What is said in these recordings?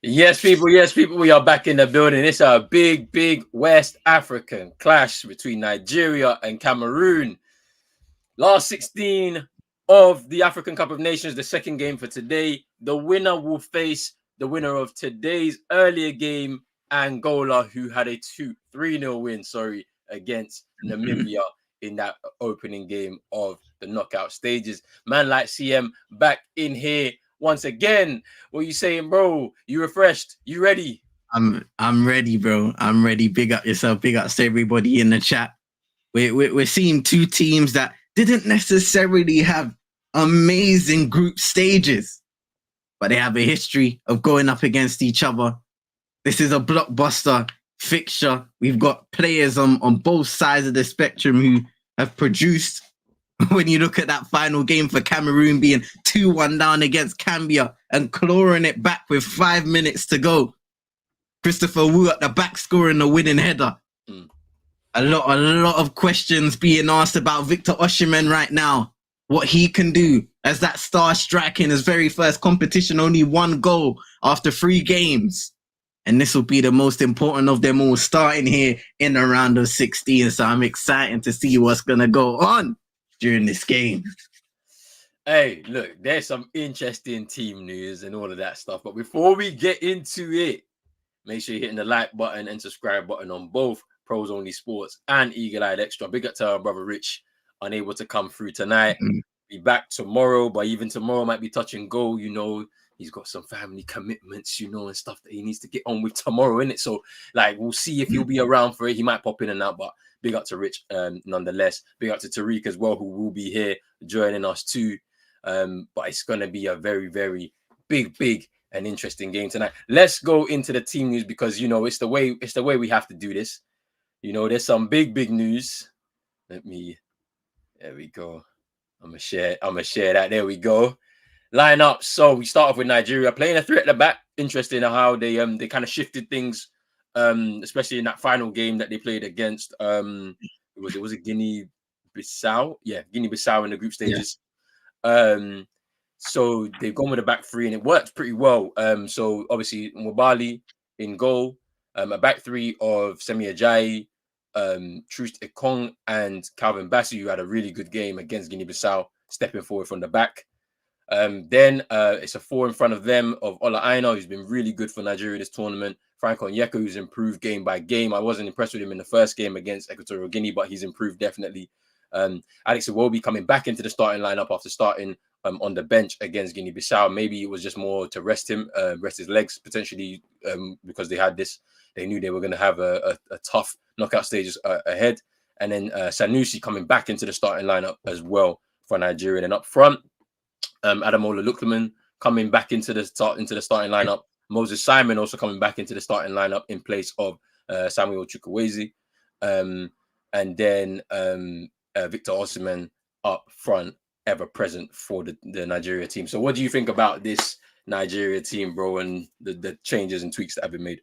Yes, people, we are back in the building. It's a big West African clash between Nigeria and Cameroon. Last 16 of the African Cup of Nations, the second game for today. The winner will face the winner of today's earlier game, Angola, who had a 3-0 win, against Namibia in that opening game of the knockout stages. Man like CM back in here once again. What you saying, bro? You refreshed? You ready? I'm ready, bro. I'm ready. Big up yourself. Big up to everybody in the chat. We're seeing two teams that didn't necessarily have amazing group stages, but they have a history of going up against each other. This is a blockbuster fixture. We've got players on both sides of the spectrum who have produced. When you look at that final game for Cameroon being 2-1 down against Gambia and clawing it back with 5 minutes to go. Christopher Wu at the back scoring the winning header. A lot of questions being asked about Victor Osimhen right now. What he can do as that star striker in his very first competition, only 1 goal after 3 games. And this will be the most important of them all, starting here in the round of 16. So I'm excited to see what's going to go on during this game. Hey, look, there's some interesting team news and all of that stuff. But before we get into it, make sure you're hitting the like button and subscribe button on both Pros Only Sports and Eagle Eyed Extra. Big up to our brother Rich, unable to come through tonight. Be back tomorrow, but even tomorrow might be touch and go. You know, he's got some family commitments, you know, and stuff that he needs to get on with tomorrow, innit? So, like, we'll see if he'll be around for it. He might pop in and out, but big up to Rich nonetheless. Big up to Tariq as well, who will be here joining us too. But it's going to be a very big and interesting game tonight. Let's go into the team news because, you know, it's the way we have to do this. You know, there's some big news. There we go. I'm gonna share that. There we go. Line up. So we start off with Nigeria playing a 3 at the back. Interesting how they kind of shifted things, especially in that final game that they played against was it Guinea-Bissau? Yeah, Guinea-Bissau in the group stages. Yeah. So they've gone with a back 3 and it worked pretty well. So obviously Mwabali in goal, a back 3 of Semi Ajayi, Troost Ekong and Calvin Bassey, who had a really good game against Guinea-Bissau, stepping forward from the back. Then it's a 4 in front of them of Ola Aina, who's been really good for Nigeria this tournament. Frank Onyeka, who's improved game by game. I wasn't impressed with him in the first game against Equatorial Guinea, but he's improved definitely. Alex Iwobi coming back into the starting lineup after starting on the bench against Guinea-Bissau. Maybe it was just more to rest him, rest his legs potentially, because they knew they were going to have a tough knockout stages ahead. And then Sanusi coming back into the starting lineup as well for Nigeria. And up front, Ademola Lookman coming back into the starting lineup. Moses Simon also coming back into the starting lineup in place of Samuel Chukwueze. And then Victor Osimhen up front, ever present for the Nigeria team. So what do you think about this Nigeria team, bro, and the changes and tweaks that have been made?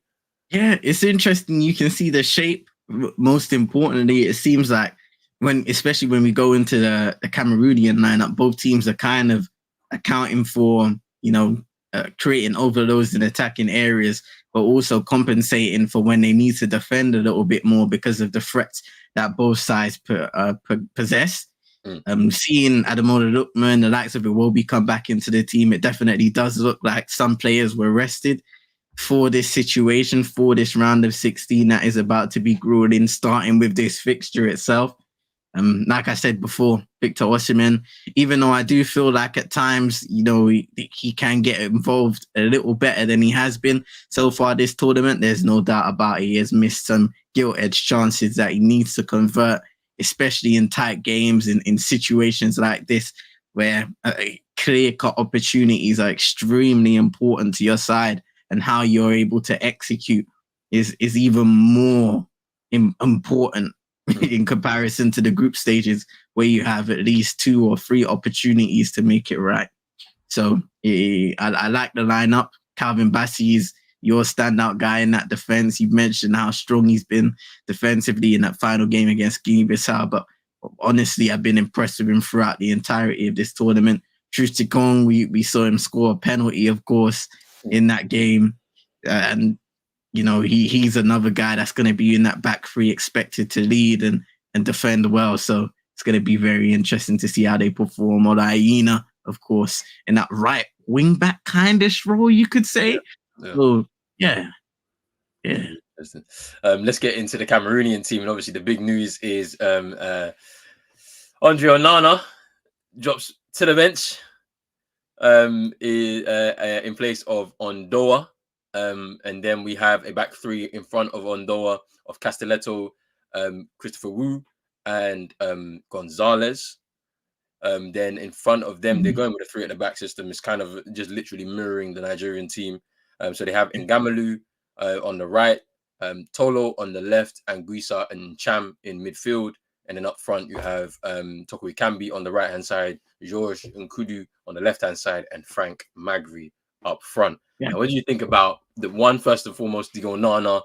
Yeah, it's interesting. You can see the shape. Most importantly, it seems like especially when we go into the Cameroonian lineup, both teams are kind of accounting for, you know, creating overloads in attacking areas, but also compensating for when they need to defend a little bit more because of the threats that both sides possess. Seeing Ademola Lookman, the likes of Iwobi come back into the team, it definitely does look like some players were rested for this situation, for this round of 16 that is about to be grueling, starting with this fixture itself. Like I said before, Victor Osimhen, even though I do feel like at times, you know, he can get involved a little better than he has been so far this tournament, there's no doubt about it. He has missed some gilt-edged chances that he needs to convert, especially in tight games, in situations like this, where clear-cut opportunities are extremely important to your side, and how you're able to execute is even more important in comparison to the group stages where you have at least 2 or 3 opportunities to make it right. So I like the lineup. Calvin Bassey is your standout guy in that defense. You mentioned how strong he's been defensively in that final game against Guinea-Bissau, but honestly, I've been impressed with him throughout the entirety of this tournament. Troost Ekong, we saw him score a penalty, of course, in that game. and he's another guy that's going to be in that back three, expected to lead and defend well. So it's going to be very interesting to see how they perform. Or Hyena, of course, in that right wing back kindish role, you could say. Yeah. So yeah. Let's get into the Cameroonian team, and obviously the big news is Andre Onana drops to the bench in place of Ondoa. And then we have a back three in front of Ondoa of Castelletto, Christopher Wu, and Gonzalez. Then in front of them, they're going with a three at the back system. It's kind of just literally mirroring the Nigerian team. So they have Ngamalu on the right, Tolo on the left, and Guisa and Cham in midfield. And then up front, you have Toko Ikambi on the right-hand side, Georges Nkudu on the left-hand side, and Frank Magri up front. Yeah. Now, what do you think about the one, first and foremost, Digo Nana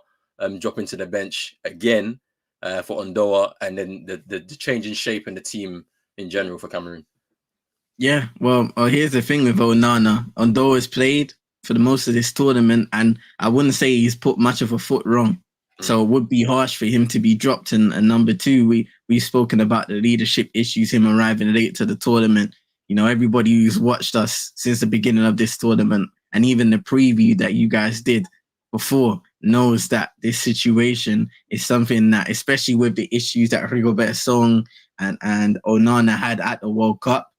dropping to the bench again for Ondoa, and then the change in shape and the team in general for Cameroon? Yeah, well, here's the thing with Onana. Ondoa has played for the most of this tournament, and I wouldn't say he's put much of a foot wrong. So it would be harsh for him to be dropped. And number two, we've spoken about the leadership issues, him arriving late to the tournament. Everybody who's watched us since the beginning of this tournament, and even the preview that you guys did before, knows that this situation is something that, especially with the issues that Rigobert Song and Onana had at the World Cup,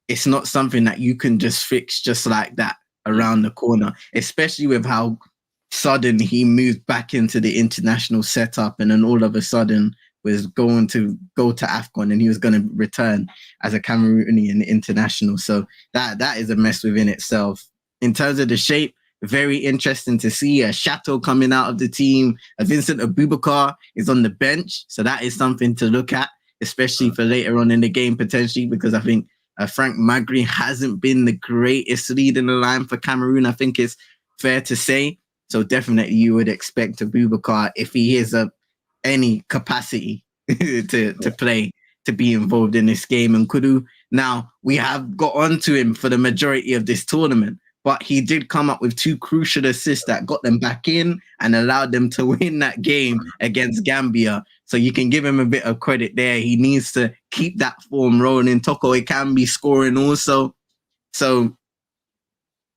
it's not something that you can just fix just like that around the corner, especially with how sudden he moved back into the international setup, and then all of a sudden was going to go to Afcon, and he was going to return as a Cameroonian international. So that is a mess within itself. In terms of the shape, very interesting to see a Chateau coming out of the team. A Vincent Abubakar is on the bench, so that is something to look at, especially for later on in the game potentially, because I think Frank Magri hasn't been the greatest lead in the line for Cameroon, I think it's fair to say. So definitely you would expect Abubakar, if he is any capacity to play, to be involved in this game. And Kudu, now we have got onto him for the majority of this tournament, but he did come up with two crucial assists that got them back in and allowed them to win that game against Gambia. So you can give him a bit of credit there. He needs to keep that form rolling. Toko Ekambi scoring also. So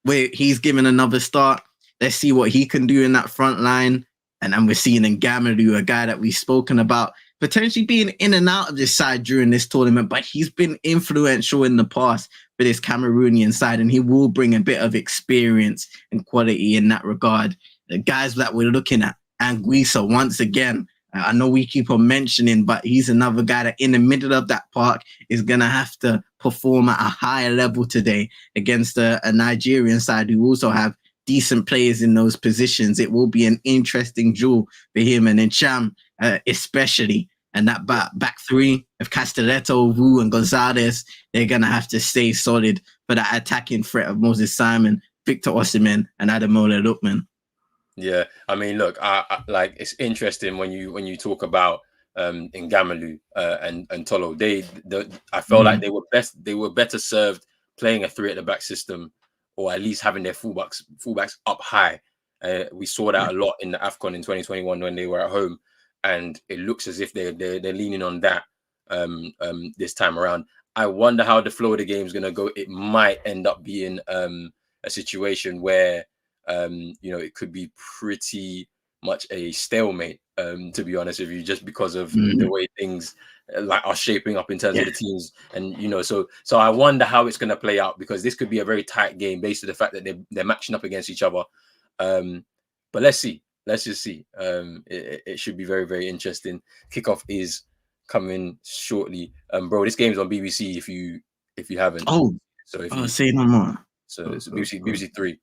he's given another start. Let's see what he can do in that front line. And then we're seeing Ngamalu, a guy that we've spoken about, potentially being in and out of this side during this tournament, but he's been influential in the past for this Cameroonian side, and he will bring a bit of experience and quality in that regard. The guys that we're looking at, Anguissa, once again, I know we keep on mentioning, but he's another guy that in the middle of that park is going to have to perform at a higher level today against a Nigerian side who also have decent players in those positions. It will be an interesting duel for him and then Cham, especially. And that back three of Castelletto, Wu, and Gonzalez, they're going to have to stay solid for that attacking threat of Moses Simon, Victor Osimhen, and Ademola Lookman. Yeah, I mean, look, I like, it's interesting when you talk about Ngamalu and Tolo. I felt like they were better served playing a three at the back system, or at least having their fullbacks up high. We saw that a lot in the Afcon in 2021 when they were at home, and it looks as if they're leaning on that this time around. I wonder how the flow of the game is going to go. It might end up being a situation where it could be pretty much a stalemate, to be honest with you, just because of the way things are shaping up in terms of the teams. And so I wonder how it's going to play out, because this could be a very tight game based on the fact that they're matching up against each other. But let's just see. It should be very, very interesting. Kickoff is coming shortly. Bro, this game's on BBC if you haven't. Say no more. So it's BBC 3.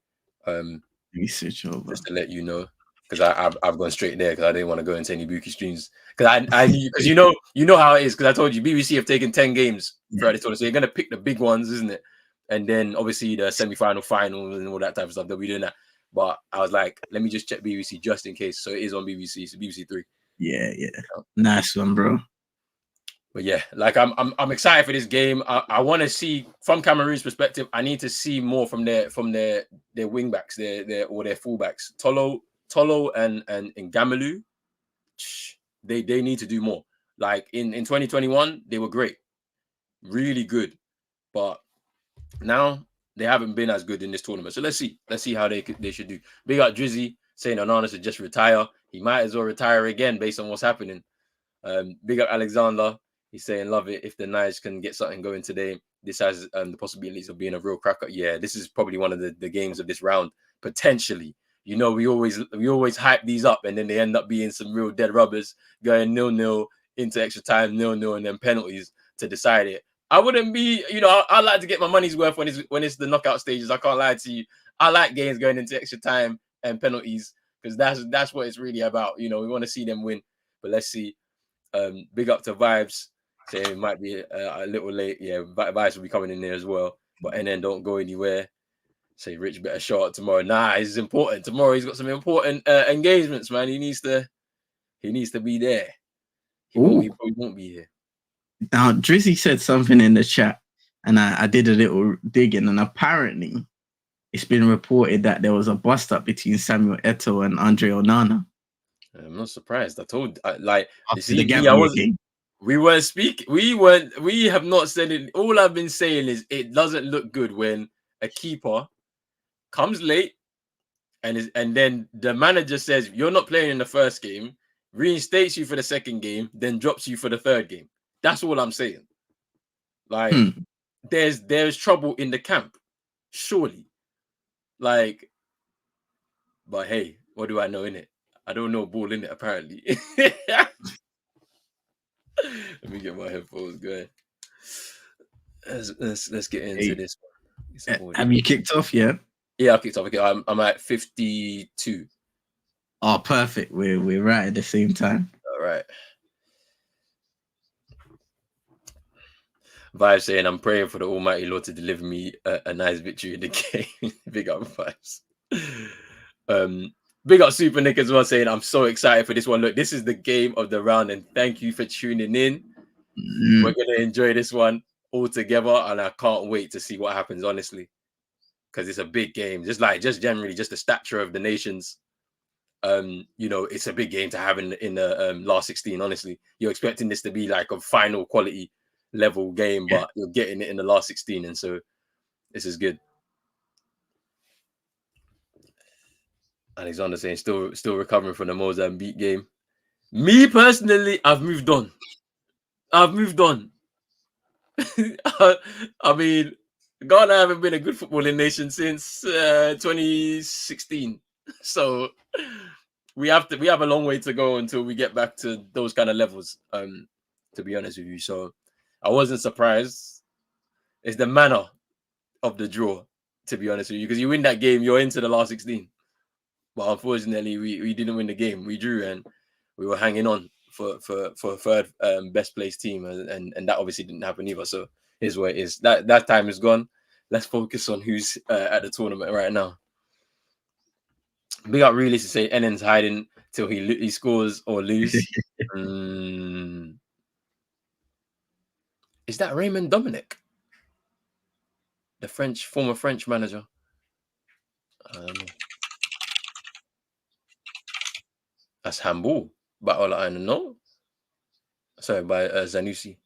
Research over. Just to let you know, because I've gone straight there because I didn't want to go into any Buki streams, because because you know how it is, because I told you BBC have taken 10 games throughout the tournament, so you're gonna pick the big ones, isn't it? And then obviously the semi-final, finals, and all that type of stuff. They'll be doing that. But I was like, let me just check BBC just in case. So it is on BBC. So BBC 3. Yeah. Nice one, bro. But yeah, like I'm excited for this game. I want to see from Cameroon's perspective. I need to see more from their wing backs, their fullbacks. Tolo and Gamalu. They need to do more. Like in 2021, they were great, really good, but now they haven't been as good in this tournament. So let's see how they should do. Big up Drizzy saying Onana should just retire. He might as well retire again based on what's happening. Big up Alexander. He's saying love it if the Knights can get something going today. This has the possibilities of being a real cracker. Yeah, this is probably one of the games of this round potentially. You know, we always hype these up, and then they end up being some real dead rubbers, going 0-0 into extra time, 0-0, and then penalties to decide it. I wouldn't be, I like to get my money's worth when it's the knockout stages. I can't lie to you. I like games going into extra time and penalties because that's what it's really about. We want to see them win, but let's see. Big up to Vibes saying it might be a little late. Yeah, Vibes will be coming in there as well. But and then don't go anywhere. Say Rich better show up tomorrow. Nah, it's important. Tomorrow he's got some important engagements, man. He needs to be there. He probably won't be here. Now Drizzy said something in the chat, and I did a little digging, and apparently it's been reported that there was a bust up between Samuel Eto'o and Andre Onana. I'm not surprised. After the Gambia game. We have not said it. All I've been saying is it doesn't look good when a keeper comes late and then the manager says you're not playing in the first game, reinstates you for the second game, then drops you for the third game. That's all I'm saying. Like there's trouble in the camp, surely. Like, but hey, what do I know in it? I don't know ball in it apparently. Let me get my headphones going. Let's get into this one. Have you kicked off yet? Yeah, I kicked off. Okay, I'm at 52. Oh, perfect. We're right at the same time. All right. Vibes saying I'm praying for the Almighty Lord to deliver me a nice victory in the game. Big up Vibes. Big up Super Nick as well saying I'm so excited for this one. Look, this is the game of the round, and thank you for tuning in. We're gonna enjoy this one all together, and I can't wait to see what happens, honestly. Because it's a big game. Just generally, just the stature of the nations. It's a big game to have in the last 16. Honestly, you're expecting this to be like a final quality level game, but you're getting it in the last 16, and so this is good. Alexander saying still recovering from the Mozambique game. Me personally, I've moved on. I mean, Ghana haven't been a good footballing nation since 2016, so we have a long way to go until we get back to those kind of levels. To be honest with you, so I wasn't surprised. It's the manner of the draw, to be honest with you, because you win that game, you're into the last 16. But unfortunately, we didn't win the game. We drew, and we were hanging on for a third best placed team, and that obviously didn't happen either. So here's where it is. That time is gone. Let's focus on who's at the tournament right now. Big up really to say Enen's hiding till he scores or lose. Is that Raymond Dominic, the former French manager? I don't know. That's handball, but all I don't know. Sorry, by Zanussi.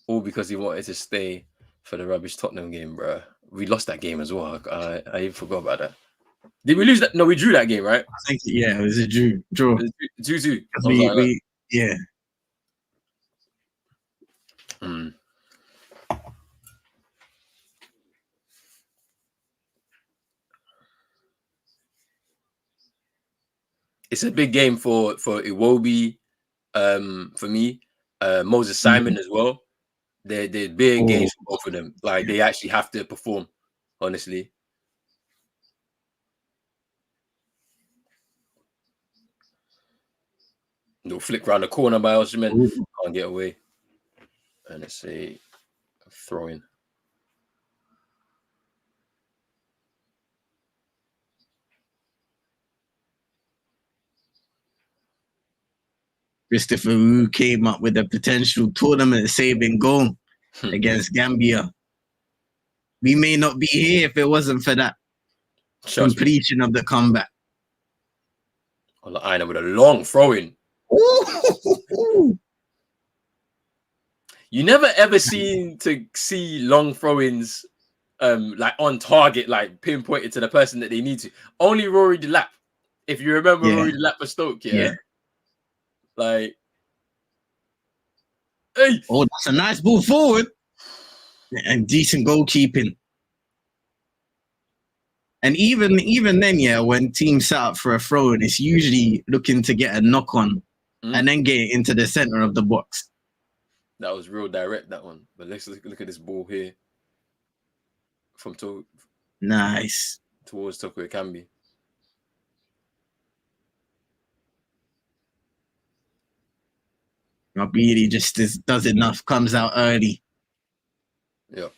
All because he wanted to stay for the rubbish Tottenham game, bro. We lost that game as well. I even forgot about that. Did we lose that? No, we drew that game, right? I think it was a draw. 2-2. Yeah. It's a big game for Iwobi, for me, Moses Simon as well. They're big games for both of them. Like they actually have to perform, honestly. Little flick around the corner by Osimhen. Can't get away. And it's a throw in. Christopher Wu came up with a potential tournament-saving goal against Gambia. We may not be here if it wasn't for that completion of the comeback. Aina with a long throw-in. You never ever seem to see long throw-ins like on target, like pinpointed to the person that they need to. Only Rory Delap. If you remember Rory Delap for Stoke, like, hey. Oh, that's a nice ball forward. And decent goalkeeping. And even then, when teams set up for a throw-in, it's usually looking to get a knock-on and then get it into the center of the box. That was real direct, that one. But let's look at this ball here. From nice. Towards Toko Ekambi. Mabidi just does enough, comes out early. Yeah.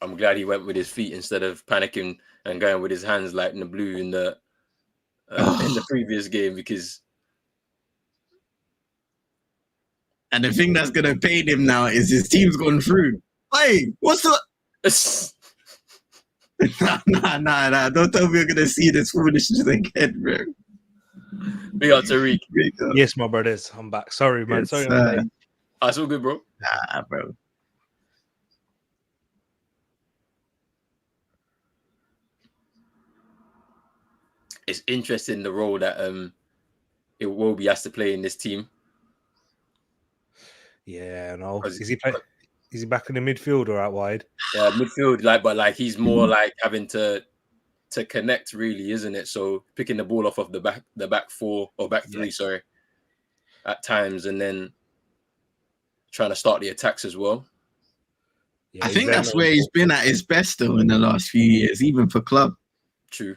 I'm glad he went with his feet instead of panicking and going with his hands like in the blue in the previous game, because. And the thing that's gonna pain him now is his team's gone through. Hey, what's up? Nah. Don't tell me you're gonna see this foolishness again, bro. Big up Tariq. Yes, my brothers. I'm back. Sorry, man. Sorry, that's all good, bro. Nah, bro. It's interesting the role that Iwobi has to play in this team. Yeah, no. Is he back in the midfield or out wide? Yeah, midfield, but he's more like having to connect, really, isn't it? So picking the ball off of the back four or back three, sorry, at times, and then trying to start the attacks as well. Yeah, I think that's where he's been at his best though in the last few years, even for club. True.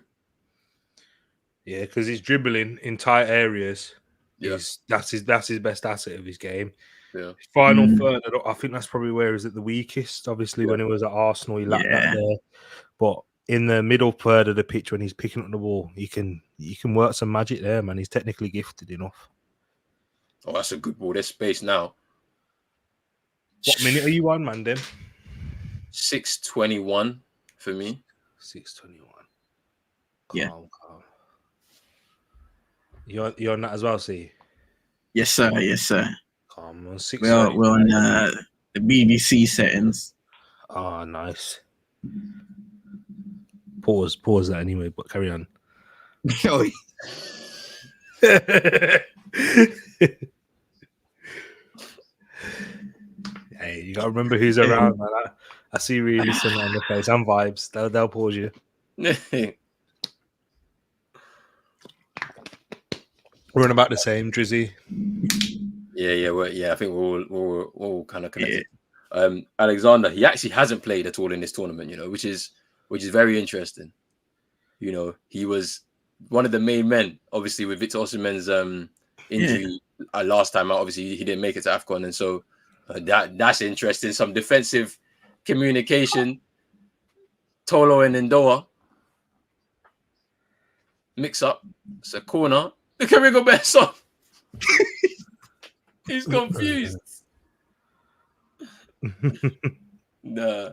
Yeah, because he's dribbling in tight areas. Yeah, that's his best asset of his game. Yeah. Final third, I think that's probably where he's at the weakest. Obviously, when he was at Arsenal, he lacked that there. But in the middle third of the pitch, when he's picking up the ball, you can work some magic there, man. He's technically gifted enough. Oh, that's a good ball. There's space now. What minute are you on, man, then? 6:21 for me. 6:21. Yeah. Calm. You're on that as well, see? Yes, sir. Calm. We're on the BBC settings. Oh, nice. Pause that anyway, but carry on. Hey, you gotta remember who's around, man. I see realism on the face and vibes. They'll pause you. We're on about the same, Drizzy. Yeah. I think we're all kind of connected. Yeah. Alexander, he actually hasn't played at all in this tournament, which is very interesting. He was one of the main men, obviously, with Victor Osimhen's injury last time out. Obviously, he didn't make it to Afcon, and so that's interesting. Some defensive communication. Tolo and Ndoa mix up. It's a corner. Look at Rigo Besson. He's confused. Nah,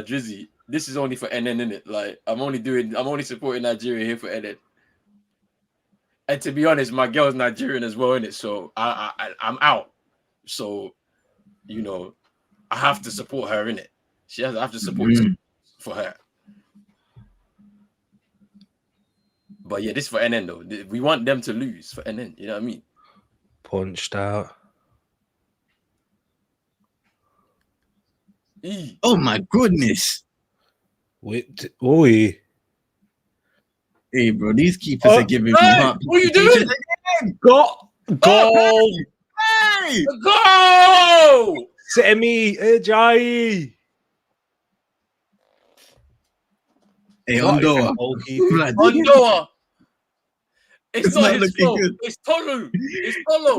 Drizzy. This is only for NN, innit? Like, I'm only supporting Nigeria here for NN. And to be honest, my girl's Nigerian as well, innit? So I'm out. So, I have to support her, innit? I have to support for her. But yeah, this is for NN though. We want them to lose for NN. You know what I mean? Punched out. Oh my goodness! Wait, oi! Hey, bro, these keepers are giving me up. What are you doing? Goal! Hey! Go! Semi Jai. Hey, Ondoa. Ondoa. It's not his fault. It's Tolu. It's Tolu.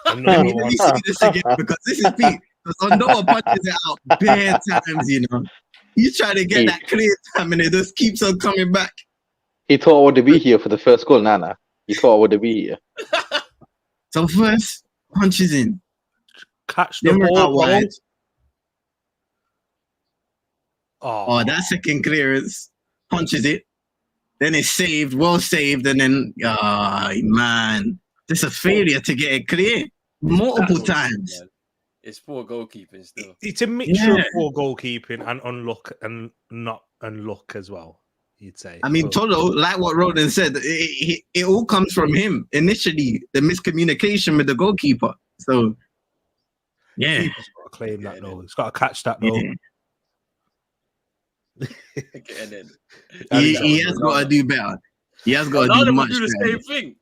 Let me see this again because this is peak. Because Ondoa punches it out bare times, He's trying to get that clear time, and it just keeps on coming back. He thought I would be here for the first goal, Nana. He thought I would be here. So first, punches in. Catch the Then we're ball, out bro. wide. Oh, That second clearance punches it. Then it's saved, well saved, and then man, this a failure to get it clear multiple times. It's poor goalkeeping still. it's a mixture of poor goalkeeping and unluck and not unluck as well. You'd say. I mean, Tolo, like what Roden said, it all comes from him initially. The miscommunication with the goalkeeper. So, yeah, He's got to claim that though. He's got to catch that though. He has got to do better. He has got to do much do the better. same thing.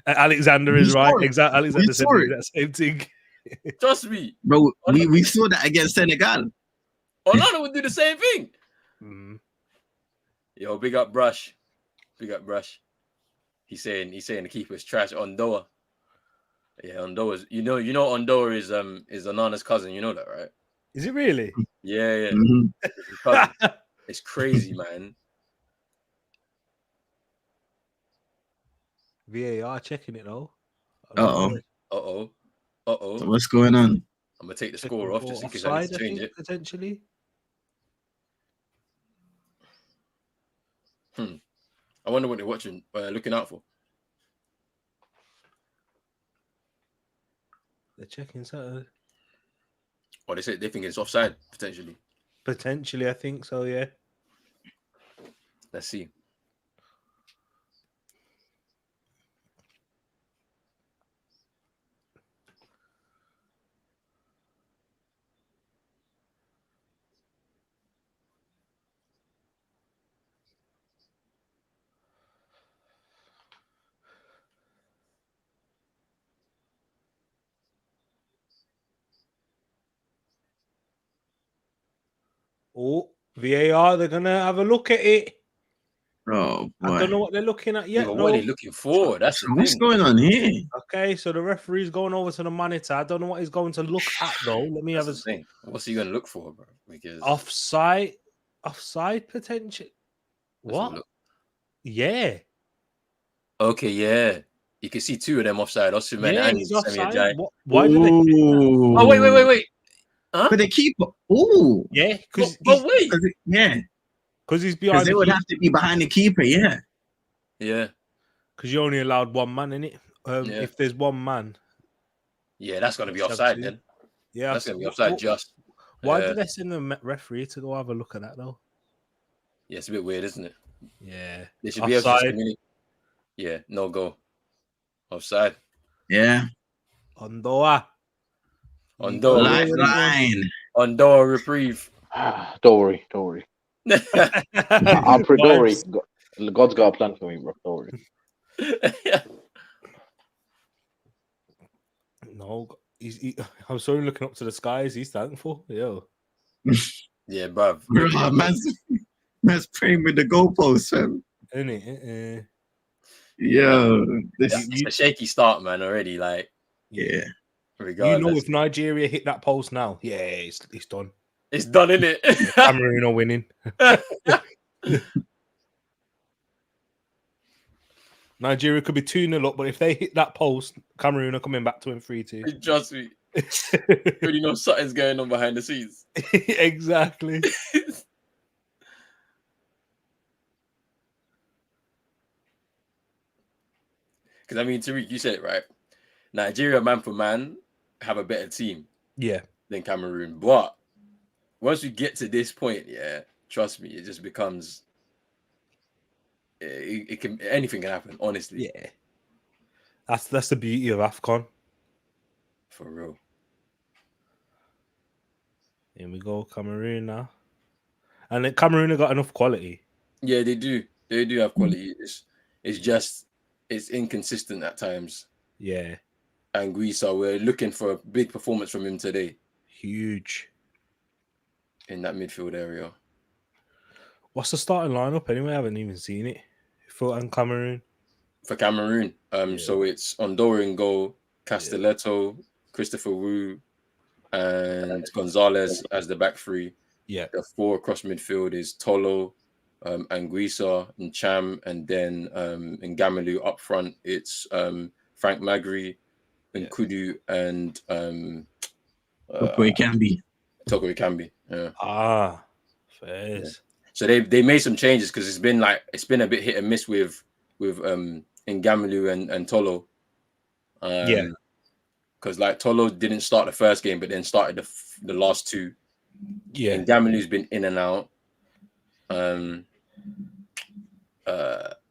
Alexander is right. Exactly. Alexander said that same thing. Trust me, bro. We saw that against Senegal. Onana would do the same thing. Mm. Yo, big up Brush. Big up Brush. He's saying the keeper's trash. Ondoa. Yeah, Ondoa's. You know, Ondoa is Onana's cousin. You know that, right? Is it really? Yeah. Mm-hmm. It's crazy, man. VAR checking it though. Uh-oh. So what's going on? I'm gonna take the score off just in case I need to change it. Potentially. I wonder what they're watching, looking out for. They're checking something. Or they think it's offside potentially. Potentially, I think so. Yeah. Let's see. Oh, VAR, they're gonna have a look at it. Oh, boy. I don't know what they're looking at yet. What are they looking for? That's the what's thing. going on here? Okay, so the referee's going over to the monitor. I don't know what he's going to look at though. Let me have a thing. What's he going to look for, bro? Because offside potential. What? Yeah. Okay, yeah. You can see two of them offside. And he's offside. Why do they? Oh, wait. Huh? But the keeper. Ooh. Yeah, because because he's behind. Because they would have to be behind the keeper. Yeah. Yeah. Because you only allowed one man in it. If there's one man. Yeah, that's going to be offside then. Yeah, that's going to be offside. Why did they send the referee to go have a look at that though? Yeah, it's a bit weird, isn't it? Yeah. They should be able to communicate. Yeah, no go. Offside. Yeah. Ondoa. Line. Ondoa reprieve. Don't worry. I'm pretty don't worry. God's got a plan for me, bro. Don't worry. No, I'm sorry looking up to the skies. He's thankful. Yo. Yeah, bruv. Man's praying with the goalposts, fam. Isn't it? Yo. It's a shaky start, man, already. Like, yeah. Regardless. You know, if Nigeria hit that post now, yeah, it's done. It's done, isn't it? Cameroon are winning. Nigeria could be 2-0 up, but if they hit that post, Cameroon are coming back to win 3-2. Trust me. You know something's going on behind the scenes. Exactly. Because, I mean, Tariq, you said it right. Nigeria, man for man, have a better team than Cameroon. But once we get to this point, trust me, it just becomes... anything can happen, honestly. Yeah. That's the beauty of Afcon. For real. Here we go, Cameroon now. And then Cameroon have got enough quality. Yeah, they do. They do have quality. It's just... It's inconsistent at times. Yeah. And Guisa, we're looking for a big performance from him today. Huge. In that midfield area. What's the starting lineup anyway? I haven't even seen it. For Cameroon. For Cameroon. So it's Ondoa in goal, Castelletto, Christopher Wu, and Gonzalez as the back three. Yeah. The 4 across midfield is Tolo, Anguissa, and Cham, and then in Gamalu up front, it's Frank Magri, and Kudu, and It can be. Toko Ikambi. Yeah. Fairs. Yeah. So they made some changes because it's been a bit hit and miss with Ngamalu and Tolo. Because like Tolo didn't start the first game, but then started the last 2. Yeah. Ngamalu's been in and out.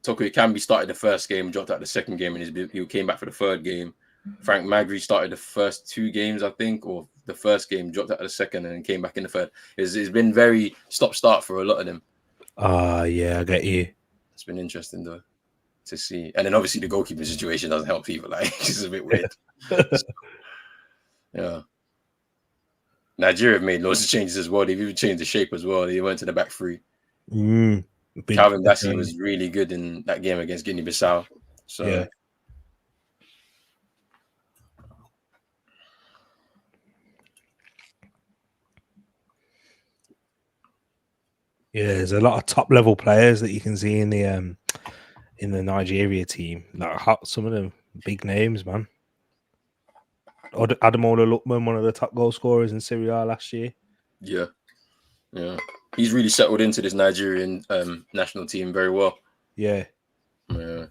Toko Ikambi started the first game, dropped out the second game, and he came back for the third game. Frank Magri started the first 2 games, I think, or the first game, dropped out of the second, and then came back in the third. It's been very stop-start for a lot of them. Yeah, I get you. It's been interesting though to see, and then obviously the goalkeeping situation doesn't help either. Like it's a bit weird. Yeah. Nigeria have made loads of changes as well. They've even changed the shape as well. They went to the back 3. Calvin Bassey was really good in that game against Guinea-Bissau. So yeah. Yeah, there's a lot of top level players that you can see in the Nigeria team. Like some of them big names, man. Ademola Lookman, one of the top goal scorers in Serie A last year. Yeah. He's really settled into this Nigerian national team very well. Yeah. Yeah.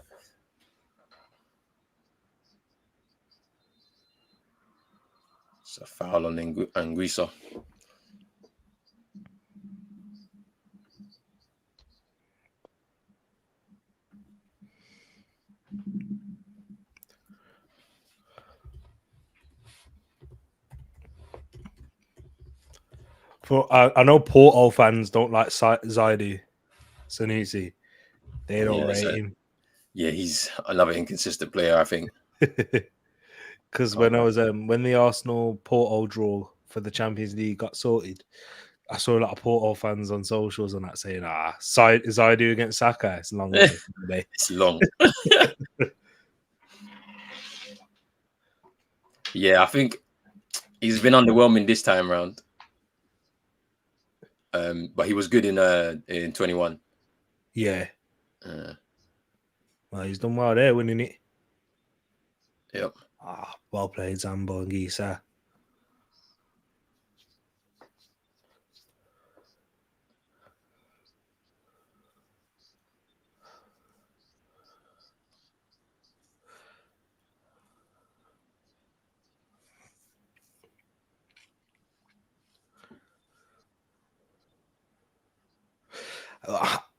It's a foul on Anguissa. I know Porto fans don't like Zaidu Sanusi. They don't rate him. Yeah, he's another inconsistent player, I think. Because when I was when the Arsenal Porto draw for the Champions League got sorted, I saw a lot of Porto fans on socials and that saying, Zaidu against Saka, it's long. It's long. Yeah, I think he's been underwhelming this time round. But he was good in 21. Yeah. Well, he's done well there, winning it. Yep. Well played, Zambo and Gisa.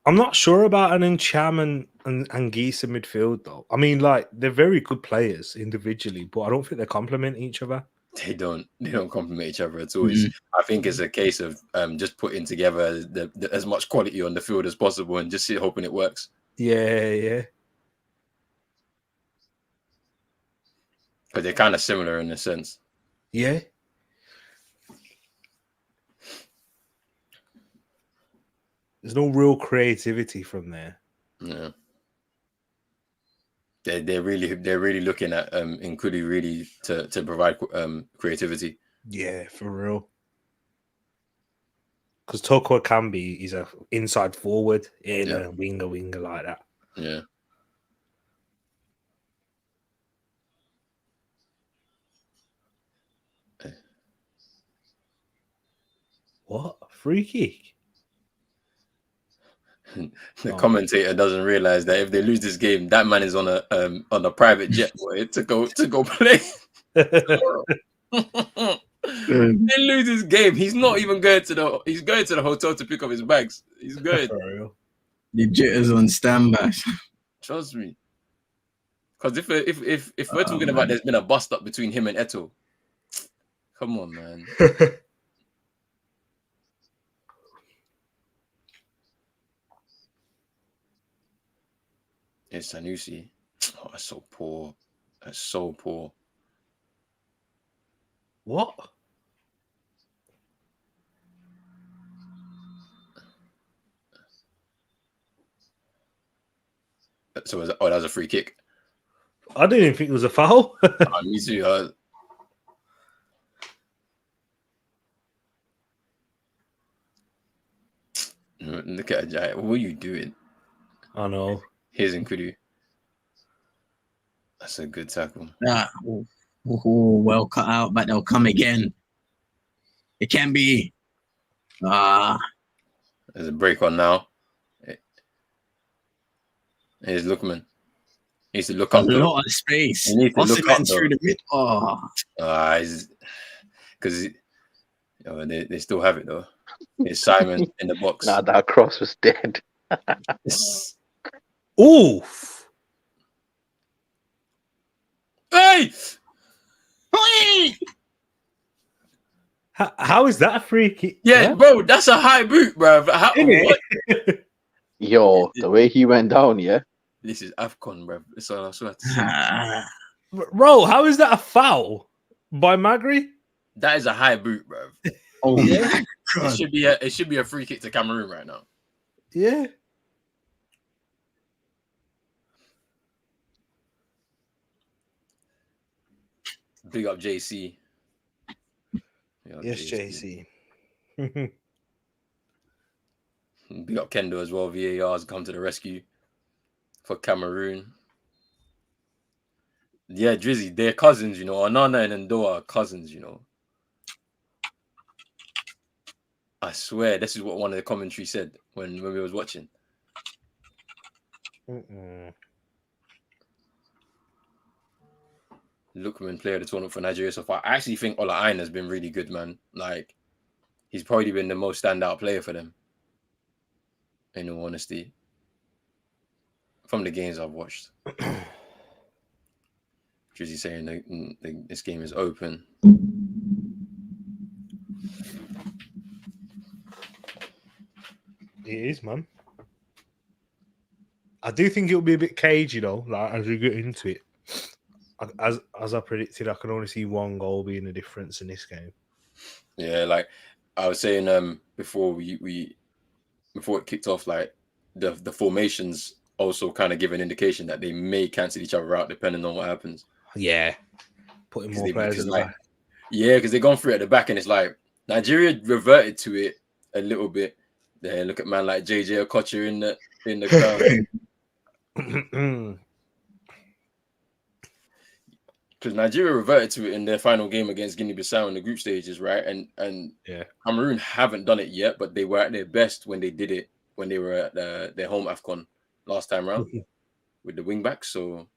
I'm not sure about an Ncham and Geese in midfield though. I mean, like they're very good players individually, but I don't think they complement each other. They don't complement each other at all. I think it's a case of just putting together as much quality on the field as possible and just hoping it works. Yeah. But they're kind of similar in a sense. Yeah. There's no real creativity from there. Yeah. They're really looking at Nkudu really to provide creativity. Yeah, for real. Because Toko Kambi is a inside forward in a winger like that. Yeah. What? Free kick? The commentator doesn't realize that if they lose this game, that man is on a private jet to go play. They lose this game. He's not even going to the hotel to pick up his bags. He's good. The jet is on standby. Trust me. Because if we're talking about there's been a bust up between him and Eto, come on, man. It's Sanusi. Oh, that's so poor. That's so poor. What? So that was a free kick. I didn't even think it was a foul. Me too. Look at Ajay. What are you doing? I know. Here's Nkudu. That's a good tackle. Well cut out, but they'll come again. It can be. There's a break on now. Here's Lookman. He needs to look A up. lot of space. He needs to look up, through the mid. Because they still have it though. It's Simon in the box. Nah, that cross was dead. Oof. Hey! How is that a free kick? Yeah, bro, that's a high boot, bro. What? Yo, the way he went down, yeah. This is Afcon, bro. That's all I have to say. Bro, how is that a foul by Magri? That is a high boot, bro. Oh Yeah. my God. It should be a free kick to Cameroon right now. Yeah. Big up JC. Yes, JC. Big up Kendo as well. VAR has come to the rescue for Cameroon. Yeah, Drizzy, they're cousins, Onana and Ndoa are cousins, I swear, this is what one of the commentary said when we was watching. Lookman, player of the tournament for Nigeria so far. I actually think Ola Aina has been really good, man. Like, he's probably been the most standout player for them. In all honesty, from the games I've watched. Drizzy saying this game is open. It is, man. I do think it'll be a bit cagey, though, like, as we get into it. As I predicted, I can only see one goal being the difference in this game. Yeah, like I was saying before before it kicked off, like the formations also kind of give an indication that they may cancel each other out depending on what happens. Yeah. Putting more players in the back. Yeah, because they've gone through at the back and it's like Nigeria reverted to it a little bit. Then look at man like JJ Okocha in the crowd. Because Nigeria reverted to it in their final game against Guinea-Bissau in the group stages, right? And yeah, Cameroon haven't done it yet, but they were at their best when they did it when they were at their home Afcon last time round with the wing backs. So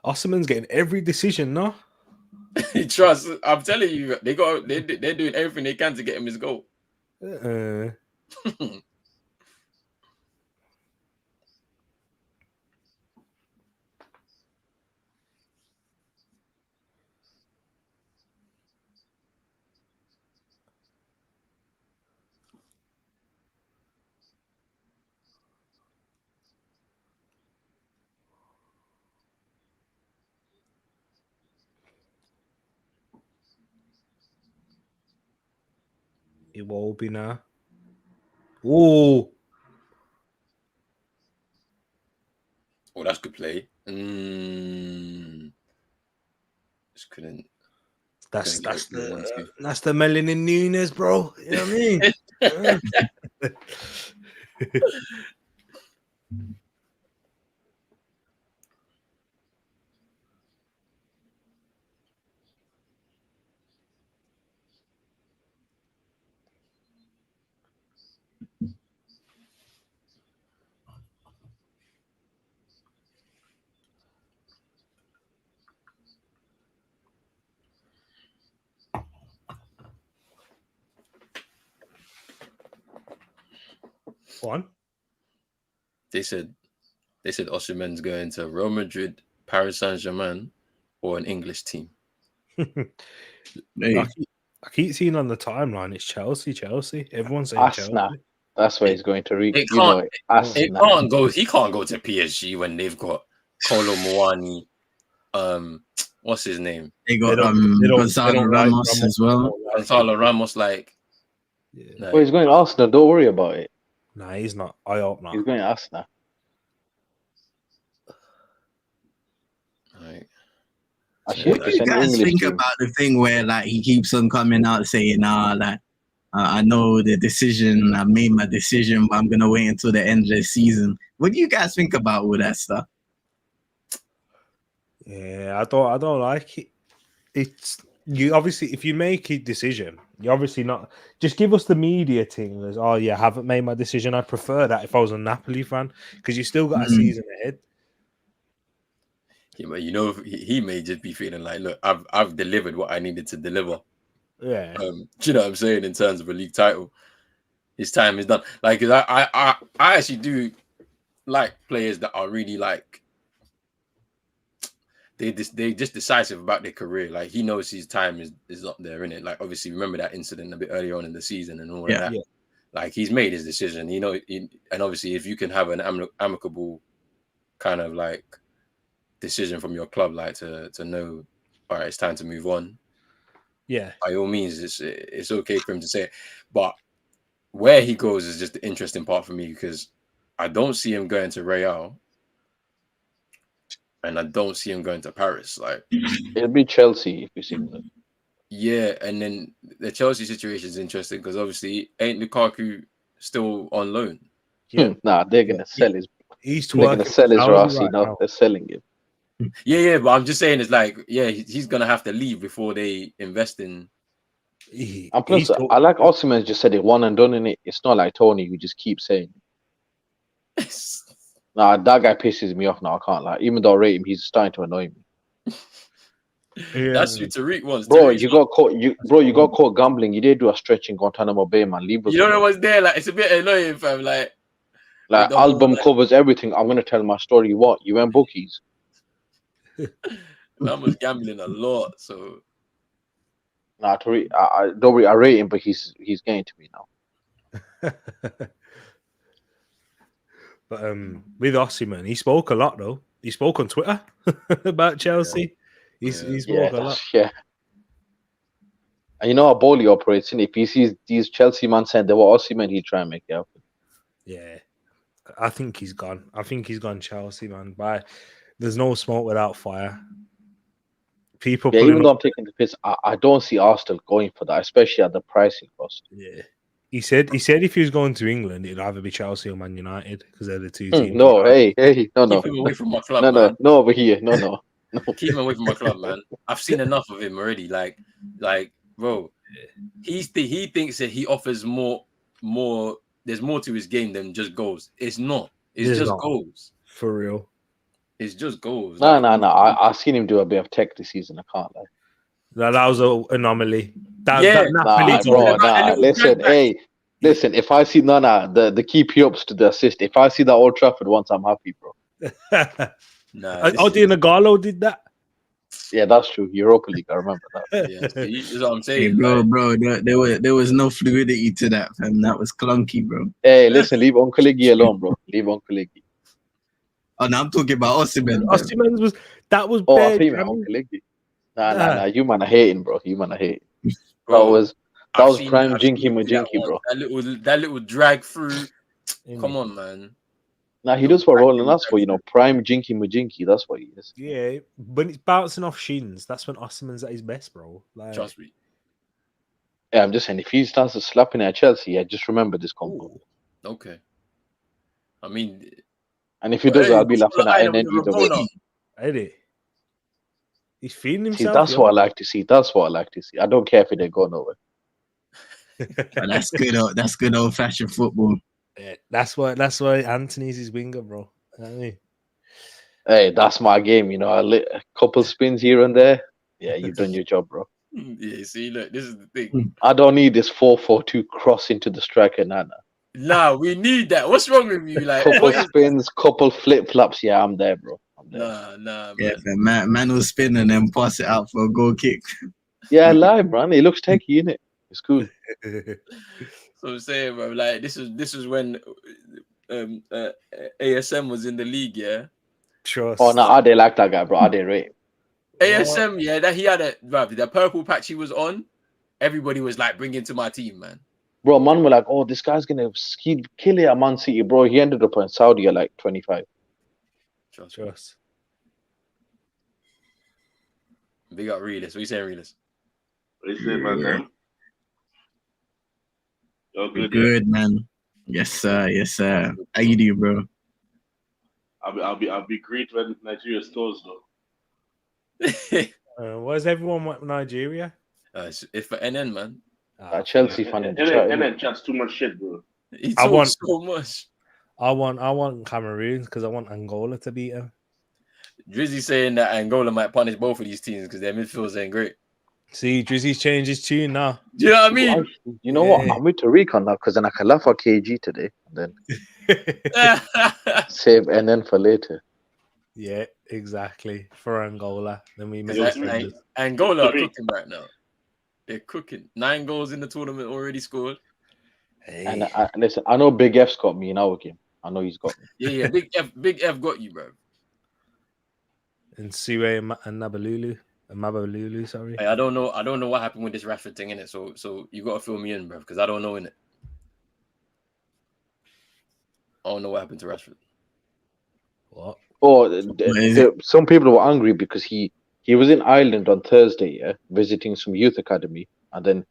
Osman's getting every decision, no? Trust, I'm telling you, they're doing everything they can to get him his goal. It will be now. Oh, that's good play. Just couldn't. That's the Melanin Nunes, bro. You know what I mean? One. They said Osimhen's going to Real Madrid, Paris Saint-Germain, or an English team. I keep seeing on the timeline it's Chelsea. Everyone's saying Arsenal. Chelsea. That's where he's going to reach. It can't go. He can't go to PSG when they've got Kolo Muani. What's his name? They got Gonzalo Ramos as well. Gonzalo Ramos, like. Yeah. Well, he's going to Arsenal. Don't worry about it. Nah, he's not. I hope not. He's going to Arsenal. Right. What do you guys think about the thing where like he keeps on coming out saying, like I know the decision. I made my decision, but I'm gonna wait until the end of the season. What do you guys think about all that stuff? Yeah, I don't like it. It's you obviously if you make a decision, you obviously not just give us the media thing as oh yeah, I haven't made my decision. I'd prefer that if I was a Napoli fan because you still got a season ahead. Yeah, but you know, he may just be feeling like, look, I've delivered what I needed to deliver. Yeah. Do you know what I'm saying in terms of a league title? His time is done. Like, I actually do like players that are really like they just decisive about their career. Like he knows his time is up there, innit? Like obviously, remember that incident a bit earlier on in the season and all of that. Yeah. Like he's made his decision, you know. And obviously, if you can have an amicable kind of like decision from your club, like to know, all right, it's time to move on. Yeah. By all means, it's okay for him to say it. But where he goes is just the interesting part for me because I don't see him going to Real. And I don't see him going to Paris. Like It'll be Chelsea if you see them. yeah, and then the Chelsea situation is interesting because obviously ain't Lukaku still on loan? Yeah. Nah, they're gonna sell his. He's They're gonna twerking sell his Saudi Rossi right now. now. They're selling him. Yeah, but I'm just saying it's like he's gonna have to leave before they invest in. And plus, I like Osimhen just said it one and done in it. It's not like Tony who just keeps saying. Nah, that guy pisses me off now. I can't lie. Even though I rate him, he's starting to annoy me. That's who Tariq was. Bro, Tariq's you got caught. You got caught gambling. You did do a stretch in Guantanamo Bay, man. Leave us. You don't know what's there. Like it's a bit annoying, fam. Like the album whole, covers everything. I'm gonna tell my story. What you went bookies? Man was gambling a lot, so. Nah, Tariq, I don't worry. I rate him, but he's getting to me now. But with Osimhen, he spoke a lot though. He spoke on Twitter about Chelsea. He spoke a lot. Yeah. And you know how Bowley operates, and if he sees these Chelsea man saying they were Osimhen, he'll try and make it happen. Yeah, I think he's gone. I think he's gone Chelsea, man. There's no smoke without fire. People, even though I'm taking the piss, I don't see Arsenal going for that, especially at the pricing cost. Yeah, he said if he was going to England, it'd either be Chelsea or Man United because they're the two teams. No, hey, no. Keep him away from my club, man. No, over here, no. Keep him away from my club, man. I've seen enough of him already. Like, bro, he thinks that he offers more. There's more to his game than just goals. It's not. It's just goals. For real. It's just goals. No. I've seen him do a bit of tech this season. I can't lie. That was an anomaly. Listen. If I see the keep you ups to the assist. If I see that Old Trafford once, I'm happy, bro. Nagalo did that. Yeah, that's true. Europa League, I remember that. Yeah, that's what I'm saying, hey, bro. There was no fluidity to that, fam. That was clunky, bro. Hey, listen, leave Uncle Iggy alone, bro. Leave Uncle Iggy. Oh, no, I'm talking about Osimhen. Osimhen was Oh, I think Uncle Iggy. Nah. You man are hating, bro. You man are hating. Bro, that was prime Jinky Majinky, bro. That little drag through. Come on, man. Nah, he does for rolling us for prime Jinky Majinky. That's what he is. Yeah, when it's bouncing off shins, that's when Osimhen's at his best, bro. Like, trust me. Yeah, I'm just saying, if he starts slapping at Chelsea, just remember this combo. Okay. I mean, and if he does, I'll be laughing at NN either way. Eddie. He's feeding himself. See, that's what I like to see. I don't care if it ain't go nowhere. That's good. That's good old fashioned football. Yeah, that's why Anthony's his winger, bro. You know what I mean? Hey, that's my game. A couple spins here and there. Yeah, you've done your job, bro. Yeah, see, look, this is the thing. I don't need this 4-4-2 cross into the striker, Nana. Nah, we need that. What's wrong with you? Like couple spins, couple flip flops. Yeah, I'm there, bro. Nah, man. Yeah, man will spin and then pass it out for a goal kick. Yeah, live, man. It looks techy, innit? It's cool. So I'm saying, bro, like this is when ASM was in the league, yeah. Trust. Oh no, I didn't like that guy, bro. I didn't rate him. ASM, yeah, that he had the purple patch he was on. Everybody was like, bring him to my team, man. Bro, man, were like, oh, this guy's gonna kill it at Man City, bro. He ended up in Saudi at like 25. Trust. Big up Realist. What you saying, Realist? What you saying, man? You're We're good. good, man. Yes, sir. Yes, sir. How you do, bro? I'll be great when Nigeria scores though. Why does everyone want Nigeria? It's for NN, man. Chelsea fan in the chat. And then chats too much shit, bro. He talks so much. I want Cameroon because I want Angola to beat him. Drizzy saying that Angola might punish both of these teams because their midfields ain't great. See, Drizzy's changed his tune now. Do you know what I mean? You know what? I'm with Tariq on that because then I can laugh at KG today. Then save NN for later. Yeah, exactly. For Angola. Then we make Angola are cooking right now. They're cooking. 9 goals in the tournament already scored. Hey. And listen, I know Big F's got me in our game. I know he's got me. Yeah. Big F got you, bro. And Siwe and Mabalulu, sorry. Hey, I don't know what happened with this Rashford thing in it. So you gotta fill me in, bro, because I don't know in it. I don't know what happened to Rashford. What? Some people were angry because he was in Ireland on Thursday, visiting some youth academy, and then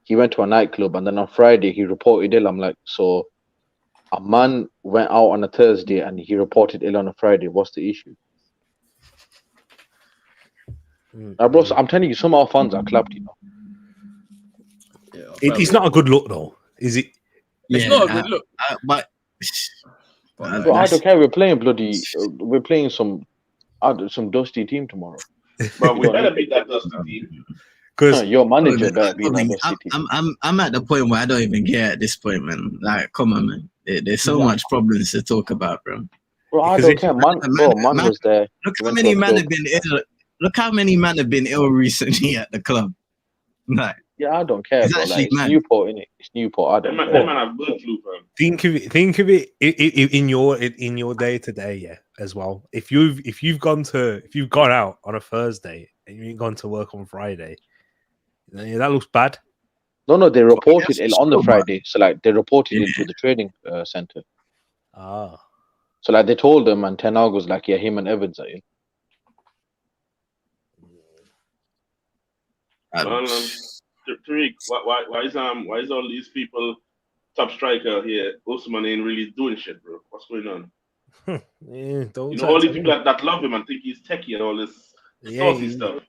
he went to a nightclub, and then on Friday he reported ill. I'm like, so a man went out on a Thursday and he reported ill on a Friday. What's the issue? Bro, I'm telling you, some of our fans are clapped, you know. Yeah, it's not a good look, though, is it? It's not a good look. But bro, I don't care. We're playing some dusty team tomorrow. But we better beat that dusty team. Because your manager better beat that dusty team. I'm at the point where I don't even care at this point, man. Like, come on, man. There's so much problems to talk about, bro. Bro, I don't care. Man was there. Look how many men have been ill. Look how many men have been ill recently at the club. Like, yeah, I don't care. It's bro. actually it's Newport, innit? It's Newport. I don't care. That man have bird flu, bro. Think of it in your day to day, yeah, as well. If you've gone out on a Thursday and you ain't gone to work on Friday, that looks bad. No, they reported ill on the Friday. So like they reported it to the training center. Ah. So like they told them, and Ten Hag was like, yeah, him and Evans are ill. Tariq, why is all these people top striker here? Osman ain't really doing shit, bro. What's going on? All these people that love him and think he's techie and all this saucy stuff.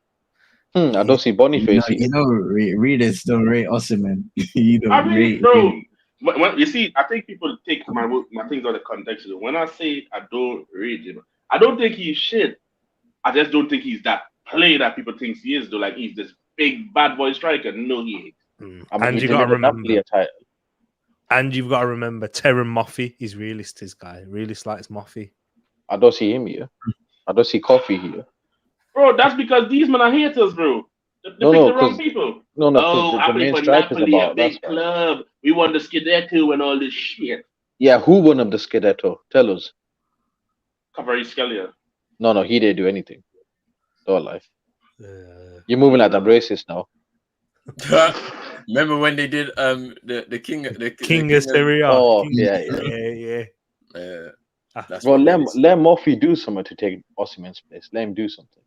I don't see Boniface. Readers don't rate Osman. You don't rate, bro. When, you see, I think people take my things out of context. When I say I don't rate him, I don't think he's shit. I just don't think he's that player that people think he is. Though, like he's this big bad boy striker. No, he ain't. And you got to remember. And you've got to remember, Terran Moffey is realist. His guy realist likes Moffey. I don't see him here. I don't see Coffee here. Bro, that's because these men are haters, bro. They pick the wrong people. The main striker's about a big club. We won the Scudetto and all this shit. Yeah, who won up the Scudetto? Tell us. Kvaratskhelia. No, he didn't do anything. Don't lie. You're moving like I'm racist now. Remember when they did the king of Serie A? Oh, yeah. Bro, let Moffey do something to take Osimhen's place. Let him do something.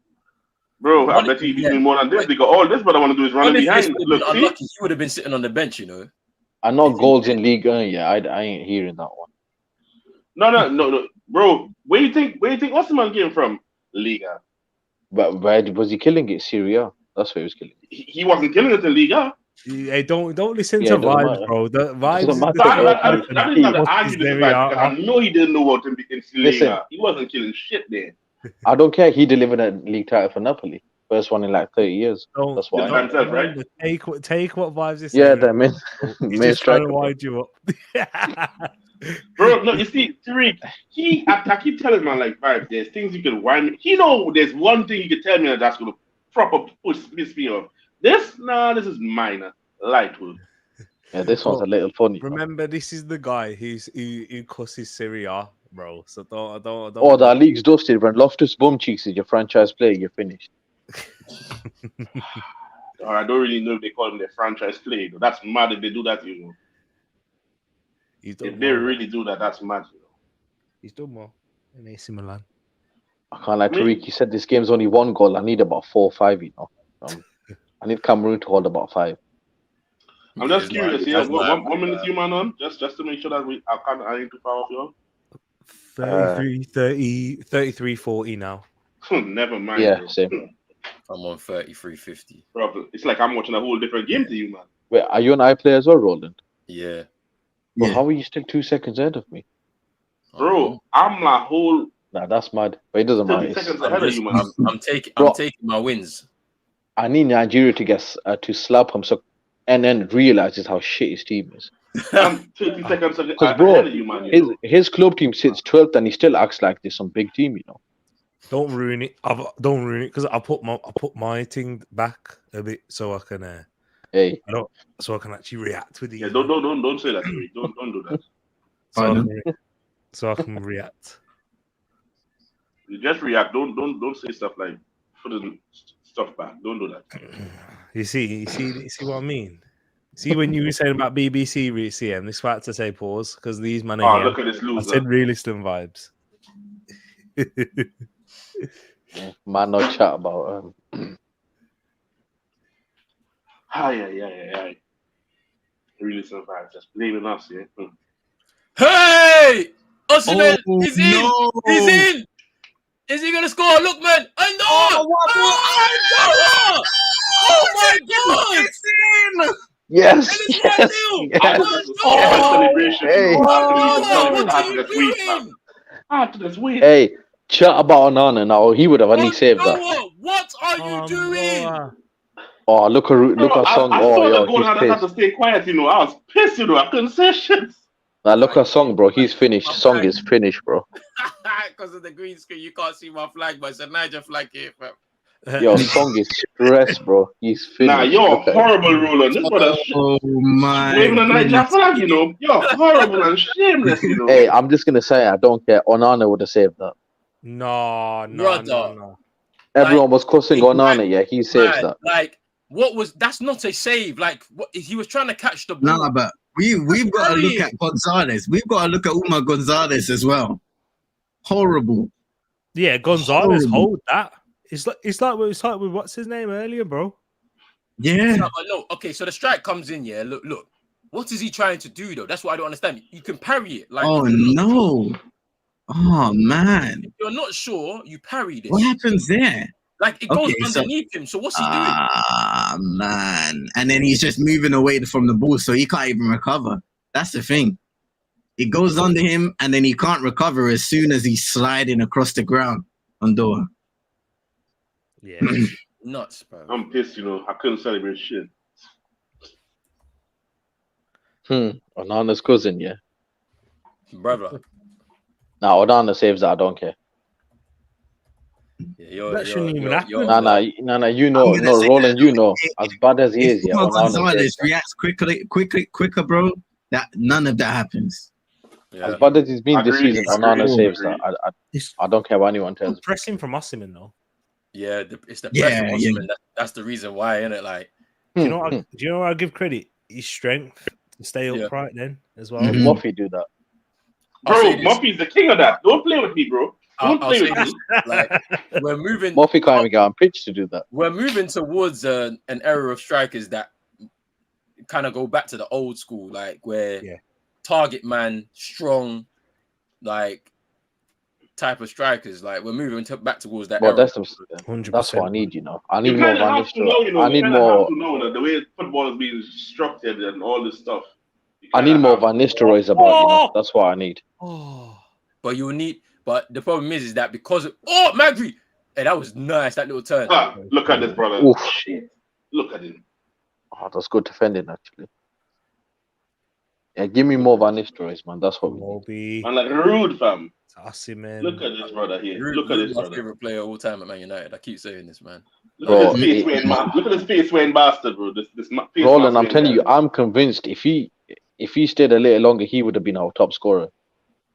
Bro, I bet he'd be doing more than this because all this what I want to do is running behind. Look, unlucky, he would have been sitting on the bench, you know. I know goals in League 1, yeah. I ain't hearing that one. No. Bro, where you think Osimhen came from? Liga. But where was he killing it? Syria. That's where he was killing it. He wasn't killing it in Liga. Hey, don't listen to vibes, bro. The vibes. I didn't have to argue this because I know he didn't know what in Liga. He wasn't killing shit there. I don't care. He delivered a league title for Napoli. First one in like 30 years. That's why. Right? Take what vibes is. Yeah, that man. He's just trying to wind you up. Bro, no, you see, Tariq, I keep telling man like vibes. There's things you can wind me. There's one thing you can tell me that's gonna proper piss me off. This is minor, lightwood. Yeah, this one's a little funny. Remember, this is the guy who cusses Serie A, bro. So don't. Oh, that league's dusted. When Loftus Bumcheeks is your franchise player, you're finished. I don't really know if they call him their franchise player. That's mad if they do that, you know. If they really do that, that's mad, you know. He's done well in AC Milan. I can't like Tariq. He said this game's only 1 goal. I need about 4 or 5, you know. I need Cameroon to hold about 5. I'm just He's curious. like, Yeah, that's like, one minute you man on, just to make sure that I ain't too far off you. 33, 30, 33, 40 now. Never mind. Yeah, bro. same. I'm on 33.50. Bro, it's like I'm watching a whole different game to you, man. Wait, are you an iPlayer as well, Roland? Yeah. Well, Yeah. how are you still 2 seconds ahead of me? Bro, I'm like whole Nah, that's mad. But it doesn't 30 matter. seconds I'm ahead of just, you, man. I'm taking Bro. my wins. I need Nigeria to get to slap him so and then realizes how shit his team is. I'm 30 seconds Because ahead of you, man. You know? his club team sits 12th and he still acts like there's some big team, you know. Don't ruin it. Don't ruin it because I put my thing back a bit so I can Hey, so I can actually react with these. Yeah, don't say that to me. Don't do that. So I can react. You just react. Don't say stuff like putting stuff back. Don't do that. You see what I mean? See when you were saying about BBC CM, this fact to say pause because these men are here. Look at this I loser. said realist and vibes. man, not chat about Hi. Really survived. Just blaming us, yeah. Hey! Osimhen, Oh, he's in! no. He's in! Is he gonna score? Look, man! I know! Oh my god! It's in! Yes, And it's yes, 1-0! yes. Celebration. Hey. What are you doing? After this week. Hey, chat about Onana now. He would have only saved that. What are you doing? Oh, look at Song. I Oh, saw the yo, goal he's and I had to pissed. stay quiet, you know. I was pissed, you know. I couldn't say shit. Now look at Song, bro. He's finished. Song is finished, bro. Because of the green screen, you can't see my flag, but it's a Niger flag here, fam. Yo, Song is stressed, bro. He's finished. Nah, you're Look at him. horrible, Roland. This brother's Oh my waving a Niger goodness. flag, you know. You're horrible and shameless, you know. Hey, I'm just gonna say I don't care. Onana would have saved that. No. Everyone was cussing Like, Onana. Yeah, he saves that. Like, that's not a save. Like, what he was trying to catch the ball. Nah, but we've got to look at Gonzalez. We've got to look at Uma Gonzalez as well. Horrible. Yeah, Gonzalez Horrible. hold that. It's like with what's his name earlier, bro. Yeah. No, okay, so the strike comes in, yeah. Look. What is he trying to do though? That's what I don't understand. You can parry it. Like, Oh no. Oh man. if you're not sure, you parry this. What happens there? Like, it goes underneath him. So what's he doing? Ah man. And then he's just moving away from the ball, so he can't even recover. That's the thing. It goes under him, and then he can't recover as soon as he's sliding across the ground on Doha. Yeah. Nuts, bro. I'm pissed, you know. I couldn't celebrate shit. Onana's cousin, yeah. Brother. Now Onana saves that. I don't care. Yeah, That shouldn't even happen. Nah. You know, I'm gonna say Roland. that. You know, as bad as he is, yeah. Uma Onana Gonzalez saves that. reacts quicker, bro. That none of that happens. Yeah. As bad as he's been this Agreed. season, Onana Agreed. saves that. I don't care what anyone tells me. Pressing from Osimhen though. Yeah, it's the Yeah, pressure on yeah. Osimhen. That's the reason why, isn't it? Like, Do you know what I give credit? His strength to stay upright then as well. Mhm. Muffy do that. I'll say Bro, this. Muffy's the king of that. Don't play with me, bro. Don't I'll play say with this. me. Like, we're moving. Muffy can't even get on pitch to do that. We're moving towards an era of strikers that kind of go back to the old school, like where target man, strong, like type of strikers. Like we're moving back towards that But era. that's what I need, you know. I need You more kind of Van have to know, you Nistelrooy. know. I need You kind of more. have to know the way football is being structured and all this stuff. I need more Van Nistelrooy's about, you know. That's what I need. But you will need. But the problem is that because Magri, hey, that was nice. That little turn. Look at this, brother. Oof. Shit. Look at him. Oh, that's good defending, actually. Yeah, give me more Van Nistelrooy's, man. That's what we need. Moby, Man, like rude, fam. Osimhen. Look at this brother here. Rude, Look at this my brother. favorite player of all time at Man United. I keep saying this, man. Look Bro, at this face wearing man. Look at this face wearing bastard, bro. This face Roland, I'm mask telling you, wearing I'm convinced if he stayed a little longer, he would have been our top scorer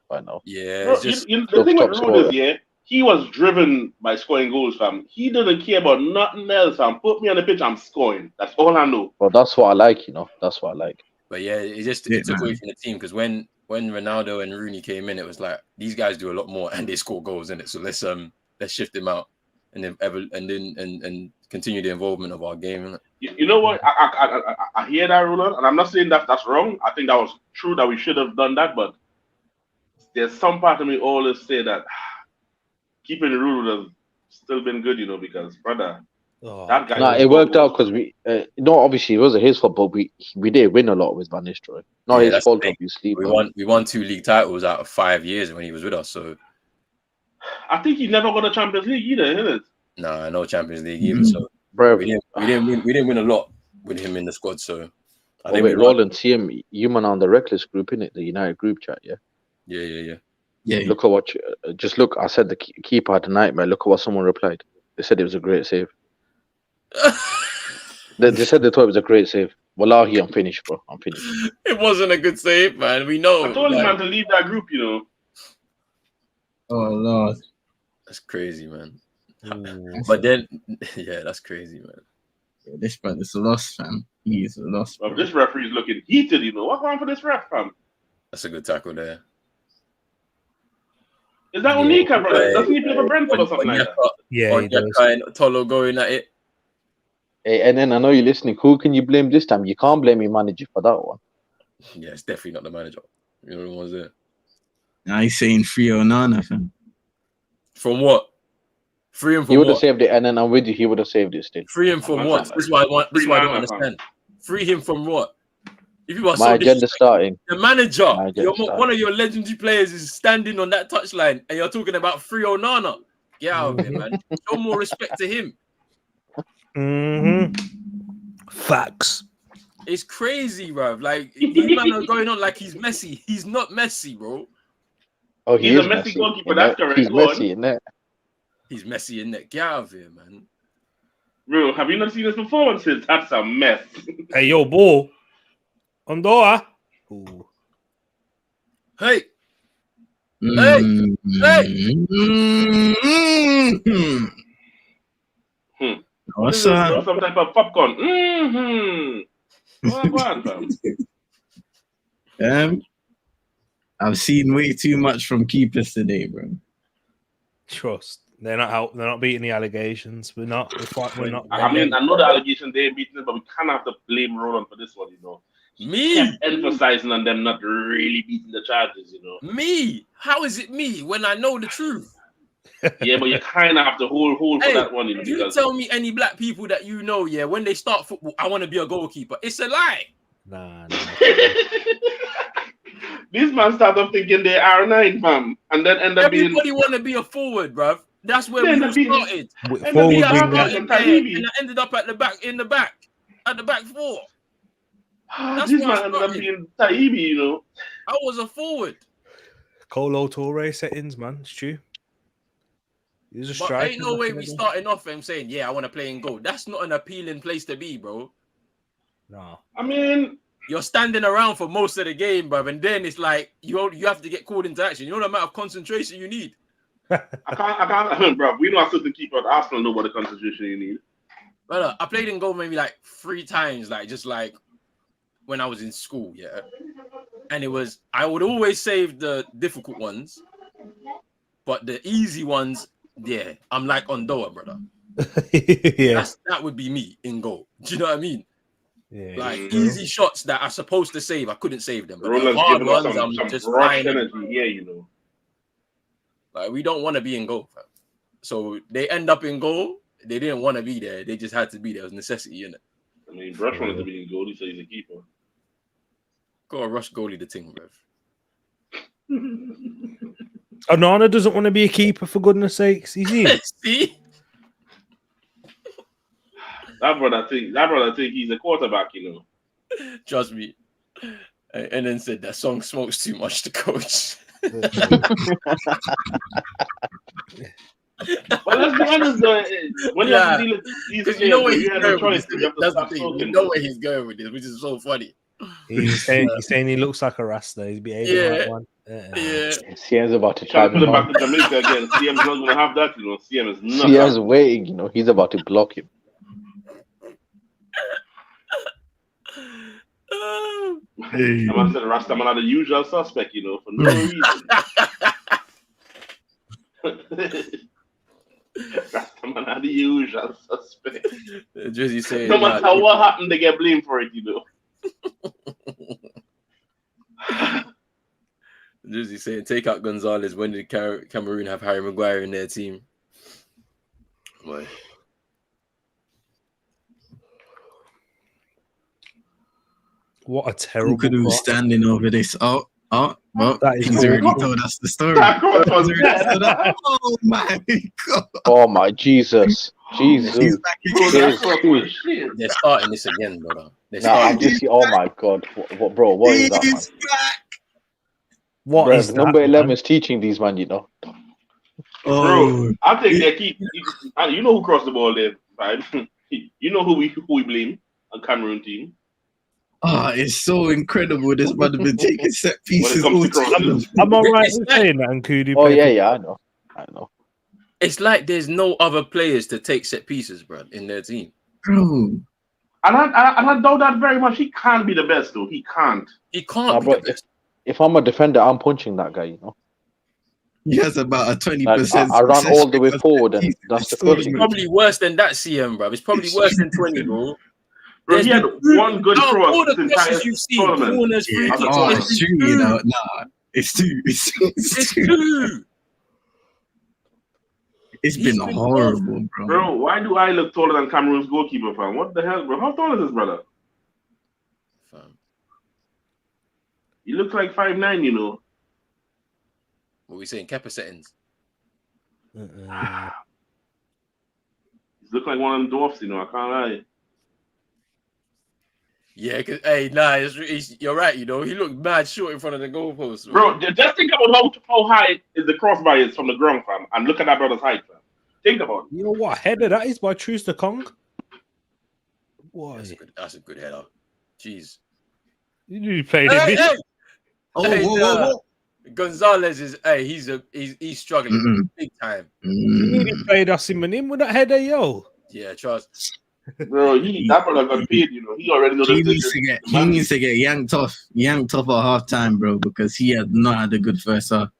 by now. Yeah, Bro, it's just the thing with top Rude is, scorer. he was driven by scoring goals, fam. He doesn't care about nothing else, fam. Put me on the pitch, I'm scoring. That's all I know. Well, that's what I like, you know. That's what I like. But yeah, it took away from the team because when Ronaldo and Rooney came in, it was like these guys do a lot more and they score goals in it. So let's shift them out and continue the involvement of our game. Innit? You know what? I hear that, Roland, and I'm not saying that that's wrong. I think that was true that we should have done that, but there's some part of me always say that keeping the rule would have still been good, because brother, that guy. Nah, it worked out because we. No, obviously it wasn't his fault, but we did win a lot with Van Nistelrooy. Not his fault, obviously. We won 2 league titles out of 5 years when he was with us. So I think he never got a Champions League either, isn't it? Nah, no Champions League either. So bro, we didn't win a lot with him in the squad. So wait, Roland, see him. You man on the Reckless group, innit? The United group chat, yeah. Yeah. Look at what. Just look. I said the keeper had a nightmare. Look at what someone replied. They said it was a great save. they said they thought it was a great save. Wallahi, I'm finished, bro. I'm finished. It wasn't a good save, man. We know. I told him, man, to leave that group, Oh Lord, that's crazy, man. But then, yeah, that's crazy, man. Yeah, this man is a loss, fam. He is a loss. Well, this referee's looking heated, What's wrong for this ref, fam? That's a good tackle there. Is that Onika, brother? Doesn't he play for Brentford or something like that? Yeah, he does. And Tolo going at it. Hey, and then I know you're listening. Who can you blame this time? You can't blame your manager for that one. Yeah, it's definitely not the manager. You know the ones there. Now he's saying free Onana, fam. From what? Free him from He would have what? saved it, and then I'm with you. He would have saved it still. Free him from what? This is why I don't understand. Free him from what? If you are My agenda starting. The manager, one of your legendary players is standing on that touchline, and you're talking about free Onana. Get out of here, man. Show more respect to him. Facts. It's crazy, bruv. Like, these men are going on like he's Messi. He's not Messi, bro. Oh, he's a Messi goalkeeper. That's correct. He's Messi in there. He's Messi in there. Get out of here, man. Bro, have you not seen his performances? That's a mess. Hey, yo, ball. Ondoa. Hey. What's up? Some type of popcorn. What on, fam? I've seen way too much from keepers today, bro. Trust. They're not out. They're not beating the allegations. We're not. We're not. I mean, I know the allegations they ain't beating it, but we can't have to blame Roland for this one, Me? Kept emphasizing on them not really beating the charges, Me? How is it me when I know the truth? Yeah, but you kind of have to hold for that one, You tell me any black people that you know, when they start football, I want to be a goalkeeper. It's a lie. Nah. These man start off thinking they R9, fam, and then end up Everybody want to be a forward, bruv. That's where we started. And I ended up at the back, at the back four. That's this man ended up being Taibi, I was a forward. Colo Torre settings, man. It's true. He's a striker. But ain't no way we starting off and saying, I want to play in goal. That's not an appealing place to be, bro. No. I mean, you're standing around for most of the game, bruv, and then it's like you have to get called into action. You know the amount of concentration you need. I can't, bro. We know our certain keeper at Arsenal know what the concentration you need. Brother, I played in goal maybe like 3 times, just when I was in school, and I would always save the difficult ones, but the easy ones, I'm like Ondoa, brother. That would be me in goal. Do you know what I mean? Yeah, easy shots that are supposed to save, I couldn't save them. But Roland's hard giving us ones, some I'm just rush flying. Energy, we don't want to be in goal, fam. So they end up in goal. They didn't want to be there. They just had to be there. It was necessity, innit? I mean, Brush wanted to be in goal. He said he's a keeper. Go a rush goalie the thing, bruv. Onana doesn't want to be a keeper, for goodness sakes. He's in. See? That brother think he's a quarterback, Trust me. And then said that song smokes too much to coach. Well, let's be honest, though. When you have to deal with these players, you know where he's have going no choice. with this. That's the thing. You know where he's going with this, which is so funny. He's saying he looks like a Rasta. He's behaving like one. CM's about to try to put him back to Jamaica again. CM's not going to have that, CM is not. CM's waiting, he's about to block him. Hey. I said Rasta man are the usual suspect, for no reason. Rasta Man, are the usual suspect. Drizzy saying, No matter what happened, they get blamed for it, you know. Drizzy saying, take out Gonzalez. When did Cameroon have Harry Maguire in their team? Boy. What a terrible Kudu cross. standing over this. Well, That is he's awful. already told us the story. That cross was dead. Oh my God. Oh my Jesus. He's Jesus. back Bro, again. that cross was shit. They're starting this again, brother. They're Nah, I'm starting. just. Oh my God. What bro? What is that, man? He's back. What Bro, is that, number 11 man? is teaching these man, you know. Oh, Bro, I think they keep. You know who crossed the ball there, right? You know who we blame on Cameroon team it's so incredible. This man has been taking set when it pieces comes all to crosses. I'm all right It's with like- saying that, and Kudu. Oh yeah, I know. It's like there's no other players to take set pieces, bro, in their team. bro. And I doubt that very much. He can't be the best, though. He can't. He can't Nah, be bro, the best. if I'm a defender, I'm punching that guy, you know. He has about a 20%. Like, I ran all the way success forward, rate. and that's the So first It's thing. good. probably worse than that, CM, bro. It's probably worse than 20, bro. Bro, he had one good Out of cross all the this entire crosses you've seen, tournament. corners, free That's a kicks, corner. It's true, you know. Nah, it's two. It's two. It's He's been been horrible, bro. Bro, why do I look taller than Cameroon's goalkeeper, fam? What the hell, bro? How tall is this brother? Fam, He looks like 5'9", you know. what we saying? Kepa settings. He's looking like one of them dwarfs, you know. I can't lie. Yeah, cause you're right. You know, he looked mad short in front of the goalpost, Bro, just think about how high is the crossbar is from the ground, fam. And look at that brother's height, fam. Think about it. You know what header that is by Truce Kong? Why? That's a good header. Jeez. You played Hey, it. hey, Oh, Hey, whoa. Gonzalez is he's struggling big time. You really played us in with that header, yo. Yeah, trust. Bro, that brother got paid, you know. He already knows He needs to get yanked off at half time, bro, because he had not had a good first half.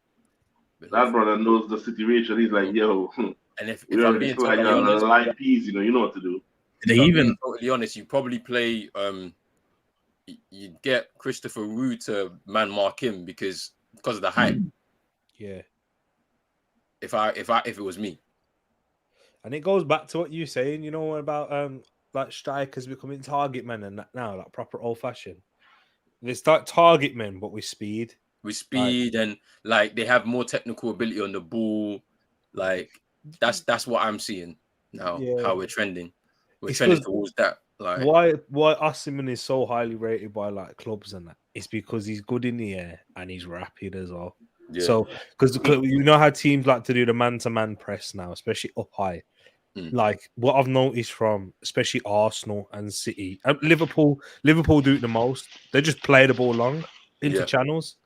That brother knows the situation. He's like, yo, And if we I'm already being flag totally on honest, light peas, you know what to do. They even totally honest, you probably play you'd get Christopher Wu to man mark him because of the height. Yeah. If it was me. And it goes back to what you're saying, you know, about like strikers becoming target men and that now, like proper old fashioned. They start target men, but with speed. With speed and like they have more technical ability on the ball. Like that's what I'm seeing now. Yeah. How we're trending. We're It's trending 'cause towards that. Like why Osimhen is so highly rated by like clubs and that? It's because he's good in the air and he's rapid as well. yeah. So because you know how teams like to do the man-to-man press now, especially up high. Like what I've noticed from especially Arsenal and City, Liverpool do it the most. They just play the ball long into channels,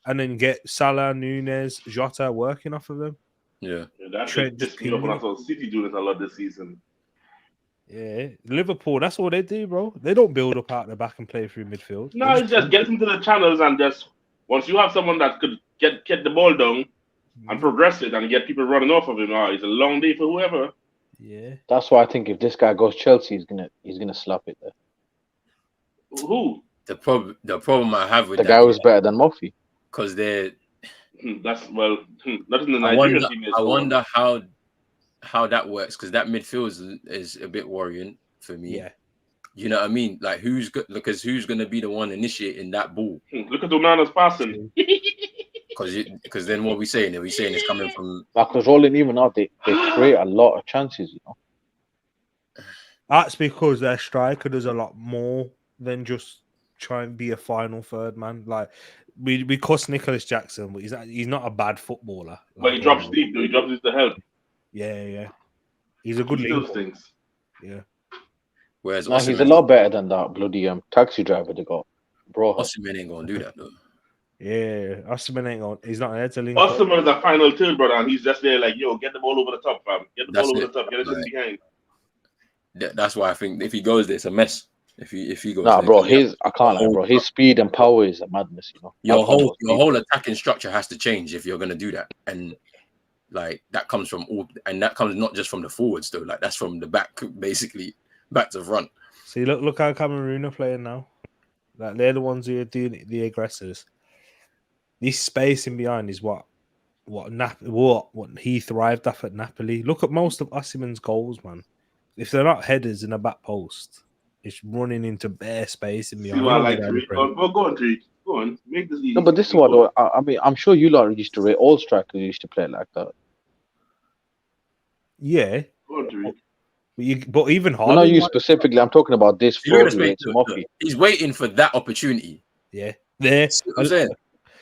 and then get Salah, Nunez, Jota working off of them. Yeah. That shit pissed me off when I saw City doing it a lot this season. Yeah, Liverpool, that's all they do, bro. They don't build up out the back and play through midfield. No, it's just get into the channels and just once you have someone that could get the ball down and progress it and get people running off of him, it's a long day for whoever. Yeah, That's why I think if this guy goes Chelsea, he's gonna slap it there. Who? The problem I have with The that guy was better than Murphy. because they're That's not in the Nigerian team. I wonder how that works because that midfield is a bit worrying for me. yeah. You know what I mean? Like who's going to be the one initiating that ball? Look at Onana's passing. Because then what we saying? Are we saying it's coming from? Because rolling even out, they create a lot of chances. You know. That's because their striker does a lot more than just try and be a final third man. Like we cuss Nicholas Jackson, but he's not a bad footballer. But he drops deep though. He drops it to help. Yeah. He's a good He leader. still stinks. Yeah. Whereas He's a lot better than that bloody taxi driver they got. Bro, Osimhen ain't gonna do that though. Yeah, Osimhen ain't on. He's not there to link. Osimhen is a final third, brother, and he's just there like, yo, get the ball over the top, fam. Get the ball over the top. Get it in behind. That's why I think if he goes there, it's a mess. If he goes, nah, there, bro, I can't lie, bro. His speed and power is a madness. You know, your whole attacking structure has to change if you're gonna do that. And Like that comes from all, and that comes not just from the forwards though. Like that's from the back, basically back to front. See, look how Cameroon are playing now. Like they're the ones who are doing the aggressors. This spacing behind is what he thrived off at Napoli. Look at most of Osimhen's goals, man. If they're not headers in a back post, it's running into bare space in See behind. what I like to read. Well, go on, Drake. Go on. Make this easy. No, but this is what I mean. I'm sure you lot used to rate all strikers used to play like that. Yeah. Go on, Drake. But even harder. Well, not you specifically. I'm talking about this. He's waiting for that opportunity. Yeah. There. I'm saying,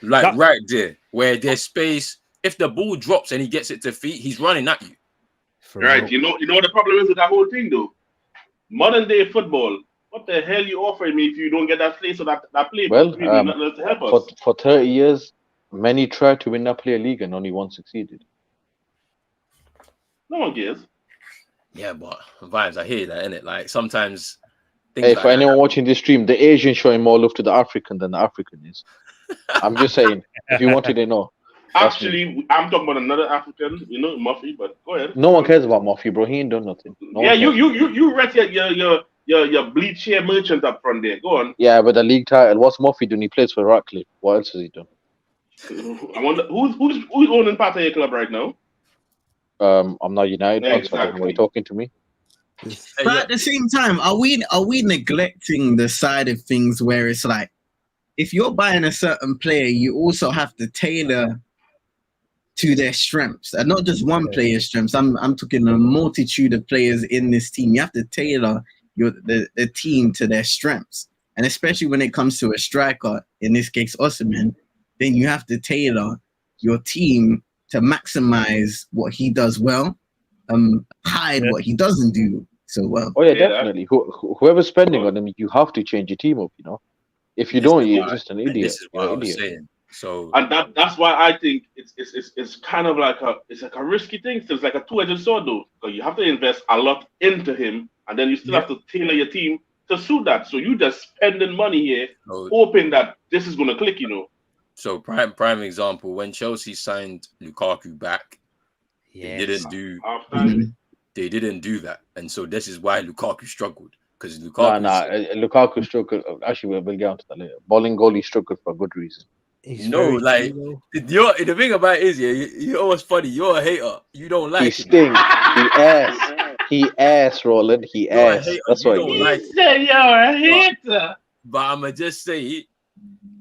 like right there, where there's space. If the ball drops and he gets it to feet, he's running at you. Right. You know what the problem is with that whole thing, though. Modern day football. What the hell you offering me if you don't get that place or that play? Well, to help us. For 30 years, many tried to win that player league and only one succeeded. No one cares. Yeah, but vibes, I hear that, innit? Like sometimes. Hey, for anyone watching this stream, the Asian showing more love to the African than the African is. I'm just saying, if you wanted to know. Actually, I'm talking about another African, Muffy, but go ahead. No one cares about Muffy, bro. He ain't done nothing. You read your bleach hair merchant up front there. Go on. Yeah, but the league title, what's Muffy doing? He plays for Ratcliffe. What else has he done? I wonder who's owning part of your club right now? I'm not United. Yeah, exactly. Are you talking to me? But at the same time, are we neglecting the side of things where it's like, if you're buying a certain player, you also have to tailor to their strengths, and not just one player's strengths. I'm talking a multitude of players in this team. You have to tailor the team to their strengths, and especially when it comes to a striker, in this case Osimhen, then you have to tailor your team to maximize what he does well, hide what he doesn't do so well. Oh yeah, definitely. Whoever's spending on him, you have to change your team up. If you don't, you're just an idiot. This is what I was saying. So, and that's why I think it's kind of like a risky thing. So it's like a two-edged sword, though, because you have to invest a lot into him, and then you still have to tailor your team to suit that. So you just spending money here, hoping that this is going to click. So prime example, when Chelsea signed Lukaku back, they didn't do that, and so this is why Lukaku struggled, because Lukaku struggled. Actually, we'll get onto that later. Balling goalie struggled for a good reason. The thing about it is, you're always funny. You're a hater. You don't like. He stinks. He ass, Roland. He ass. That's what he like. Say you're a hater. But I'ma just say,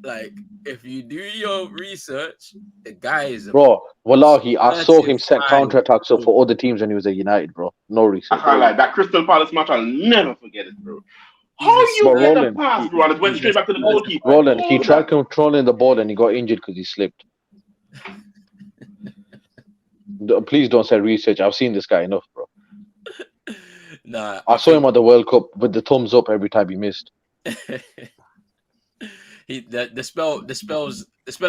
like, if you do your research, the guy is Wallahi, I saw him set counterattacks up for other teams when he was at United, bro. No research. I can't lie. That Crystal Palace match, I'll never forget it, bro. How you get the pass, Roland? Went straight back to the goalkeeper. Roland, he tried controlling the ball and he got injured because he slipped. Please don't say research. I've seen this guy enough, bro. Nah, I saw him at the World Cup with the thumbs up every time he missed. The spell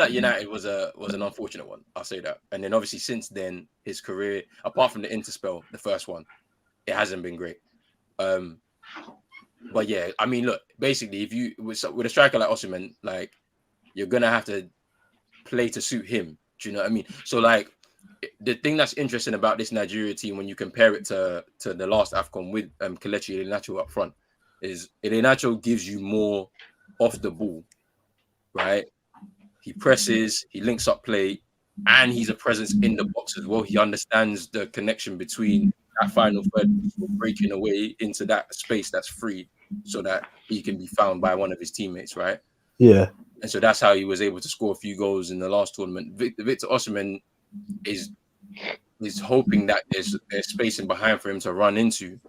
at United was an unfortunate one. I'll say that. And then obviously since then, his career, apart from the Inter spell, the first one, it hasn't been great. But yeah, I mean, look, basically, if you with a striker like Osimhen, like, you're gonna have to play to suit him. Do you know what I mean? So like, the thing that's interesting about this Nigeria team, when you compare it to the last Afcon with Kelechi Iheanacho up front, is Iheanacho gives you more off the ball, right? He presses, he links up play, and he's a presence in the box as well. He understands the connection between that final third, breaking away into that space that's free, so that he can be found by one of his teammates, right? Yeah. And so that's how he was able to score a few goals in the last tournament. Victor Osimhen is hoping that there's spacing behind for him to run into,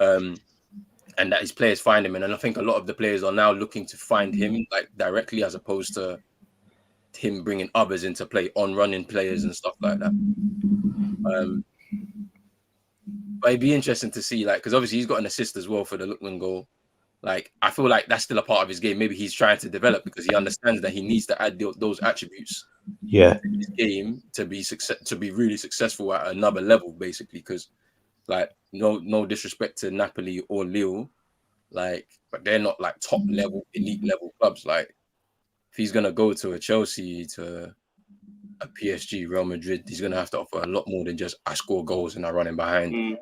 and that his players find him. And I think a lot of the players are now looking to find him, like, directly, as opposed to him bringing others into play, on running players and stuff like that. But it'd be interesting to see, like, because obviously he's got an assist as well for the Lookman goal. Like, I feel like that's still a part of his game. Maybe he's trying to develop, because he understands that he needs to add those attributes to his game to be really successful at another level, basically. Because, like, no disrespect to Napoli or Lille, like, but they're not like top level, elite level clubs. Like, if he's gonna go to a Chelsea, to a PSG, Real Madrid, he's going to have to offer a lot more than just I score goals and I run in behind.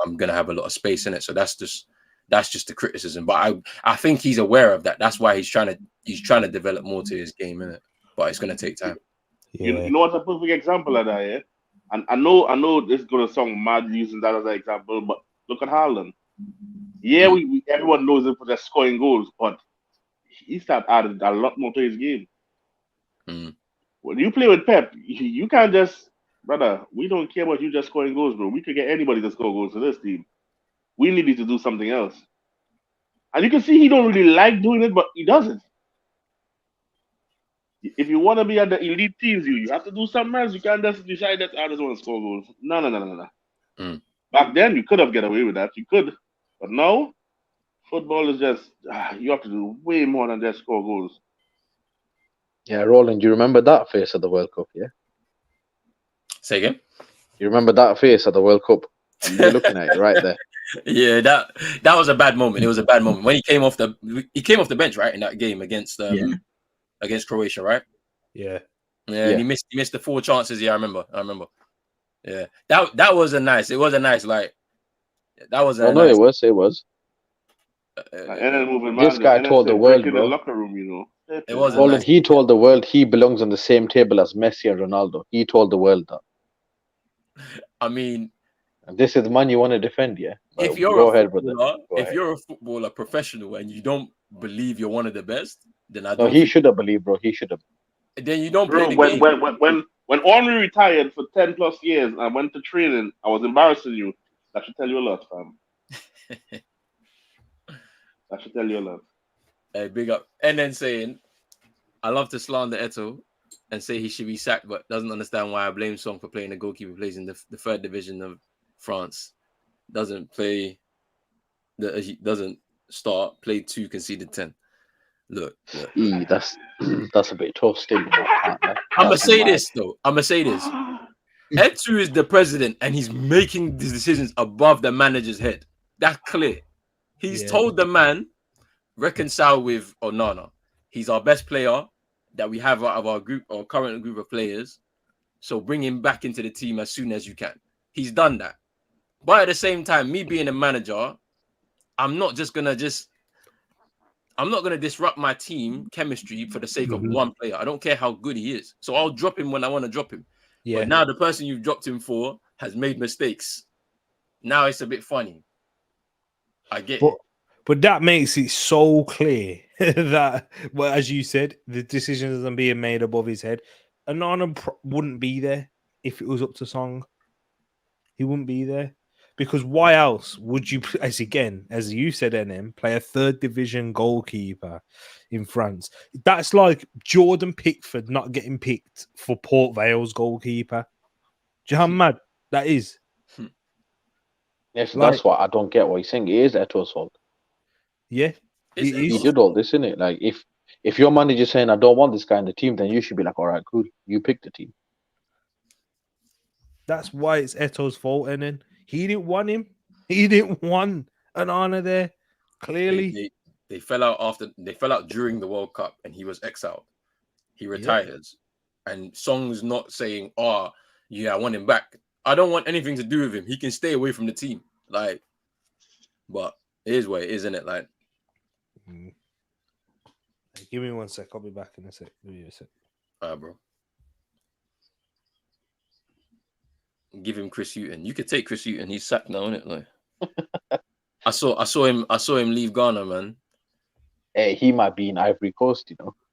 I'm going to have a lot of space in it. So that's just the criticism. But I think he's aware of that. That's why he's trying to develop more to his game, innit? But it's going to take time. Yeah. You know what's a perfect example of that, yeah? And I know this is gonna sound mad using that as an example, but look at Haaland. Yeah, everyone knows him for just scoring goals, but he started adding a lot more to his game. When you play with Pep, you can't just, brother, we don't care about you just scoring goals, bro. We could get anybody to score goals to this team. We need you to do something else. And you can see he don't really like doing it, but he does it. If you want to be at the elite teams, you have to do something else. You can't just decide that I just want to score goals. No. Back then, you could have get away with that. You could. But now, football is just, you have to do way more than just score goals. Yeah, Roland, you remember that face at the World Cup, yeah? Say again? You remember that face at the World Cup? You're looking at it right there. Yeah, that was a bad moment. It was a bad moment. When he came off the bench, right, in that game against Croatia, right? Yeah. Yeah, and he missed the 4 chances. Yeah, I remember. Yeah. That was a nice. It was a nice, like, that was a nice. It was. And then moving this guy told the world, bro. In the locker room, you know. It was Roland, he told the world he belongs on the same table as Messi and Ronaldo. He told the world that. I mean, and this is the man you want to defend, yeah? If you're a footballer professional and you don't believe you're one of the best, then I don't. He should have believed, bro. He should have. Then you don't play the game. When Henry retired for 10 plus years and I went to training, I was embarrassing you. That should tell you a lot, fam. That should tell you a lot. Hey, big up. And then saying, I love to slander Eto'o and say he should be sacked, but doesn't understand why I blame Song for playing the goalkeeper, plays in the 3rd division of France. Doesn't start, played 2, conceded 10. Look. That's a bit tough still. I'm gonna say this. Eto'o is the president and he's making these decisions above the manager's head. That's clear. He's told the man, reconcile with Onana. He's our best player that we have out of our group, our current group of players. So bring him back into the team as soon as you can. He's done that. But at the same time, me being a manager, I'm not going to disrupt my team chemistry for the sake of one player. I don't care how good he is. So I'll drop him when I want to drop him. Yeah. But now the person you've dropped him for has made mistakes. Now it's a bit funny. I get it. But that makes it so clear that, well, as you said, the decisions are being made above his head. Onana wouldn't be there if it was up to Song. He wouldn't be there. Because why else would you, as you said, NM, play a 3rd division goalkeeper in France? That's like Jordan Pickford not getting picked for Port Vale's goalkeeper. Do you know how mad that is? Yes, that's what I don't get what he's saying. It is Eto'o's fault. Yeah. He did all this, innit? Like, if your manager's saying, I don't want this guy in the team, then you should be like, all right, cool. You pick the team. That's why it's Eto'o's fault, and then he didn't want him. He didn't want Onana there. Clearly, they fell out during the World Cup, and he was exiled. He retires, and Song's not saying, "Oh, yeah, I want him back." I don't want anything to do with him. He can stay away from the team. Like, but it is what it is, isn't it? Like, give me 1 sec. I'll be back in a sec. Give me a sec. All right, bro. Give him Chris Hughton. You could take Chris Hughton. He's sacked now, isn't it? Like, I saw him leave Ghana, man. Hey, he might be in Ivory Coast,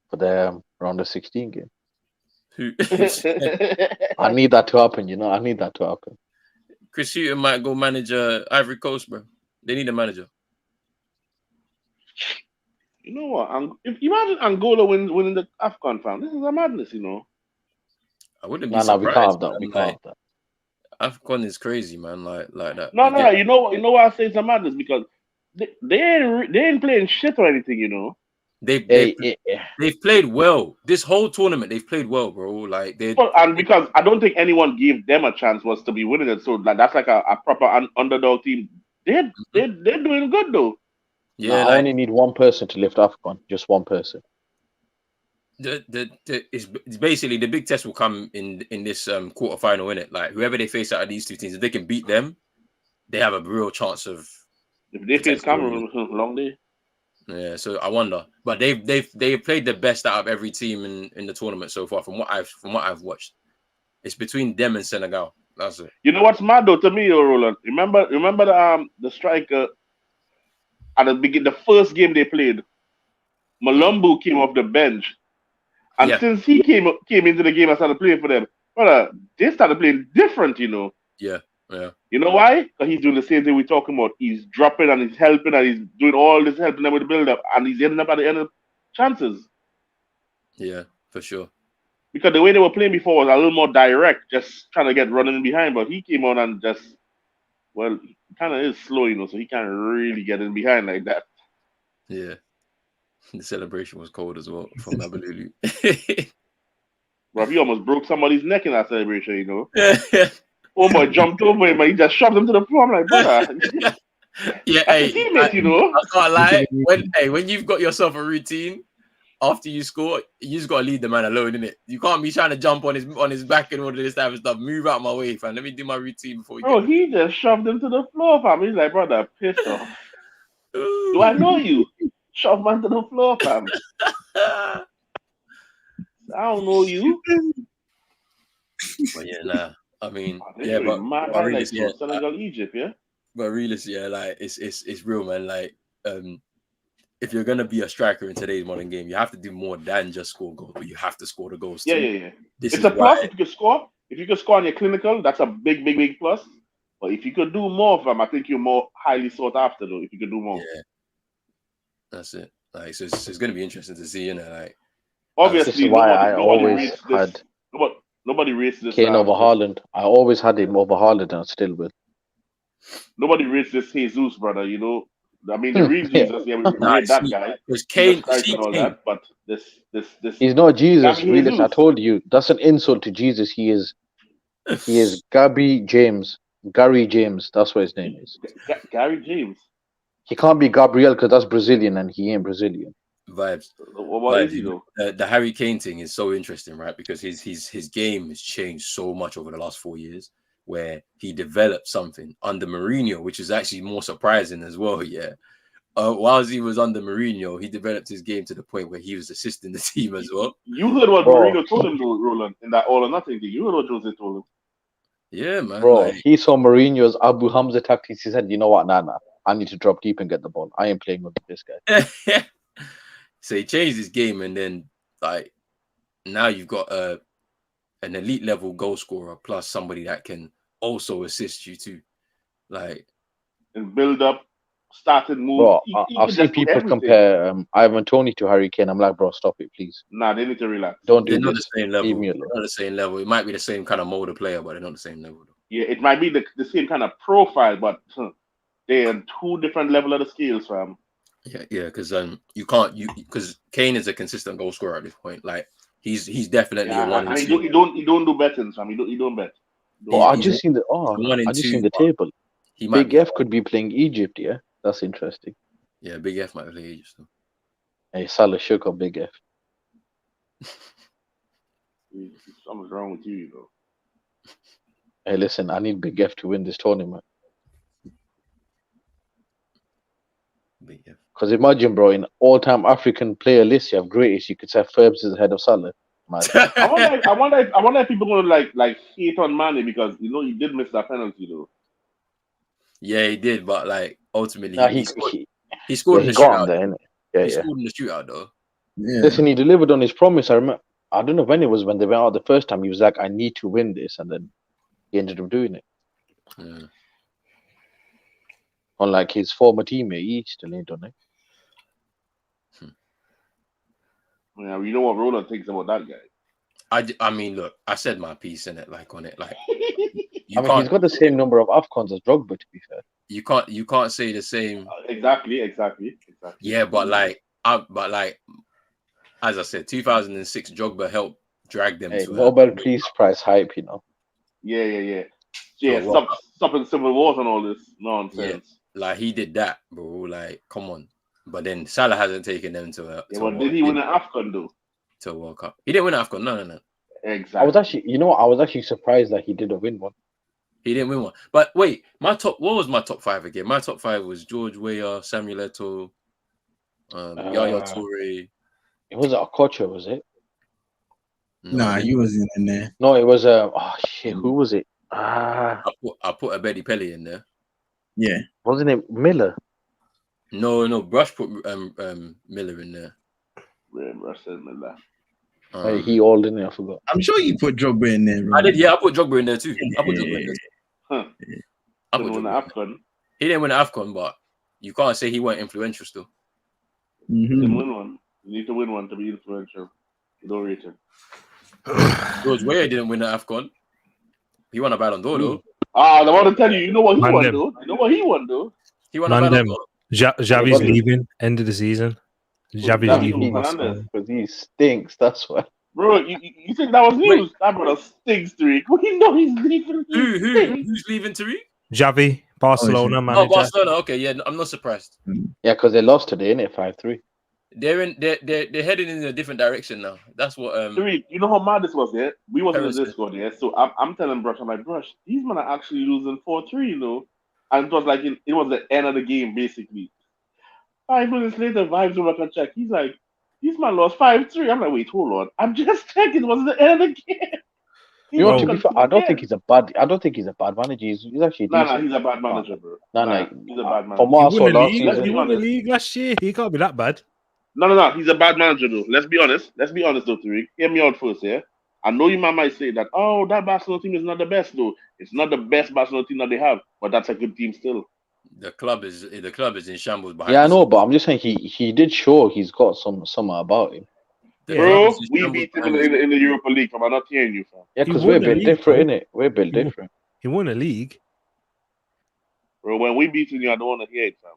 for the round of 16 game. I need that to happen, I need that to happen. Chris Hughton might go manage Ivory Coast, bro. They need a manager. You know what? If imagine Angola winning the Afcon, fam. This is a madness, I wouldn't be surprised. We can't have that. We can't have that. Afcon is crazy, man. Like that. No. You know why I say it's a madness? Because they ain't playing shit or anything, They've played well. This whole tournament, they've played well, bro. Like and because I don't think anyone gave them a chance was to be winning it. So that's like a proper underdog team. They're doing good though. Yeah, I only need one person to lift Afcon. Just one person. It's basically the big test will come in this quarterfinal, innit? Like whoever they face out of these two teams, if they can beat them, they have a real chance of. If they face Cameroon, long day. Yeah, so I wonder, but they've played the best out of every team in the tournament so far. From what I've watched, it's between them and Senegal. That's it. You know what's mad though to me, Roland? Remember the striker at the first game they played. Malumbu came off the bench, and since he came into the game and started playing for them, brother, they started playing different. You know. Yeah. You know why? Because he's doing the same thing we're talking about. He's dropping and he's helping and he's doing all this helping them with the build up, and he's ending up at the end of chances. Yeah, for sure. Because the way they were playing before was a little more direct, just trying to get running behind. But he came on and just, well, he kind of is slow, you know, so he can't really get in behind like that. Yeah. The celebration was cold as well from Abalulu. Bro, he almost broke somebody's neck in that celebration, you know. Oh boy, jumped over him and he just shoved him to the floor. I'm like, brother. Yeah, hey, teammate, you know. I can't lie. When you've got yourself a routine after you score, you just gotta leave the man alone, innit? You can't be trying to jump on his back and all of this type of stuff. Move out my way, fam. Let me do my routine before you. Bro, he just shoved him to the floor, fam. He's like, brother, pissed off. Do I know you? Shove man to the floor, fam. I don't know you. But yeah, nah. I mean, Senegal, Egypt, yeah. But realistically, yeah, like it's real, man. Like, if you're gonna be a striker in today's modern game, you have to do more than just score goals, but you have to score the goals too. Yeah. It's a plus if you can score. If you can score on your clinical, that's a big plus. But if you could do more of them, I think you're more highly sought after, though. If you could do more, yeah, that's it. Like, so it's gonna be interesting to see, you know. Like, obviously, nobody rates this. Kane over Haaland. I always had him over Haaland, and I still will. Nobody rates this Jesus, brother. You know, I mean, the real Jesus. Yeah, we rate that guy. It's Kane, and all that, but this. He's not Jesus. Really, I told you that's an insult to Jesus. He is Gary James. That's what his name is. Gary James. He can't be Gabriel because that's Brazilian, and he ain't Brazilian. Vibes. What is he though? The Harry Kane thing is so interesting, right? Because his game has changed so much over the last 4 years, where he developed something under Mourinho, which is actually more surprising as well. Yeah. Whilst he was under Mourinho, he developed his game to the point where he was assisting the team as well. You heard what Mourinho told him, Roland, in that all or nothing thing. You heard what Jose told him. Yeah, man. Bro, he saw Mourinho's Abu Hamza tactics. He said, you know what, nah. I need to drop deep and get the ball. I ain't playing with this guy. So he changed his game, and then like now you've got an elite level goal scorer plus somebody that can also assist you too, like and build up, started move. Bro, I've seen people compare Ivan Toney to Harry Kane. I'm like, bro, stop it, please. Nah, they need to relax. Don't do they're this. Not the same level. Leave me alone. They're not the same level. It might be the same kind of mold of player, but they're not the same level. Though. Yeah, it might be the same kind of profile, but they're on two different level of the scales, fam. Yeah, because because Kane is a consistent goal scorer at this point. Like he's definitely a one. And he don't do bettings, fam. He don't bet. I just seen the table. Big F could be playing Egypt. Yeah, that's interesting. Yeah, Big F might play Egypt. So. Hey, Salah shook up Big F. Something's wrong with you, though. Hey, listen, I need Big F to win this tournament. Because imagine, bro, in all-time African player list, you have greatest. You could say Ferbs is ahead of Salah. I wonder if people gonna like hate on Mane because you know he did miss that penalty though. Yeah, he did, but like ultimately he scored in the shootout. He scored in the shootout though. Yeah. Listen, he delivered on his promise. I remember. I don't know when it was when they went out the first time. He was like, "I need to win this," and then he ended up doing it. Yeah. Unlike his former teammate, he still ain't done it. Yeah, you know what Roland thinks about that guy. I mean, look, I said my piece in it, like on it, like. He's got the same number of Afcons as Drogba. To be fair, you can't say the same. Exactly. Yeah, but as I said, 2006 Drogba helped drag them to Nobel Peace Prize hype, you know. Yeah. Stopping civil wars and all this nonsense. Yeah, like he did that, bro. Like, come on. But then Salah hasn't taken them to but did he win an Afcon though? to a World Cup. He didn't win Afcon. No. Exactly. I was actually surprised that he didn't win one. He didn't win one. But wait, what was my top 5 again? My top 5 was George Weah, Samuel Eto'o, Yaya Toure. It was Okocha, was it? Nah, he wasn't in there. No, it was who was it? I put a Betty Pelly in there. Yeah. Wasn't it Miller? No, Brush put Miller in there. Yeah, Brush said Miller. He all in there, I forgot. I'm sure you put Drogba in there. I did, yeah. I put Drogba in there too. I put Drogba in there. Huh. I put Drogba. Afcon. He didn't win the Afcon, but you can't say he weren't influential still. He didn't win one. You need to win one to be influential. You don't rate him. George Weah didn't win the Afcon. He won a Ballon d'Or though. I want to tell you, you know what he won though? You know what he won though? He won a Ballon d'Or. Xavi's leaving end of the season. Xavi's leaving because he stinks. That's why. Bro, you think that was news? That brother stinks, Tariq. We know he's leaving. Who's leaving, Tariq? Xavi, Barcelona manager. Oh, Barcelona. Okay, yeah, I'm not surprised. Yeah, because they lost today, innit? 5-3. They're heading in a different direction now. That's what. Tariq, you know how mad this was, yeah? We wasn't in this squad, yeah. So I'm telling Brush, I'm like, Brush, these men are actually losing 4-3, you know. And it was like it was the end of the game, basically. 5 minutes later, Vibes over can check. He's like, these man lost 5-3. I'm like, wait, hold on. I'm just checking. It was the end of the game. You know, to be fair, I don't think he's a bad manager. He's actually decent. He's a bad manager, bro. He's a bad manager. From what I saw last season, he won the league last year. He can't be that bad. No. He's a bad manager, though. Let's be honest, though, Tariq. Hear me out first, yeah? I know you might say that, that Barcelona team is not the best, though. It's not the best Barcelona team that they have, but that's a good team still. The club is in shambles behind. Yeah, I know, but I'm just saying he did show he's got something about him. Bro, we beat him in the Europa League, fam. I'm not hearing you, fam. Yeah, because we're built different, innit? We're built different. He won a league. Bro, when we beat you, I don't want to hear it, fam.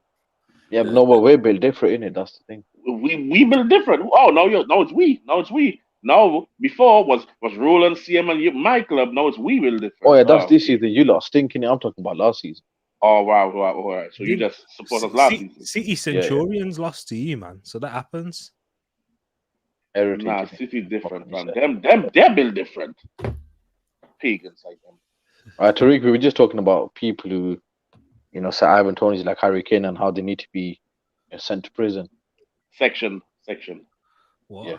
Yeah, but no, but we're built different, innit? That's the thing. We built different. Oh, now it's we. Now it's we. Now, before was Roland, CM, and my club. Now it's we built different. Oh, yeah, that's this season. You lot stinking it. I'm talking about last season. Oh, wow. All right. So you just support us last season. City Centurions lost to you, man. So that happens. Nah, City different, man. Them, they're built different. Pagans like them. Tariq, we were just talking about people who, say Ivan Toney's like Harry Kane and how they need to be sent to prison. Section. What? Yeah.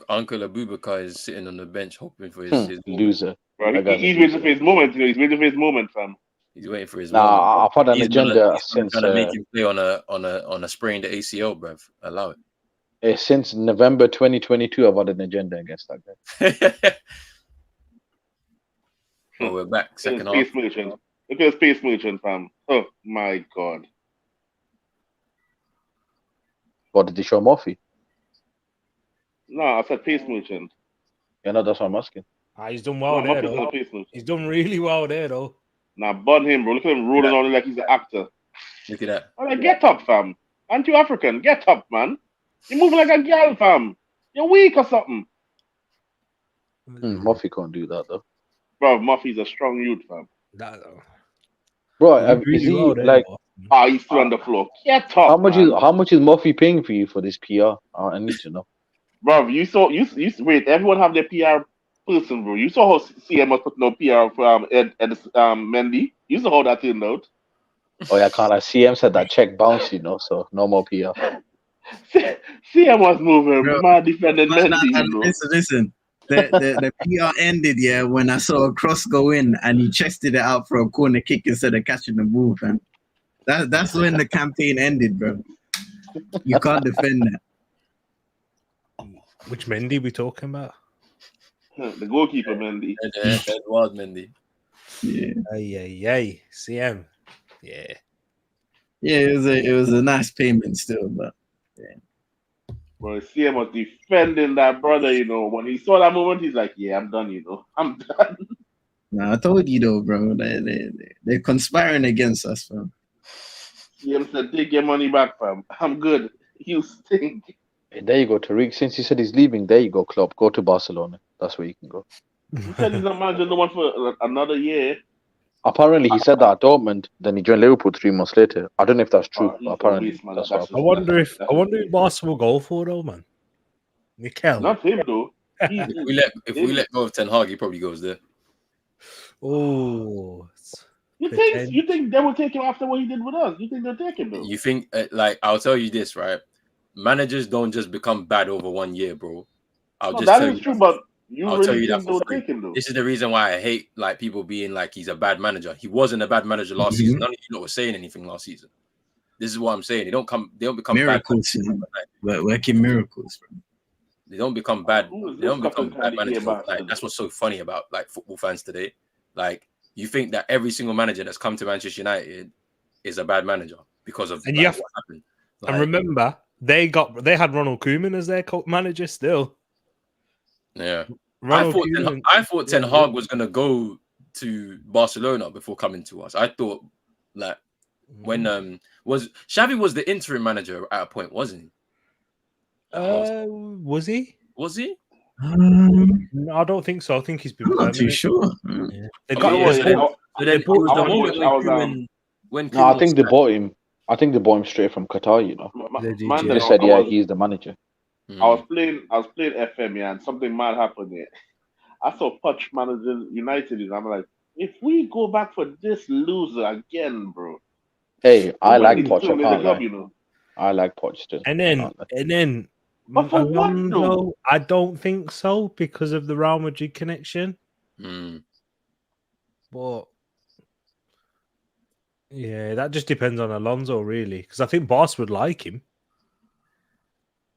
Uncle Abubakar is sitting on the bench hoping for his loser. Bro, he's waiting for his moment. He's waiting for his moment, fam. He's waiting for his moment. I've had an agenda since trying to make him play on a sprained ACL, bruv. Allow it. Since November 2022, I've had an agenda against that guy. Oh, we're back. Second half. Look at Space Merchant, fam. Oh my god. What did they show Murphy? No, I said Pace Merchant. Yeah, no, that's what I'm asking. He's done well there, though. He's done really well there, though. Nah, bun him, bro. Look at him rolling on like he's an actor. Look at that. I'm like, get up, fam. Aren't you African? Get up, man. You're moving like a girl, fam. You're weak or something. Murphy can't do that, though. Bro, Murphy's a strong youth, fam. Bro, is he like... he's still on the floor. Get up, How much is Murphy paying for you for this PR? I need to know. Bro, you wait, everyone have their PR person, bro. You saw how CM was putting no PR for Mendy. You saw how that turned out. Oh yeah, can't I? CM said that check bounced, so no more PR. CM was moving, man, defending Mendy. Listen. The PR ended, when I saw a cross go in and he chested it out for a corner kick instead of catching the ball, man. That's when the campaign ended, bro. You can't defend that. Which Mendy we talking about? The goalkeeper, Mendy. Edward Mendy. Yeah. Ay. CM. Yeah. Yeah, it was a nice payment still, but yeah. Bro, CM was defending that brother, When he saw that moment, he's like, yeah, I'm done, I'm done. Nah, I told you though, bro. They're conspiring against us, fam. CM said, take your money back, fam. I'm good. You stink. Hey, there you go, Tariq. Since he said he's leaving, there you go, club. Go to Barcelona. That's where you can go. He said he's not managing the one for another year. Apparently, he said that at Dortmund. Then he joined Liverpool 3 months later. I don't know if that's true. But apparently, that's what I wonder if Barca will go for it, though, man. Mikel. Not him though. If we let go of Ten Hag, he probably goes there. Oh, You think they will take him after what he did with us? You think they'll take him though? You think like I'll tell you this, right? Managers don't just become bad over 1 year, bro. That is true, but I'll tell you that they'll for free. take him though? This is the reason why I hate like people being like he's a bad manager. He wasn't a bad manager last season. None of you lot were saying anything last season. This is what I'm saying. They don't become miracles. We're working miracles, bro. They don't become bad. They don't become bad managers. Like, that's what's so funny about like football fans today. Like you think that every single manager that's come to Manchester United is a bad manager because of what happened. Like, and remember, they had Ronald Koeman as their manager still. Yeah, I thought Ten Hag was gonna go to Barcelona before coming to us. I thought like when Xavi was the interim manager at a point, wasn't he? Was he? Was he? No, I don't think so. I think he's been. I'm not too sure. Yeah. They bought him. I think they bought him straight from Qatar. You know, they said he's the manager. I was playing FM, yeah, and something mad happened here. I saw Poch managing United, and I'm like, if we go back for this loser again, bro. Hey, I like Poch. I like Poch still. And then, but for what, though? I don't think so because of the Real Madrid connection. But yeah, that just depends on Alonso, really, because I think Boss would like him.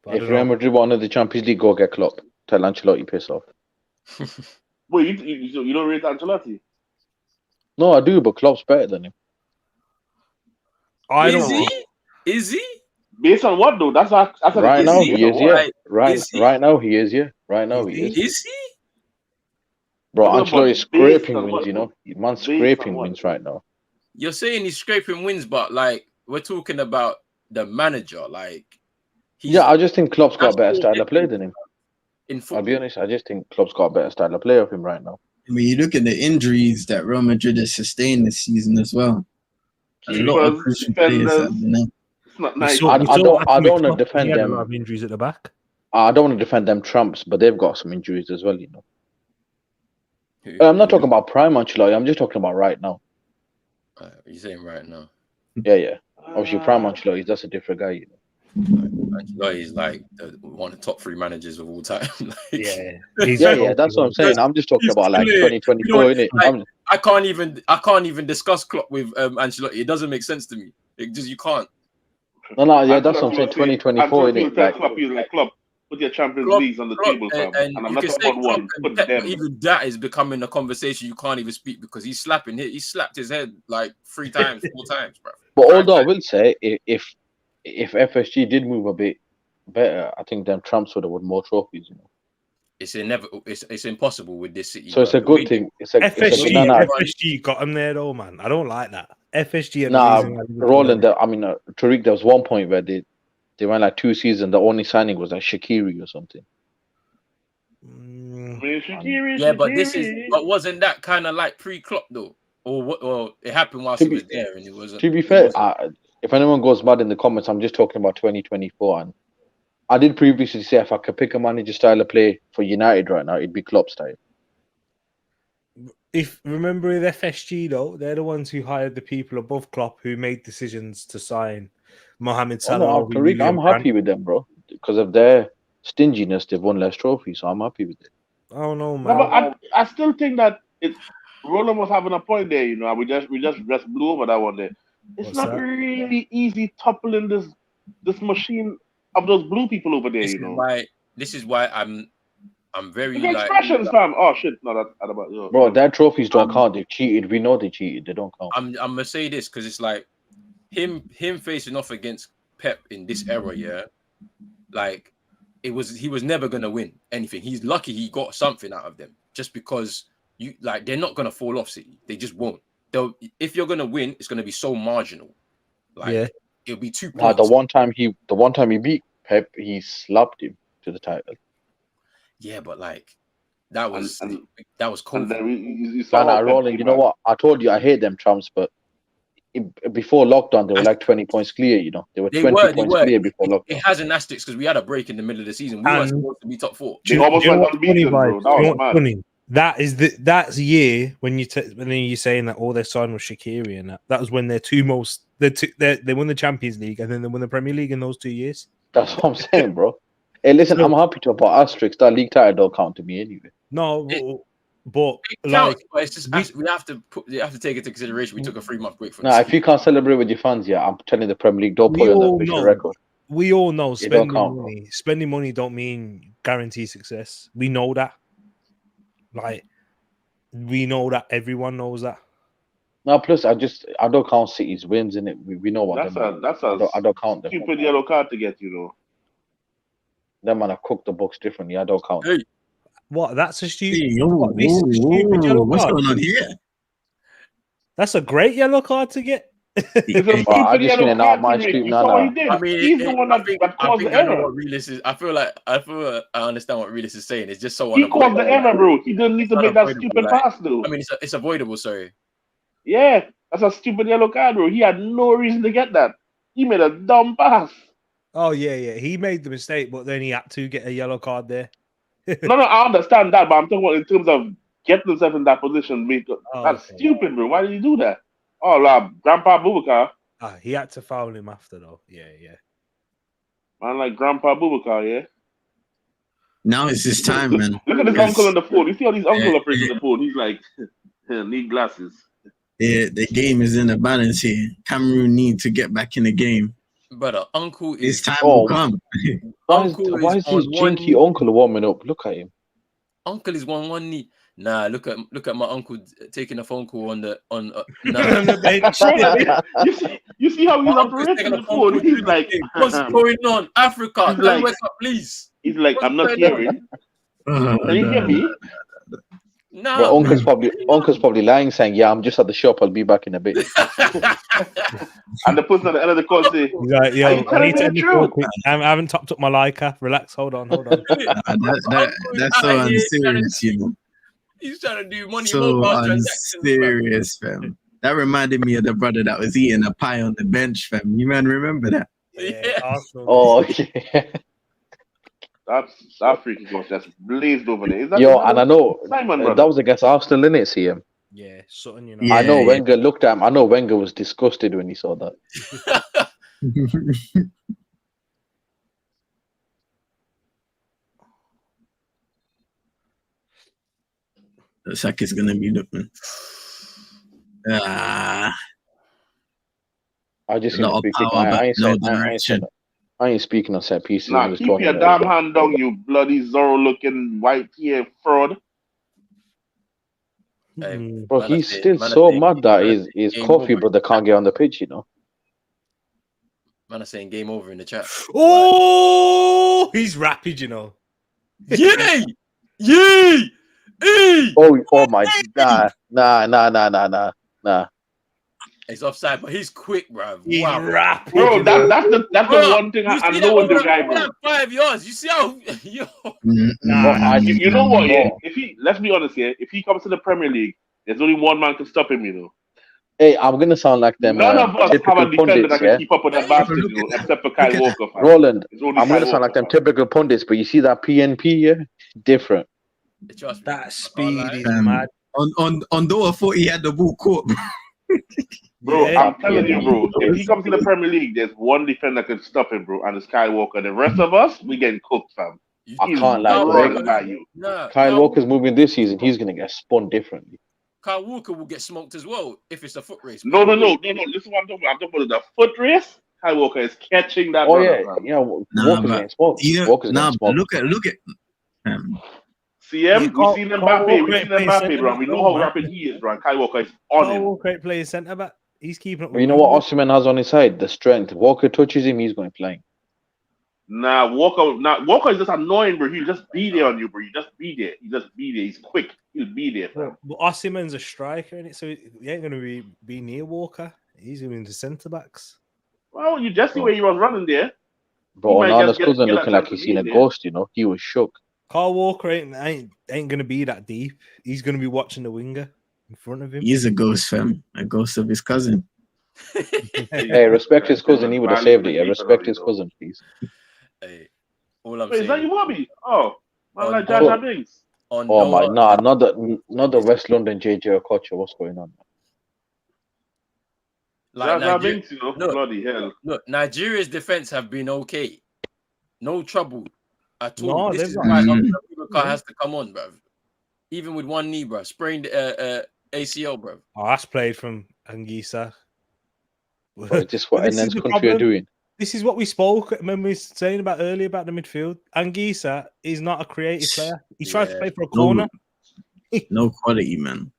But if Real Madrid wanted the Champions League, go get Klopp. Tell Ancelotti piss off. Wait, you don't rate Ancelotti? No, I do, but Klopp's better than him. Is he? Based on what though? That's right now he is, yeah. Right now he is, yeah. Right now he is. Is he? Bro, Ancelotti is scraping wins, you know. Man's scraping wins right now. You're saying he's scraping wins, but like we're talking about the manager, like. I just think Klopp's got a better style of play than him. I'll be honest, I just think Klopp's got a better style of play of him right now. I mean, you look at the injuries that Real Madrid has sustained this season as well. A lot of crucial players. It's not nice. I don't want to defend them. A lot of injuries at the back. I don't want to defend them Trumps, but they've got some injuries as well, you know. I'm not talking about prime Ancelotti. I'm just talking about right now. You're saying right now? Yeah. Obviously, prime Ancelotti, that's a different guy, you know. Ancelotti is like one of the top 3 managers of all time. Yeah, that's what I'm saying. I'm just talking about like 2024, innit? Like, I can't even discuss Klopp with Ancelotti. It doesn't make sense to me. You can't. No, yeah, that's what I'm saying. 2024, innit? Like Klopp, put your Champions Leagues on the table, fam. And I'm not talking about one. Put them. Even that is becoming a conversation you can't even speak because he slapped his head like 3 times, 4 times, bro. But although I will say, if FSG did move a bit better, I think them Trumps would have won more trophies, you know. It's impossible with this City. So it's a good thing. FSG got him there though, man. I don't like that. FSG. Roland. Tariq. There was one point where they went like 2 seasons. The only signing was like Shaqiri or something. But wasn't that kind of like pre-Klopp though, or what? Or it happened whilst he was there, and it wasn't. To be fair, if anyone goes mad in the comments, I'm just talking about 2024. And I did previously say if I could pick a manager style of play for United right now, it'd be Klopp style. Remember with FSG though, they're the ones who hired the people above Klopp who made decisions to sign Mohamed Salah. I'm happy with them, bro. Because of their stinginess, they've won less trophies, so I'm happy with it. Oh no, man. No, but I still think that Roland was having a point there, you know. We just blew over that one there. It's not really easy toppling this machine of those blue people over there, This is why I'm very the expressions, fam. Oh shit, no, that's about you. Bro, their trophies don't count. They cheated. We know they cheated. They don't count. I'm gonna say this because it's like him facing off against Pep in this era, yeah. Like he was never gonna win anything. He's lucky he got something out of them, just because they're not gonna fall off City. They just won't. If you're gonna win, it's gonna be so marginal. It'll be 2 points. The one time he beat Pep, he slapped him to the title. Yeah, but like that was cool. Rolling. You know what? I told you I hate them Trumps, but before lockdown, they were like 20 points clear. You know, they were 20 points clear before lockdown. It has an asterisk because we had a break in the middle of the season. We weren't supposed to be top 4. They almost went unbeaten, bro. That was mad. Funny? That's a year when you're saying that all their sign was Shaqiri and that was when they won the Champions League and then they won the Premier League in those 2 years. That's what I'm saying, bro. Hey, listen, I'm happy to about asterisks. That league title don't count to me anyway. No, but like but it's just we have to take into consideration. We took a 3-month break for. If you can't celebrate with your fans, I'm telling the Premier League, don't put it on the official record. We all know spending money don't mean guarantee success. We know that. Like, we know that. Everyone knows that. No, plus I don't count City's wins in it. We know what I don't count them. Stupid yellow card to get, you know. Them man have cooked the books differently. I don't count. Hey. What? That's a stupid. Stupid yellow what's going on here? That's a great yellow card to get. I just think not my street. I mean, he's the one that caused the error. I feel like I understand what Realist is saying. It's just so he caused the error, bro. He didn't need to make that stupid pass, though. I mean, it's avoidable. Sorry. Yeah, that's a stupid yellow card, bro. He had no reason to get that. He made a dumb pass. Oh yeah. He made the mistake, but then he had to get a yellow card there. No, I understand that, but I'm talking about in terms of getting himself in that position. That's stupid, bro. Why did he do that? Oh, Grandpa Boubacar. He had to foul him after, though. Yeah. Man, like Grandpa Boubacar, yeah? Now it's his time, man. Look at his uncle on the phone. You see how these uncle are on the phone? He's like, need glasses. Yeah, the game is in the balance here. Cameroon need to get back in the game. But uncle is... His time will come. Why is his jinky uncle warming up? Look at him. Uncle is one knee. Nah, look at my uncle taking a phone call on the bench. You see how he's operating the phone? He's like, what's going on? Africa, like, wake up, please. He's like, I'm not hearing. Can you hear me? No. But uncle's probably lying, saying, "Yeah, I'm just at the shop. I'll be back in a bit." And the person at the end of the call say, "He's like, yo, I need to end the call quick. I haven't topped up my Leica. Relax, hold on." That's so unserious, you know. He's trying to do money so unserious, fam. That reminded me of the brother that was eating a pie on the bench, fam. You man remember that? Yeah. Oh yeah. That freaking gosh, that's blazed over there. And I know Simon, that was against Arsenal, innit, CM? Yeah, something, you know. Yeah, I know Wenger looked at him. I know Wenger was disgusted when he saw that. Looks like it's gonna be looking. I just I ain't speaking on set pieces. Nah, keep your damn hand down, you bloody Zorro-looking white Pierre fraud. Bro, he's still so mad that his coffee brother can't get on the pitch, you know. Man, I'm saying game over in the chat. Oh, he's rapid, you know. Yay! Yay! Oh my God. Nah. He's offside, but he's quick, bro. He's rapid. Bro, that's the one thing I know in the guy, bro. 5 yards. You see how you know what, yeah? Let's be honest here, if he comes to the Premier League, there's only one man can stop him, you know. Hey, I'm gonna sound like them. None of us have a defender that can keep up with that bastard, you know, except for Kyle Walker. Roland, I'm gonna sound like them typical pundits, but you see that PNP here? Different. That speed is mad. Although I thought he had the ball caught. Bro, yeah, I'm telling you, bro. If he comes to the Premier League, there's one defender that can stop him, bro, and it's Kyle Walker. The rest of us, we getting cooked, fam. I can't lie, Kyle Walker's moving this season. He's gonna get spun differently. Kyle Walker will get smoked as well if it's a foot race. No. Listen, what I'm talking about. I'm talking about the foot race. Kyle Walker is catching that. Walker's getting smoked. Look at. CM, we've seen Mbappe, bro. We know how rapid he is, bro. Kyle Walker is on him. Walker playing centre back. He's keeping up. You know what Osimhen has on his side? The strength. Walker touches him, he's going playing. Walker is just annoying, bro. He'll just be there on you, bro. You just be there. He's quick. He'll be there, bro. But Osimhen's a striker, innit? So he ain't going to be near Walker. He's going to centre backs. Well, you just see where he was running there. Bro, Onana's cousin looking like he's seen a ghost, you know. He was shook. Kyle Walker ain't going to be that deep. He's going to be watching the winger in front of him. He's a ghost, fam. A ghost of his cousin. Hey, respect his cousin. He would have saved it. Yeah, respect his cousin, please. Hey, all I'm Wait, is saying that your mommy? Oh, man, on like Jar Jar So, Binks. on oh my, Noah, nah, not the West London JJ Okocha. What's going on? like Jar Jar Nigeria. Binks, you know, Look, bloody hell. look, Nigeria's defense have been okay, no trouble at all. No, This they've is not. why Mm. Abubakar has to come on, bruv. Even with one knee, bruv, sprained ACL, bruv. Oh, that's played from Anguissa. Or is this But what this is NN's the country are problem. doing? This is what we spoke. Remember we saying about earlier about the midfield. Anguissa is not a creative player. He tries to Yeah. play for a corner. No quality, man.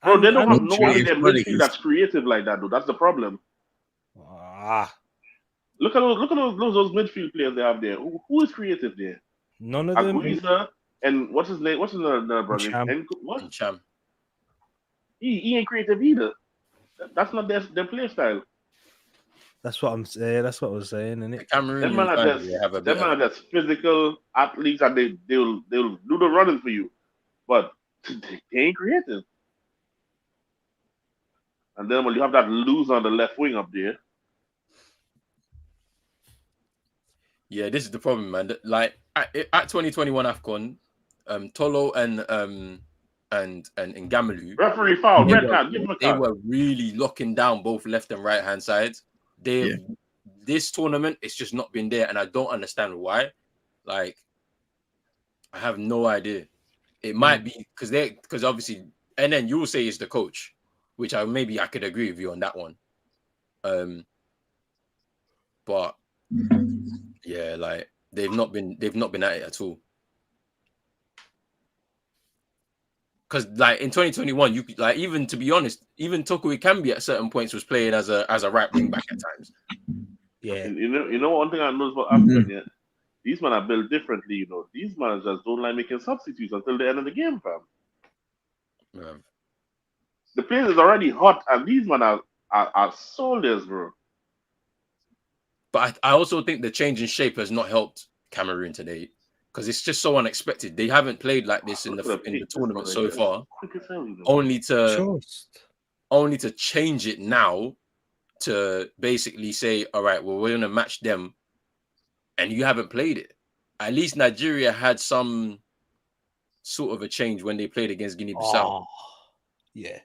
Bro, they don't have And no one in their creative midfield that's creative like that, though. That's the problem. Look at those midfield players they have there. Who is creative there? None of them. Aguiza and what's his name? What's his name, brother? Cham. And what? And Cham. He ain't creative either. That's not their play style. That's what I'm saying. That's what I was saying, isn't The it? Them Cameroonian man are fans just they have a bit of that's physical athletes and they'll do the running for you, but they ain't creative. And then when you have that loser on the left wing up there, yeah. This is the problem, man. Like at 2021 Afcon, Tolo and Ngamalu, referee foul, they red were, card, give him a they card. were really locking down both left and right hand sides. They've this tournament, it's just not been there, and I don't understand why. Like, I have no idea. It might be because obviously, and then you'll say it's the coach, which maybe I could agree with you on that one. But yeah, like they've not been at it at all. Because like in 2021, you like, even to be honest, even Toko Ekambi at certain points was playing as a right wing back at times. Yeah. And you know one thing I noticed about Afcon, yeah, these men are built differently. You know, these men just don't like making substitutes until the end of the game, fam. Yeah. The place is already hot, and these men are soldiers, bro. But I also think the change in shape has not helped Cameroon today, because it's just so unexpected. They haven't played like this in the tournament so far. Only to change it now to basically say, all right, well, we're gonna match them, and you haven't played it. At least Nigeria had some sort of a change when they played against Guinea-Bissau. Yeah.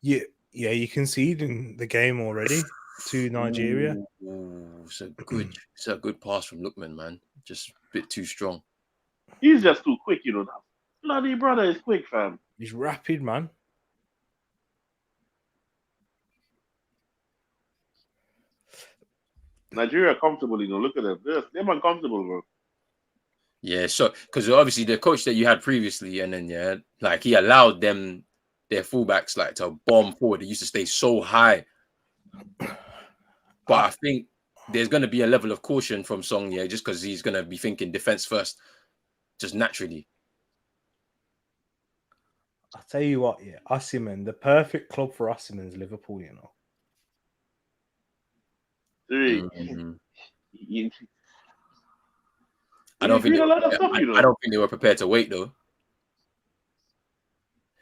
You conceded the game already to Nigeria. Ooh, it's a good pass from Lookman, man. Just a bit too strong. He's just too quick, you know. That bloody brother is quick, fam. He's rapid, man. Nigeria comfortable, you know. Look at them. They're uncomfortable, bro. Yeah, so because obviously the coach that you had previously, and then like he allowed their fullbacks like to bomb forward. They used to stay so high. But I think there's going to be a level of caution from Song, just because he's going to be thinking defense first, just naturally. I'll tell you what, Osimhen, the perfect club for Osimhen is Liverpool, you know. I don't think they were prepared to wait though.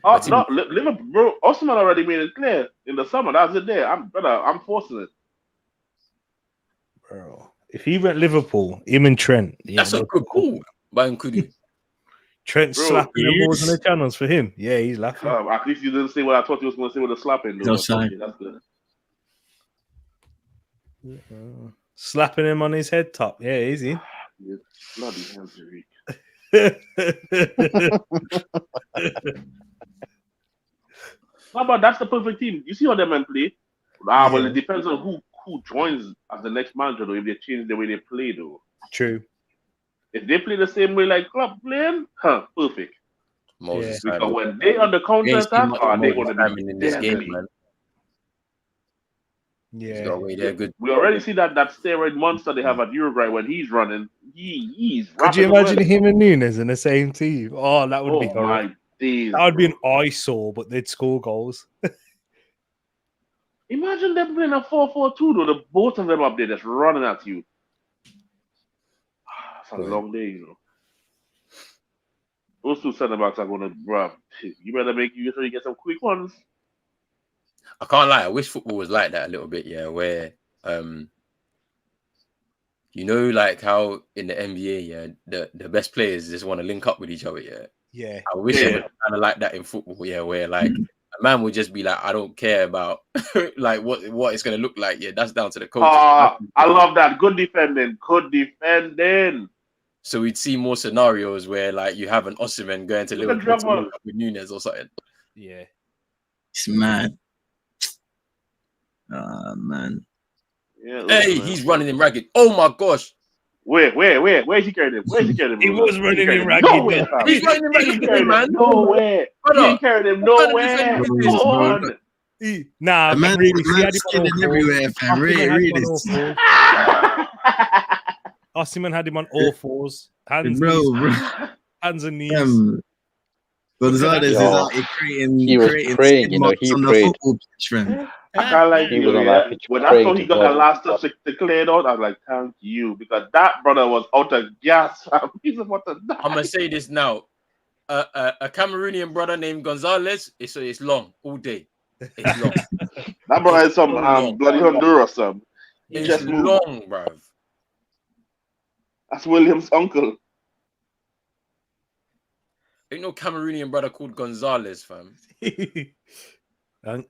No, Liverpool, bro. Osimhen already made it clear in the summer. That's it. There, I'm forcing it, bro. If he went Liverpool, him and Trent, that's a good call by Nkudu. Trent slapping the balls on the channels for him. Yeah, he's laughing. At least you didn't say what I thought you was going to say with the slapping. Though. Okay, that's good. Slapping him on his head top. Yeah, easy. Bloody hell, No, but that's the perfect team. You see how them men play? Well, it depends on who joins as the next manager, though, if they change the way they play, though. True. If they play the same way like Klopp playing, perfect. Moses because when they on the counter attack, they're going to be in this game, man. Yeah, good. We already see that steroid monster they have at Uruguay when he's running. He's. Could you imagine him and Nunes in the same team? Oh, that would be horrible. My days, that would be an eyesore, but they'd score goals. Imagine them playing a 4-4-2 though. The both of them up there just running at you. It's a long day, you know. Those two centre backs are going to grab. You better make sure you get some quick ones. I can't lie. I wish football was like that a little bit. Yeah, where you know, like how in the NBA, yeah, the best players just want to link up with each other. Yeah, Yeah. I wish it was kind of like that in football. Yeah, where like a man would just be like, I don't care about like what it's gonna look like. Yeah, that's down to the coaches. I love that. Good defending. Good defending. So we'd see more scenarios where like you have an Osimhen going to Look at Liverpool to Drogba. link up with Nunes or something. Yeah. It's mad. Man. Yeah, Hey, he's running him ragged. Oh my gosh. Where's he carrying him? Where's he carrying him? He was running him ragged. Nowhere, fam. He's running him He ragged, carrying him man. nowhere. He ain't carrying him nowhere. What kind of Go defending on. Nah, The man, really, the he had man's him on all skidding fours. everywhere, fam. Really. Osimhen had him on all fours. Hands, Bro. hands and knees. Gonzalez is Yo, out here creating he was praying, skid you know, marks he on the prayed. football pitch, fam. I can't like He was on that pitch when I praying saw to he got God. that last touch to clear it out, I was like, thank you. Because that brother was out of gas, fam. He's about to die. I'm gonna say this now. A Cameroonian brother named Gonzalez, it's long all day. It's long. That brother is some so long. bloody Honduras, some. He It's just moved. long, bruv. That's William's uncle. Ain't no Cameroonian brother called Gonzalez, fam. He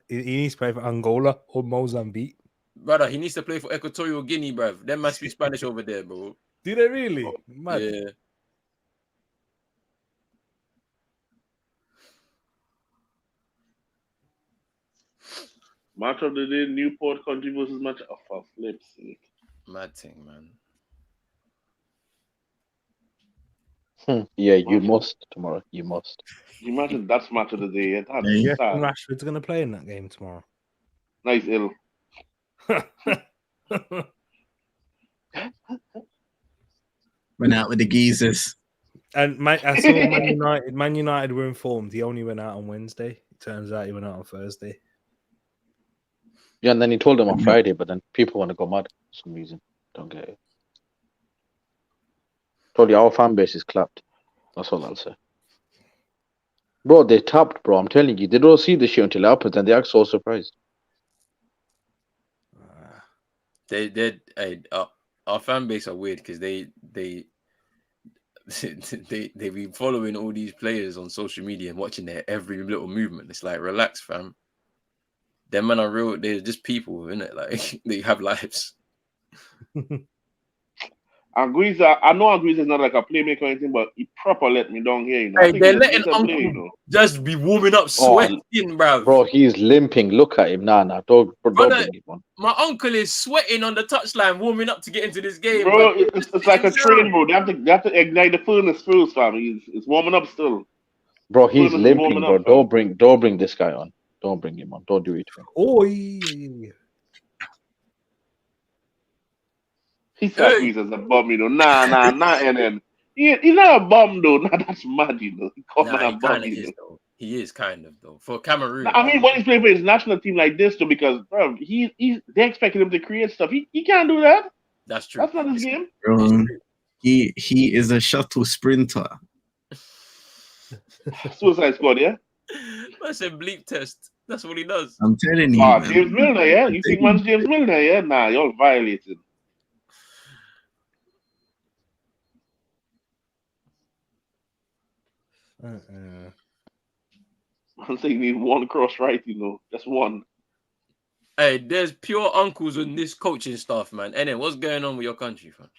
needs to play for Angola or Mozambique. Brother, he needs to play for Equatorial Guinea, bruv. Them must be Spanish over there, bro. Do they really? Mad. Yeah. Match of the day, Newport Country versus match of for flip's sake. Mad thing, man. Yeah, you must tomorrow. You must. You imagine that's match of the day. Yeah, that's Yeah, sad. Rashford's going to play in that game tomorrow. Nice ill. Went out with the geezers. And I saw Man United. Man United were informed. He only went out on Wednesday. It turns out he went out on Thursday. Yeah, and then he told them on Friday, but then people want to go mad for some reason. Don't get it. Told you our fan base is clapped. That's all I'll say. Bro, they tapped, bro. I'm telling you, they don't see the shit until it happens, and they act so surprised. Our fan base are weird because they be following all these players on social media and watching their every little movement. It's like, relax, fam. Them men are real. They're just people, innit? Like they have lives. Anguissa, I know Anguissa is not like a playmaker or anything, but he proper let me down here. You know? Hey, they're letting Uncle play, you know? just be warming up, sweating, bro. Bro, he's limping. Look at him. Nah, don't bring him on. My uncle is sweating on the touchline, warming up to get into this game. Bro, it's like a train, bro. They have to ignite the furnace first, fam. It's warming up still. Bro, he's Furnace is limping, warming bro. up, Don't bring this guy on. Don't bring him on. Don't do it to him. Oh, He said he's a bum, you know. Nah, and he's not a bum though. Nah, that's mad, you know. He kind of is though. He is kind of though for Cameroon. I mean, when he's playing for his national team like this, though, because bro, they expected him to create stuff. He can't do that. That's true. That's not his game. He is a shuttle sprinter. Suicide Squad, yeah. That's a bleep test. That's what he does. I'm telling you. Ah, man. James Milner, yeah. You think man's James Milner, yeah? Nah, you're violated. I'm saying you need one cross right, you know. Just one. Hey, there's pure uncles on this coaching staff, man. And then what's going on with your country, fam?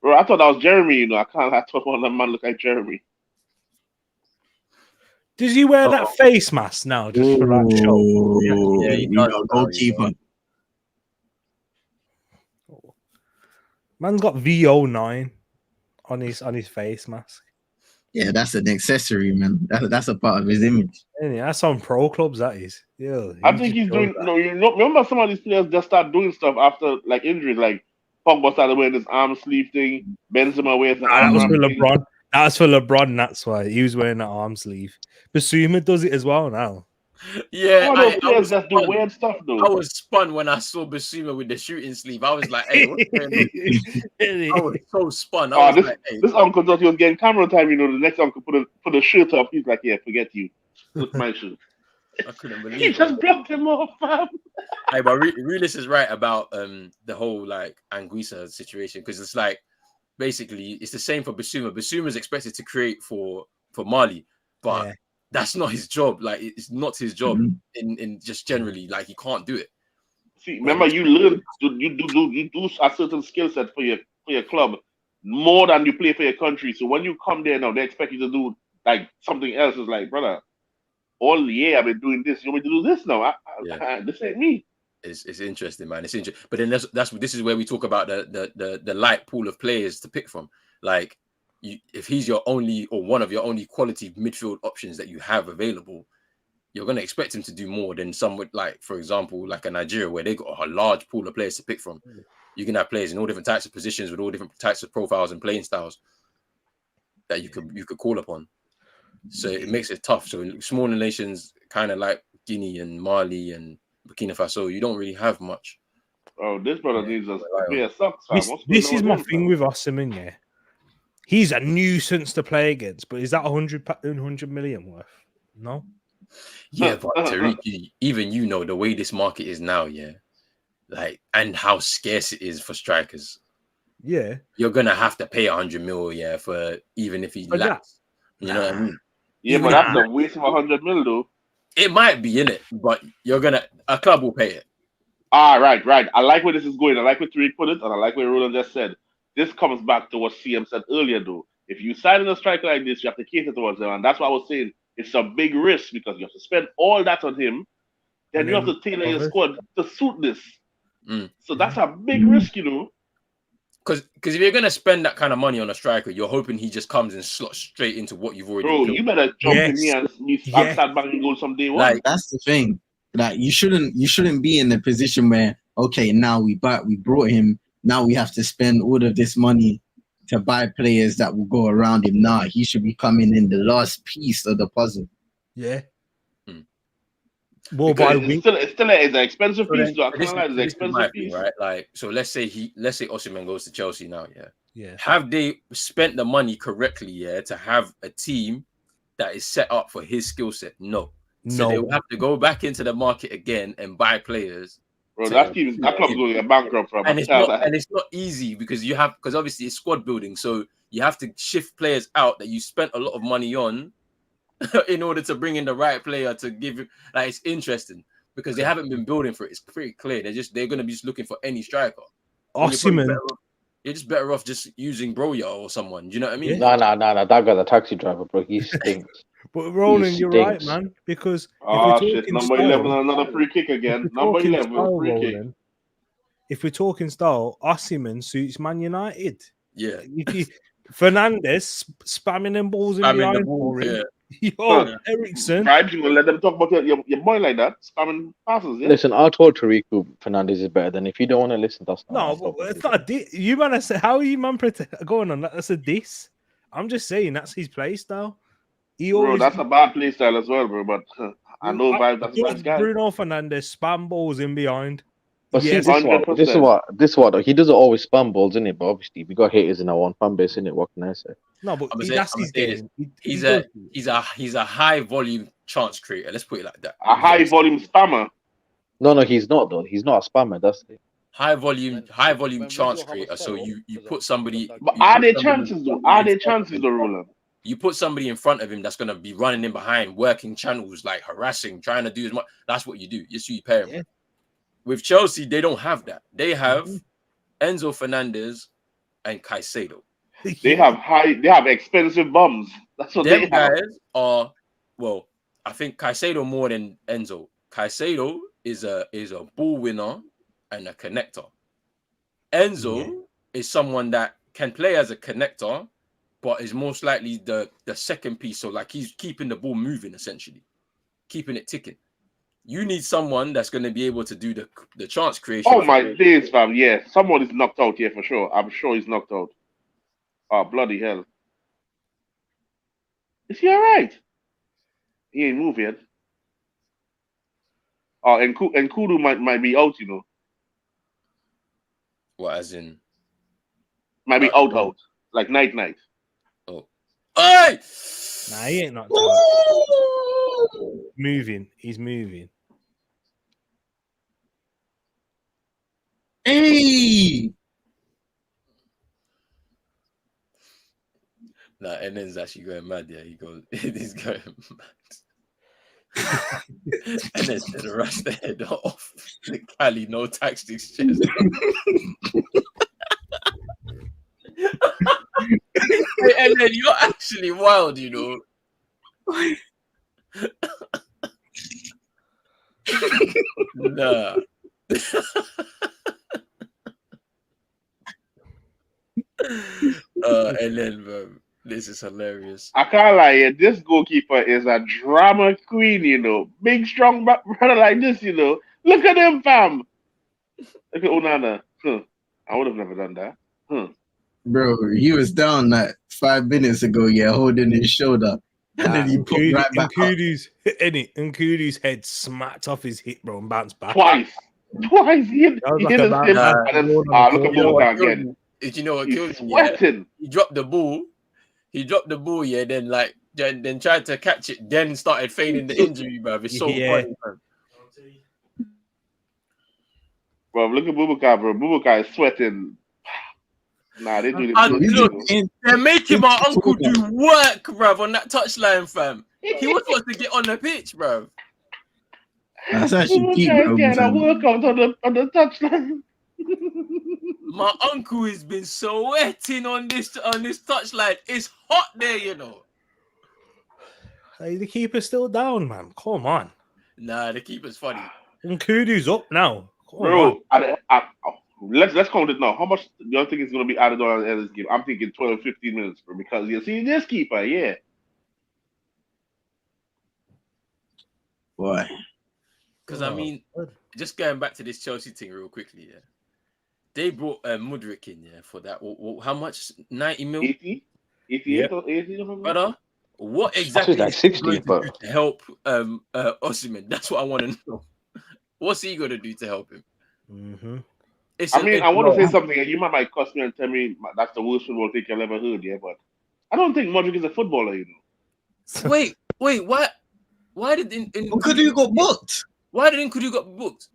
Bro, I thought that was Jeremy, you know. I thought one of them man look like Jeremy. Does he wear that face mask now just for that show? Yeah, he does. Goalkeeper. Man's got VO9 on his face mask. Yeah, that's an accessory, man. That's a part of his image. Yeah, that's on pro clubs, that is. Yeah, I think he's doing. No, you know, remember some of these players just start doing stuff after like injuries, like Pogba started wearing this arm sleeve thing. Benzema wears the arm. That was for LeBron. That was for LeBron. That's why he was wearing the arm sleeve. Basuma does it as well now. Yeah, players just do weird stuff though. I was spun when I saw Basuma with the shooting sleeve. I was like, "Hey, what's going on?" I was so spun. This uncle thought he was getting camera time. You know, the next uncle put a shirt up. He's like, "Yeah, forget you. Look my shirt." I couldn't believe He it. just blocked him off, fam. Hey, but Realist is right about the whole like Anguissa situation, because it's like basically it's the same for Basuma. Basuma is expected to create for Mali, but that's not his job. Like it's not his job in just generally. Like he can't do it. See, remember you learn you do a certain skill set for your club more than you play for your country. So when you come there now, they expect you to do like something else. It's like, brother, all year I've been doing this. You want me to do this now? This ain't me. It's interesting, man. It's interesting. But then this is where we talk about the light pool of players to pick from. Like, if he's your only or one of your only quality midfield options that you have available, you're going to expect him to do more than someone like, for example, like a Nigeria, where they got a large pool of players to pick from. You can have players in all different types of positions with all different types of profiles and playing styles that you could call upon. So it makes it tough. So smaller nations, kind of like Guinea and Mali and Burkina Faso, you don't really have much. Oh, this brother needs a pair of socks. This is my thing with Osimhen, yeah. He's a nuisance to play against, but is that 100 million worth? No. Yeah, but Tariq, even you know the way this market is now, yeah, like, and how scarce it is for strikers. Yeah, you're gonna have to pay 100 mil, yeah, for even if he lacks. You know what I mean? Yeah, even but that's a waste of 100 mil, though. It might be in it, but a club will pay it. Right. I like where this is going. I like what Tariq put it, and I like what Roland just said. This comes back to what CM said earlier, though. If you sign in a striker like this, you have to cater towards them, and that's why I was saying it's a big risk because you have to spend all that on him. Then you have to tailor your squad to suit this. So that's a big risk, you know. Because if you're gonna spend that kind of money on a striker, you're hoping he just comes and slots straight into what you've already built. You better jump in here and start banging goals from day one. Like, that's the thing. Like, you shouldn't be in the position where, okay, now we brought him. Now we have to spend all of this money to buy players that will go around him. Nah, he should be coming in the last piece of the puzzle. Yeah. Well, but it's still an expensive piece. So it's an expensive piece, right? Like, so let's say Osimhen goes to Chelsea now. Yeah. Have they spent the money correctly? Yeah, to have a team that is set up for his skill set? No. So they will have to go back into the market again and buy players. Bro, that club's going to get bankrupt. And it's not easy because obviously it's squad building. So you have to shift players out that you spent a lot of money on in order to bring in the right player to give you. Like, it's interesting because they haven't been building for it. It's pretty clear. They're going to be just looking for any striker. Osimhen. You're just better off just using Broya or someone. Do you know what I mean? No. That guy's a taxi driver, bro. He stinks. But Roland, you're right, man. Because number 11, another free kick again. Number 11, free kick. If we're talking style, Osimhen suits Man United. Yeah. Fernandes spamming them balls in behind for him. Yo, Ericsson. Right, you will let them talk about your boy like that, spamming passes. Yeah? Listen, I told Tariq Fernandes is better than if you don't want to listen. That's not. No, but it's not a diss. You man, how are you man going on that? That's a diss. I'm just saying that's his play style. That's a bad play style as well, bro. But I know that's a bad guy. Bruno Fernandes spam balls in behind. But yes, this is what he doesn't always spam balls, innit? But obviously we got haters in our one fan base, innit? What can I say? No, but that's his game. He's a high volume chance creator. Let's put it like that. A high volume spammer. No, he's not though. He's not a spammer. That's it. High volume chance creator. So you put somebody. But are there chances though? Roland? You put somebody in front of him that's gonna be running in behind, working channels, like harassing, trying to do as much. That's what you do. You pair him. With Chelsea, they don't have that. They have Enzo Fernandez and Caicedo. They have expensive bums. That's what they have. Guys are, well, I think Caicedo more than Enzo. Caicedo is a ball winner and a connector. Enzo is someone that can play as a connector, but is most likely the second piece. So like he's keeping the ball moving, essentially, keeping it ticking. You need someone that's going to be able to do the chance creation. Oh my days, fam! Yeah, someone is knocked out here for sure. I'm sure he's knocked out. Oh bloody hell! Is he all right? He ain't moved yet. Oh, and Kudu might be out. You know. What, as in? Might be out, like night. Oh, hey! Nah, he ain't knocked out. Moving. He's moving. Hey. Nah, and then's actually going mad. Yeah, he goes, he's going mad. And then said, rush the head off the Cali, no tactics chest. And then you're actually wild, you know. Nah. And then, bro, this is hilarious. I can't lie, yeah, this goalkeeper is a drama queen, you know. Big, strong brother like this, you know. Look at him, fam. Look at Onana. I would have never done that. Bro, he was down like 5 minutes ago, yeah, holding his shoulder. And then he put right back up. Nkudu's head smacked off his hip, bro, and bounced back. Twice. He hit his hip. And then, look at Boubacar again. Did you know what killed him? Sweating. He dropped the ball. Yeah, then tried to catch it, then started feigning the injury, bro. It's so funny, bro. Bro, look at Boubacar, bro. Boubacar is sweating. Nah, they do this. Look, they're making my uncle do work, bruv, on that touchline, fam. He was supposed to get on the pitch, bruv. That's actually deep, bro. I work out on the touchline. My uncle has been sweating on this touchline. It's hot there, you know. Hey, the keeper's still down, man. Come on. Nah, the keeper's funny. Nkudu's up now. Bro, let's count it now. How much do you think is going to be added on at this game? I'm thinking 12, 15 minutes, bro, because you see this keeper, yeah. Boy. Because, I mean, just going back to this Chelsea thing real quickly, yeah. They brought Mudryk in, yeah, for that. How much? 90 mil? 80? 88 or 80? Brother, what exactly like 60, but to help Osimhen? That's what I want to know. What's he going to do to help him? Mm-hmm. I want to say something, and you might cuss me and tell me that's the worst football thing you've ever heard, yeah, but I don't think Mudryk is a footballer, you know. Wait, what? Why did Nkudu got booked? Why did Nkudu got booked?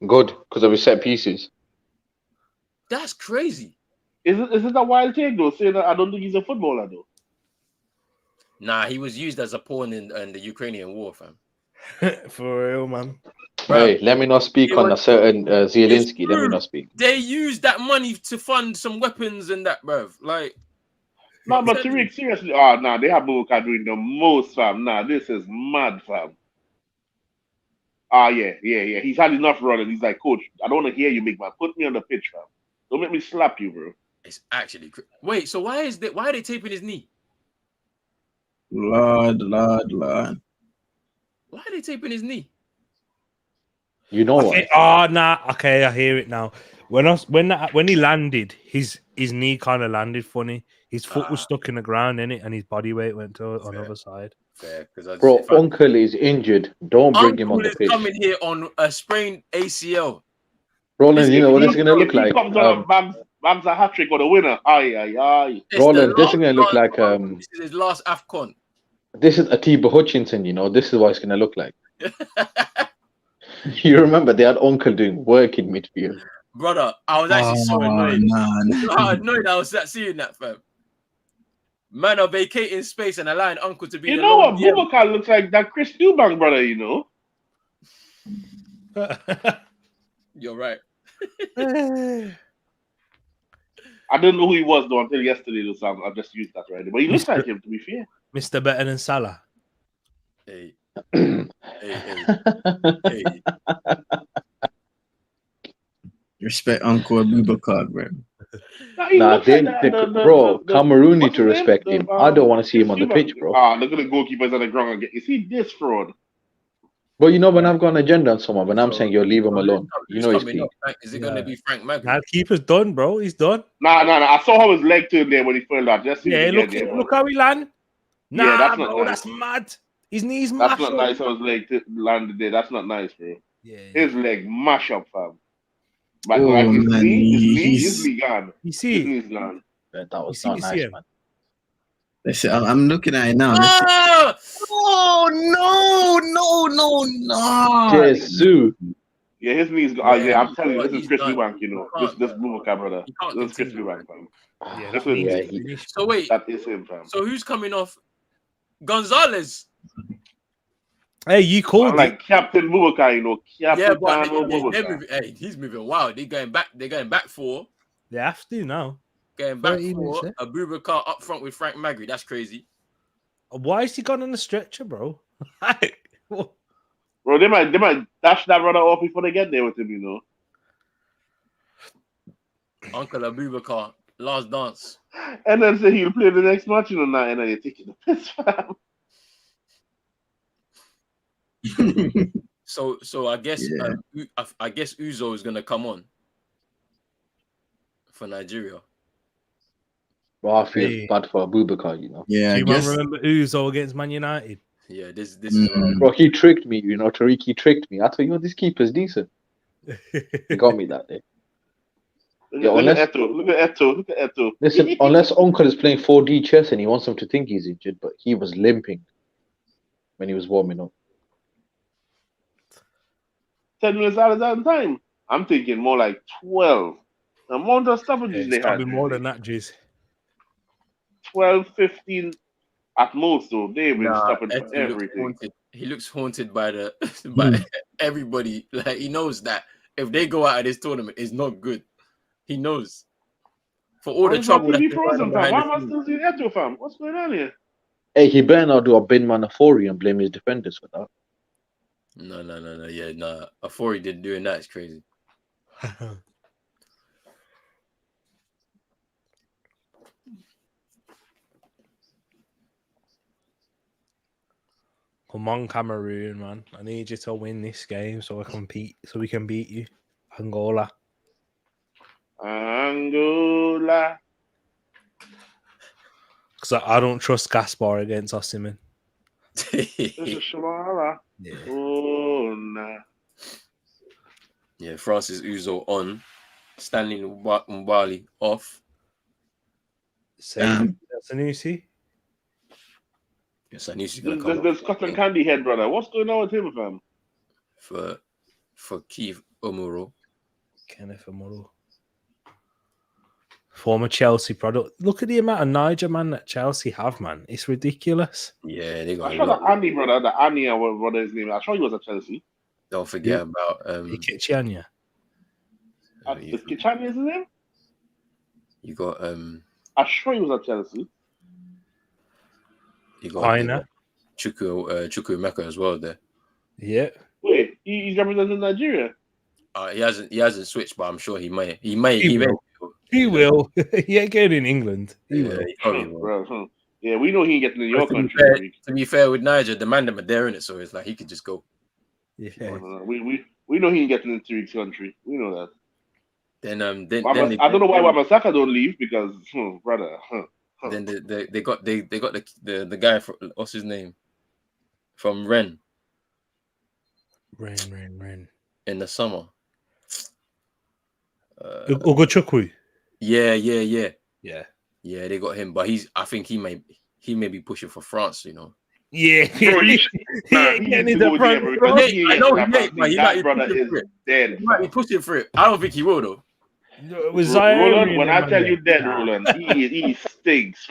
good, because of his set pieces. That's crazy. Is it a wild take, though, saying that I don't think he's a footballer, though? Nah, he was used as a pawn in the Ukrainian war, fam. For real, man. Hey, let me not speak on a certain Zielinski. Let me not speak. They used that money to fund some weapons and that, bruv. Like, no, but Tariq, seriously, they have Boubacar doing the most, fam. Nah, this is mad, fam. Yeah. He's had enough running. He's like, coach, I don't want to hear you, big man. Put me on the pitch, fam. Don't make me slap you, bro. It's actually wait. So why are they taping his knee? Lord. Why are they taping his knee? You know what? Okay, I hear it now. When he landed, his knee kind of landed funny. His foot was stuck in the ground, innit, and his body weight went to another side. Fair, bro, Uncle is injured. Don't bring him on the pitch. Coming here on a sprained ACL. Roland, you know what it's gonna look like. Bam's a hat trick or the winner. Aye. Roland, this is gonna look like This is his last Afcon. This is Atiba Hutchinson, you know. This is what it's gonna look like. You remember they had Uncle doing work in midfield. Brother, I was actually so annoyed. Man. You know how annoyed I was at seeing that, fam. Man are vacating space and allowing Uncle to be. You know what? Boubacar looks like that Chris Eubank brother, you know. You're right. I didn't know who he was though until yesterday. So I just used that right. But he looks like him, to be fair. Mr. Better than Salah. Hey. Respect Uncle Boubacar, bro. Bro, Cameroon need to respect him. I don't want to see him on the pitch, bro. Look at the goalkeepers on the ground. You see this fraud? But you know, when I've got an agenda on someone, when I'm saying, leave him alone. You know he's peak. Is it going to be Frank Maggie? Nah, keeper's done, bro. He's done. Nah. I saw how his leg turned there when he fell out. Just look how he landed. Nah, that's bro, nice. That's mad. His knees mashed up. That's not nice how his leg landed there. That's not nice, bro. Yeah. His leg mash up, fam. But his knee gone. You see? His knee's gone. That was not nice, man. Listen, I'm looking at it now. Ah! Oh no! Jesus. Yeah, his knees. Yeah, I'm telling you, this is he's Chris done. Eubank. You know, this Boubacar brother. He can't This is Chris continue. Eubank, fam. Yeah, That's that what means it yeah, is. he's finished. So wait, That is him, fam. so who's coming off? Gonzalez. Hey, you called I'm like Captain Boubacar, you know, Yeah, Captain but Boubacar. hey, he's moving wild. They're going back four. They have to now. Going back 30 minutes, four. yeah. Abubakar up front with Frank Magri. That's crazy. Why is he gone on the stretcher, bro? Bro, they might dash that brother off before they get there with him, you know. Uncle Abubakar, last dance. And then say he'll play the next match, you know, now, and then you're taking the piss, fam. So I guess Yeah. I guess Uzo is gonna come on for Nigeria. Well, I feel Hey. bad for Abubakar, you know. Yeah, Do I you guess. remember Uzo against Man United? Yeah, this is Bro, he tricked me, you know. Tariq, he tricked me. I thought, you know, this keeper's decent. He got me that day. Yeah, Look unless- at Eto. Look at Eto. Listen, unless Uncle is playing 4D chess and he wants him to think he's injured, but he was limping when he was warming up. 10 minutes out of that time. I'm thinking more like 12. The amount of stoppages they It's got had. to be more than that, Jizz. 12, 15 at most, though. They've been stopping Eto for looks everything. haunted. He looks haunted by the by everybody. Like he knows that if they go out of this tournament, it's not good. He knows. For all Why the is my trouble that's TV been going frozen, on fam? behind Why the am I scenes. still seeing Eto, fam? What's going on here? Hey, he better not do a bin Manafori and blame his defenders for that. No. Yeah, no. Afori did doing that is crazy. Come on, Cameroon, man. I need you to win this game so we can beat you. Angola. Angola. Because I don't trust Gaspar against Osimhen. This is Shamala. Yeah. Oh, nah. Yeah, Francis Uzo on. Stanley Mbali off. Sanusi. Yes, I knew she's gonna come There's Scotland Candy head, brother. What's going on with him, fam? for Keith Omuro. Kenneth Amuro. Former Chelsea product. Look at the amount of Niger, man, that Chelsea have, man. It's ridiculous. Yeah, they got I a saw lot. that Andy, brother. The Andy, what is his name? I saw he was at Chelsea. Don't forget about Ikechianya. The Kichani is his name? you got I'm sure he was at Chelsea. you got Aina. Chukwuemeka as well there. Yeah. Wait, he's representing Nigeria. He hasn't switched, but I'm sure he may. He will. He will. He ain't going in England. He will. He probably will. Bro, yeah, we know he ain't getting in your But country. to be fair with Niger, the man them are there in it, so it's like he could just go. Yeah. We know he ain't getting in Tariq's country. We know that. Then I don't know why Wamasaka don't leave because, brother. Then they got the guy from, what's his name, from Ren Ren. in the summer. Ugochukwu. Yeah. Yeah. Yeah, they got him, but I think he may be pushing for France, you know. Yeah. Bro, he ain't getting in the front, bro. I know he ain't, but that brother is dead. He might be pushing for it. I don't think he will though. It was Roland, when I tell you dead, Roland, he stinks.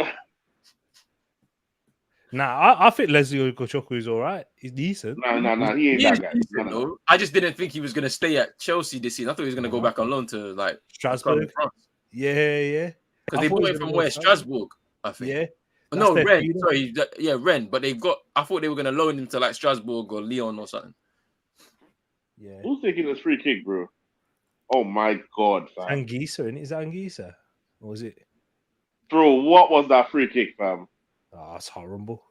Nah, I think Leslie Ugochukwu is all right. He's decent. Nah, he ain't that guy. Decent, though. I just didn't think he was gonna stay at Chelsea this season. I thought he was gonna go back on loan to like Strasbourg. France. Yeah. Because they bought him from where? Strasbourg, I think. Yeah. No, That's Rennes. Sorry, yeah, Rennes. But I thought they were gonna loan him to like Strasbourg or Lyon or something. Yeah. Who's taking this free kick, bro? Oh my god, fam. Anguissa, isn't it? Is that Anguissa? Or was it? Bro, what was that free kick, fam? Oh, that's horrible.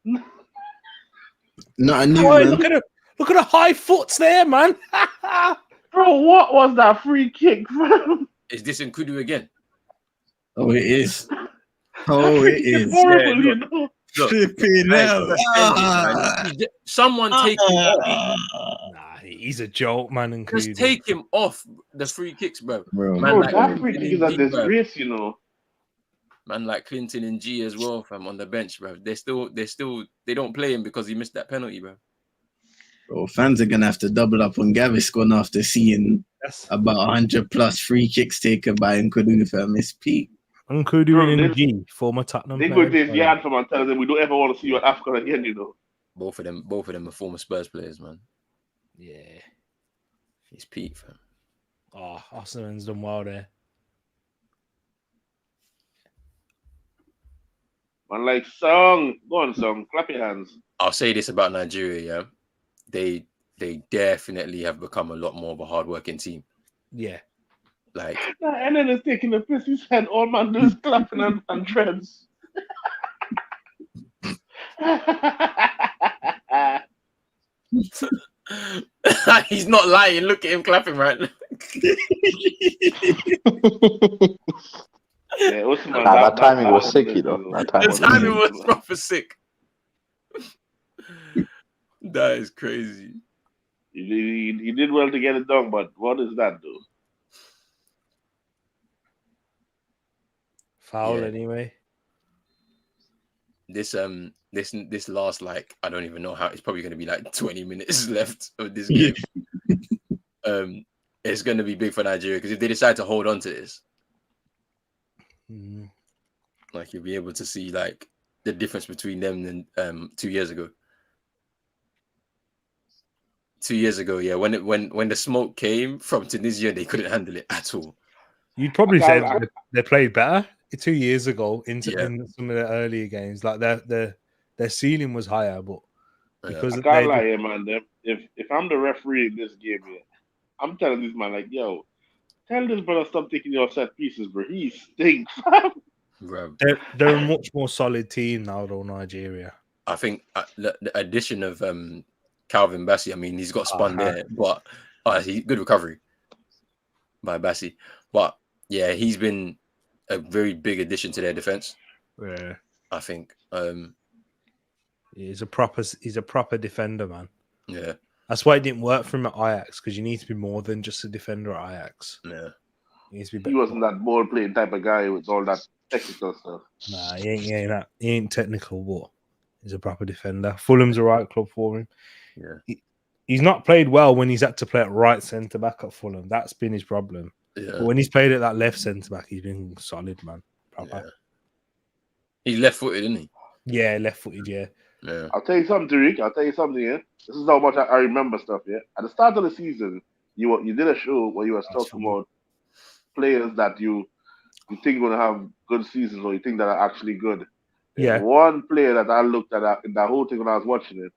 Not a new Boy, man. look at the high foots there, man. Bro, what was that free kick, fam? Is this in Kudu again? Oh, it is. Oh, it is. Horrible, Yeah, you know. Look, Flipping hell. someone take him off. Nah, he's a joke, man. And Just take him off the free kicks, bro. Bro, Man, Bro, like, that free kick is a disgrace, you know. Man, like Clinton and G as well, fam, on the bench, bro. They don't play him because he missed that penalty, bro. Bro, fans are gonna have to double up on Gaviscon after seeing about 100+ free kicks taken by Nkudu, fam. It's peak. Nkudu and G, former Tottenham They player. go to his yard from and tell them we don't ever want to see you at Afcon again, you know. Both of them are former Spurs players, man. Yeah. He's peak, fam. Oh, Arsenal's done well there. Man, like, Song. Go on, Song. Clap your hands. I'll say this about Nigeria, yeah. They definitely have become a lot more of a hardworking team. Yeah. Like, And then is taking the piss. He said, all man do is clapping and treads. he's not lying. Look at him clapping right now. Yeah, Usman, that timing was sick, you know. That The timing was was proper sick. That is crazy. He did well to get it done, but what does that do? Foul Yeah. anyway. This last, like, I don't even know how, it's probably going to be like 20 minutes left of this game. It's going to be big for Nigeria because if they decide to hold on to this, like, you'll be able to see like the difference between them and 2 years ago. 2 years ago, yeah, when the smoke came from Tunisia, they couldn't handle it at all. You'd probably say they played better 2 years ago in some of the earlier games. Like their ceiling was higher, but because I can't lie, man. If I'm the referee in this game, yeah, I'm telling this man, like, yo, tell this brother stop taking your set pieces, bro. He stinks. Bro. They're a much more solid team now, though, Nigeria. I think the addition of Calvin Bassey, I mean, he's got spun there, but good recovery by Bassey. But yeah, he's been a very big addition to their defense. Yeah, I think. He's a proper defender, man. Yeah, that's why it didn't work for him at Ajax, because you need to be more than just a defender at Ajax. Yeah, he wasn't that ball playing type of guy with all that technical stuff. Nah, he ain't technical, but he's a proper defender. Fulham's the right club for him. Yeah, he's not played well when he's had to play at right centre back at Fulham. That's been his problem. Yeah. But when he's played at that left centre back, he's been solid, man. Proper. Yeah. He's left-footed, isn't he? Yeah, left-footed. Yeah. Yeah. I'll tell you something, Tariq. I'll tell you something. Yeah, this is how much I remember stuff. Yeah, at the start of the season, you did a show where you were talking about players that you think going to have good seasons, or you think that are actually good. Yeah. One player that I looked at in that whole thing when I was watching it,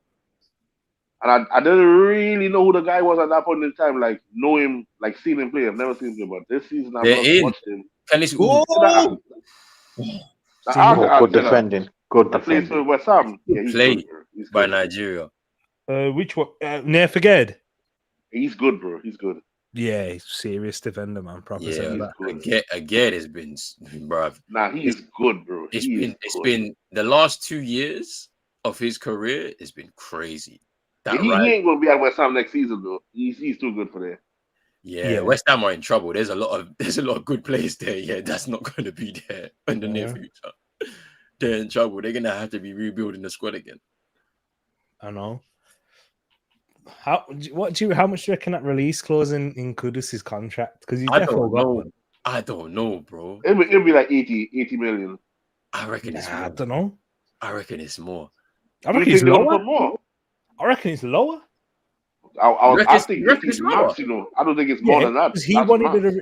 and I didn't really know who the guy was at that point in time. Like, know him, like seen him play. I've never seen him, but this season I've watched him. Good defending. Good defending. Plays for West Ham. Yeah, played by Nigeria. Which one? Near He's good, bro. He's good. Yeah, he's serious defender, man. Proper centre back. Again, has been, bro. Nah, he is good, bro. It's been the last 2 years of his career. It's been crazy. He ain't gonna be at West Ham next season, though. He's too good for that. Yeah, West Ham are in trouble. There's a lot of good players there. Yeah, that's not going to be there in the near future. They're in trouble. They're gonna have to be rebuilding the squad again. I know. How much do you reckon that release clause in Kudus' contract? Because he's definitely got one. I don't know, bro. It'll be like 80 million. I reckon it's more. I don't know. I reckon it's more. I reckon it's lower. More? I reckon it's lower. I think it's max, you know. I don't think it's more than that.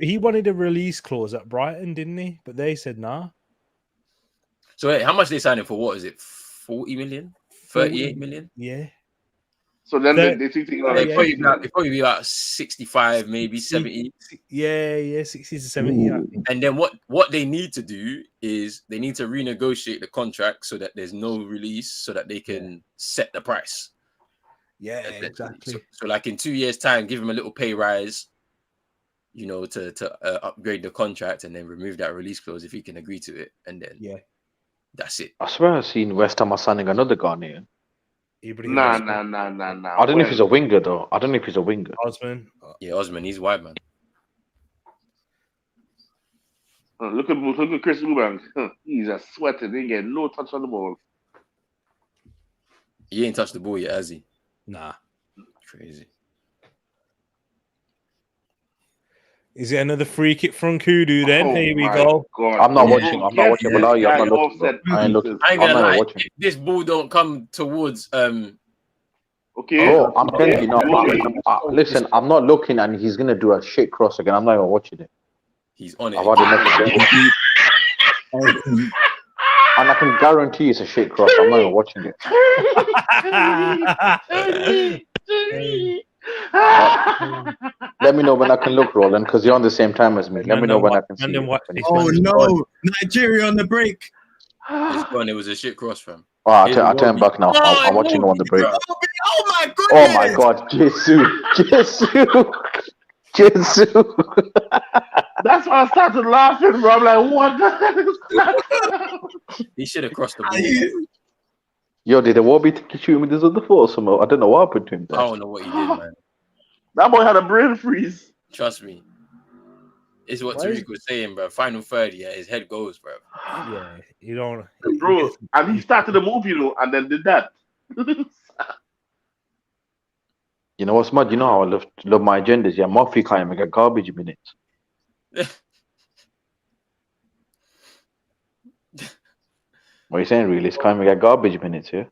He wanted a release clause at Brighton, didn't he? But they said nah. So wait, how much they signed him for? What is it? 40 million? 38 million? Yeah. So then they think it'd probably be about 65, maybe 70. Yeah, 60 to 70. And then what they need to do is they need to renegotiate the contract so that there's no release, so that they can set the price. Yeah, exactly. So like in 2 years' time, give him a little pay rise, you know, to upgrade the contract, and then remove that release clause if he can agree to it, and then that's it. I swear I've seen West Ham are signing another Ghanaian. Nah. I don't know if he's a winger though. Osman. Yeah, Osman. He's wide, man. Look at Chris Eubank. He's just sweating. He ain't getting no touch on the ball. He ain't touched the ball yet, has he? Nah. Crazy. Is it another free kick from Kudu then? Oh Here we my go. God. I'm not Yeah. watching. I'm not watching. But now I'm not looking. Bro. I ain't looking. I ain't I'm gonna not lie. watching. If this ball don't come towards Okay. Bro, I'm telling Okay. you now. Listen, I'm not looking, and he's gonna do a shit cross again. I'm not even watching it. he's on it. I've had enough of it. And I can guarantee it's a shit cross. I'm not even watching it. Let me know when I can look, Roland, because you're on the same time as me. Let me know when I can see it. Oh no, Nigeria on the break. It's gone. It was a shit cross, fam. Oh, I turn back now. I'm watching on the break. Oh my goodness. Oh my God, Jesus. That's why I started laughing, bro. I'm like, what the hell is that? He should have crossed the ball. Yo, did the Wobby shoot me this other foot or something? I don't know what happened to him there. I don't know what he did, man. That boy had a brain freeze. Trust me. It's what Tariq was saying, bro. Final third, yeah, his head goes, bro. Yeah, you don't. Bro, and he started the move, and then did that. You know what's mad? You know how I love my agendas. Yeah, Murphy can't even get garbage minutes. What are you saying, really? It's can't even get garbage minutes, yeah?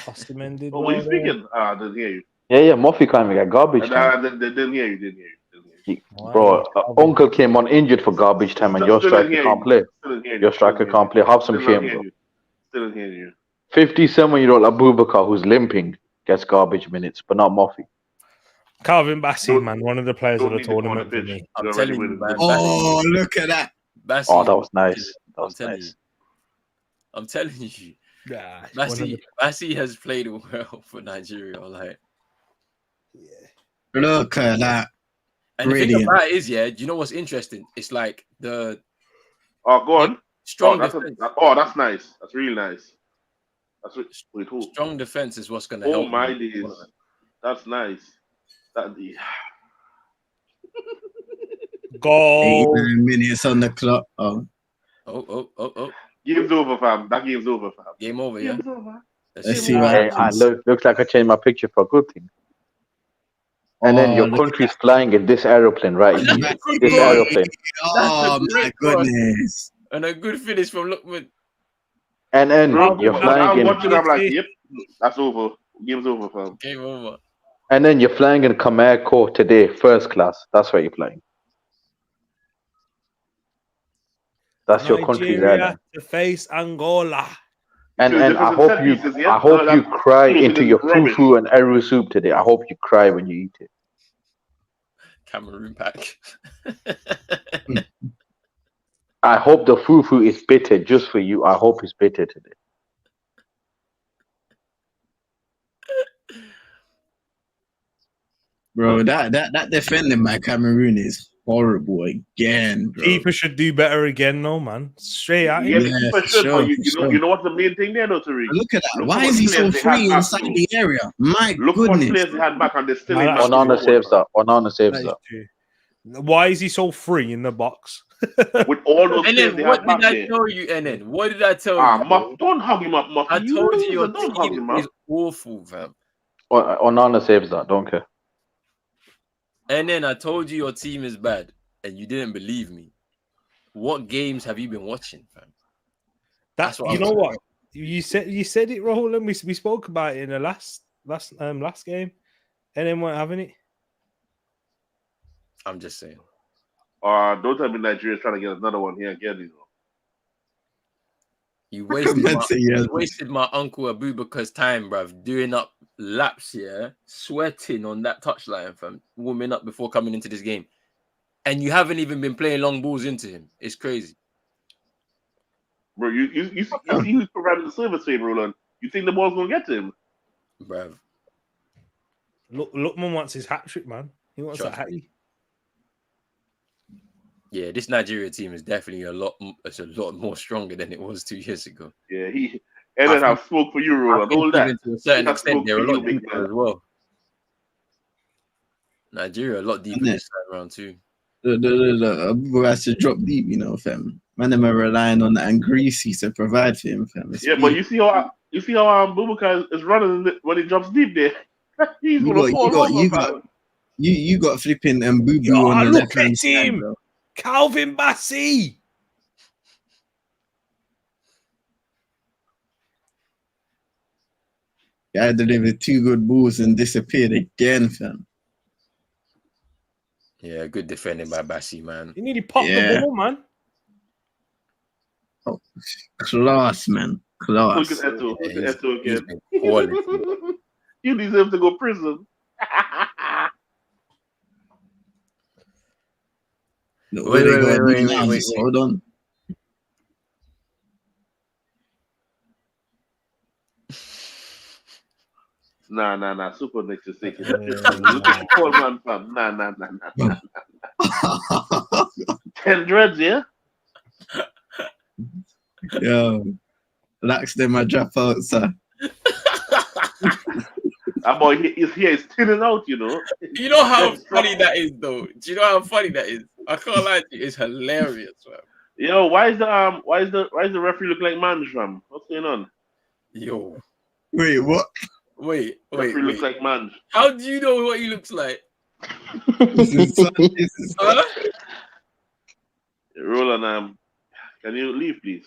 Osimhen What are you speaking? I didn't hear you. Yeah, Murphy can't even get garbage time. They didn't hear you. Bro, Uncle came on injured for garbage time, and your striker can't play. Your striker can't play. Have some shame, bro. Still didn't hear you. 57-year-old Abubakar, who's limping, gets garbage minutes, but not Murphy. Calvin Bassey, man, one of the players of the tournament for me. I'm telling you, man. Oh, look at that. Bassey, Oh, that was nice. That was nice. I'm telling you. Nah, Bassey has played well for Nigeria. Like, look at that. And the thing about it is, yeah, do you know what's interesting? It's like the go on. Strong defense. That's nice. That's really nice. That's really cool. Strong defense is what's gonna help. Oh my days. That's nice. Goal. 89 minutes on the clock. Oh. Game's over, fam. That game's over, fam. Game over, yeah. Let's see what happens. Looks like I changed my picture for a good thing. And then your country's flying in this aeroplane, right? This aeroplane. Oh my goodness. And a good finish from Lookman. And then you're flying in. I'm like, yep, that's over. Game's over, fam. Game over. And then you're flying in Khmer Corps today, first class. That's where you're flying. That's your country's airline. To face Angola. And I hope you cry into your fufu and eru soup today. I hope you cry when you eat it. Cameroon pack. I hope the fufu is bitter just for you. I hope it's bitter today. Bro, that defending by Cameroon is horrible again, bro. Keeper should do better again, no man. Straight at him. You know what's the main thing there, though, Tariq? Look at that. Why is he so free inside the area? My goodness. Look what players they had back, and they're still in. Onana saves that. Why is he so free in the box? With all those players they had back there. What did I tell you, NN? What did I tell you? Muff, don't hug him up, Muff. I told you your team is awful, fam. Onana saves that. Don't care. And then I told you your team is bad, and you didn't believe me. What games have you been watching, fam? That's what you know. What you said it, Roland. We spoke about it in the last game, and then weren't having it. I'm just saying. Don't tell me Nigeria's trying to get another one here again. You wasted my uncle Abubakar's time, bruv, doing up laps here, sweating on that touchline, fam, warming up before coming into this game. And you haven't even been playing long balls into him. It's crazy. Bro, you see who's providing the service for him, Roland. You think the ball's going to get to him? Bruv. Lookman wants his hat trick, man. He wants that hattie. Yeah, this Nigeria team is definitely a lot more stronger than it was 2 years ago. Yeah, and then have spoke for you, Roland. Hold that. To a certain extent, they're a lot deeper as well. Nigeria a lot deeper this time around too. Abubu has to drop deep, you know, fam. Man, them are relying on that and Greasy to provide for him, fam. It's Yeah, but peak. you see how Bubaka is running when he drops deep there. He's You gonna got, fall over, fam. you got flipping and Boo Yo, Boo on the look left hand at side, him. bro. Calvin Bassey. Guy delivered 2 good balls and disappeared again, fam. Yeah, good defending by Bassi, man. He nearly popped Yeah. the ball, man. Oh, class, man. Look at Class. Eto. Look Yeah, at Eto he's again. been quality. You deserve to go prison. Look, what they gotta do now, wait. just hold on. Nah. Super next to take it. Look at the poor man, fam. Nah. 10 dreads, yeah? Yo, Lax them I drop out, sir. That boy, his hair is thinning out, you know. You know how funny that is, though. Do you know how funny that is? I can't lie to you. It's hilarious, man. Yo, why is the referee look like Manj, fam? What's going on? Yo, Wait, what? wait. Referee looks like Manj. How do you know what he looks like? This is Huh? Roland, can you leave, please?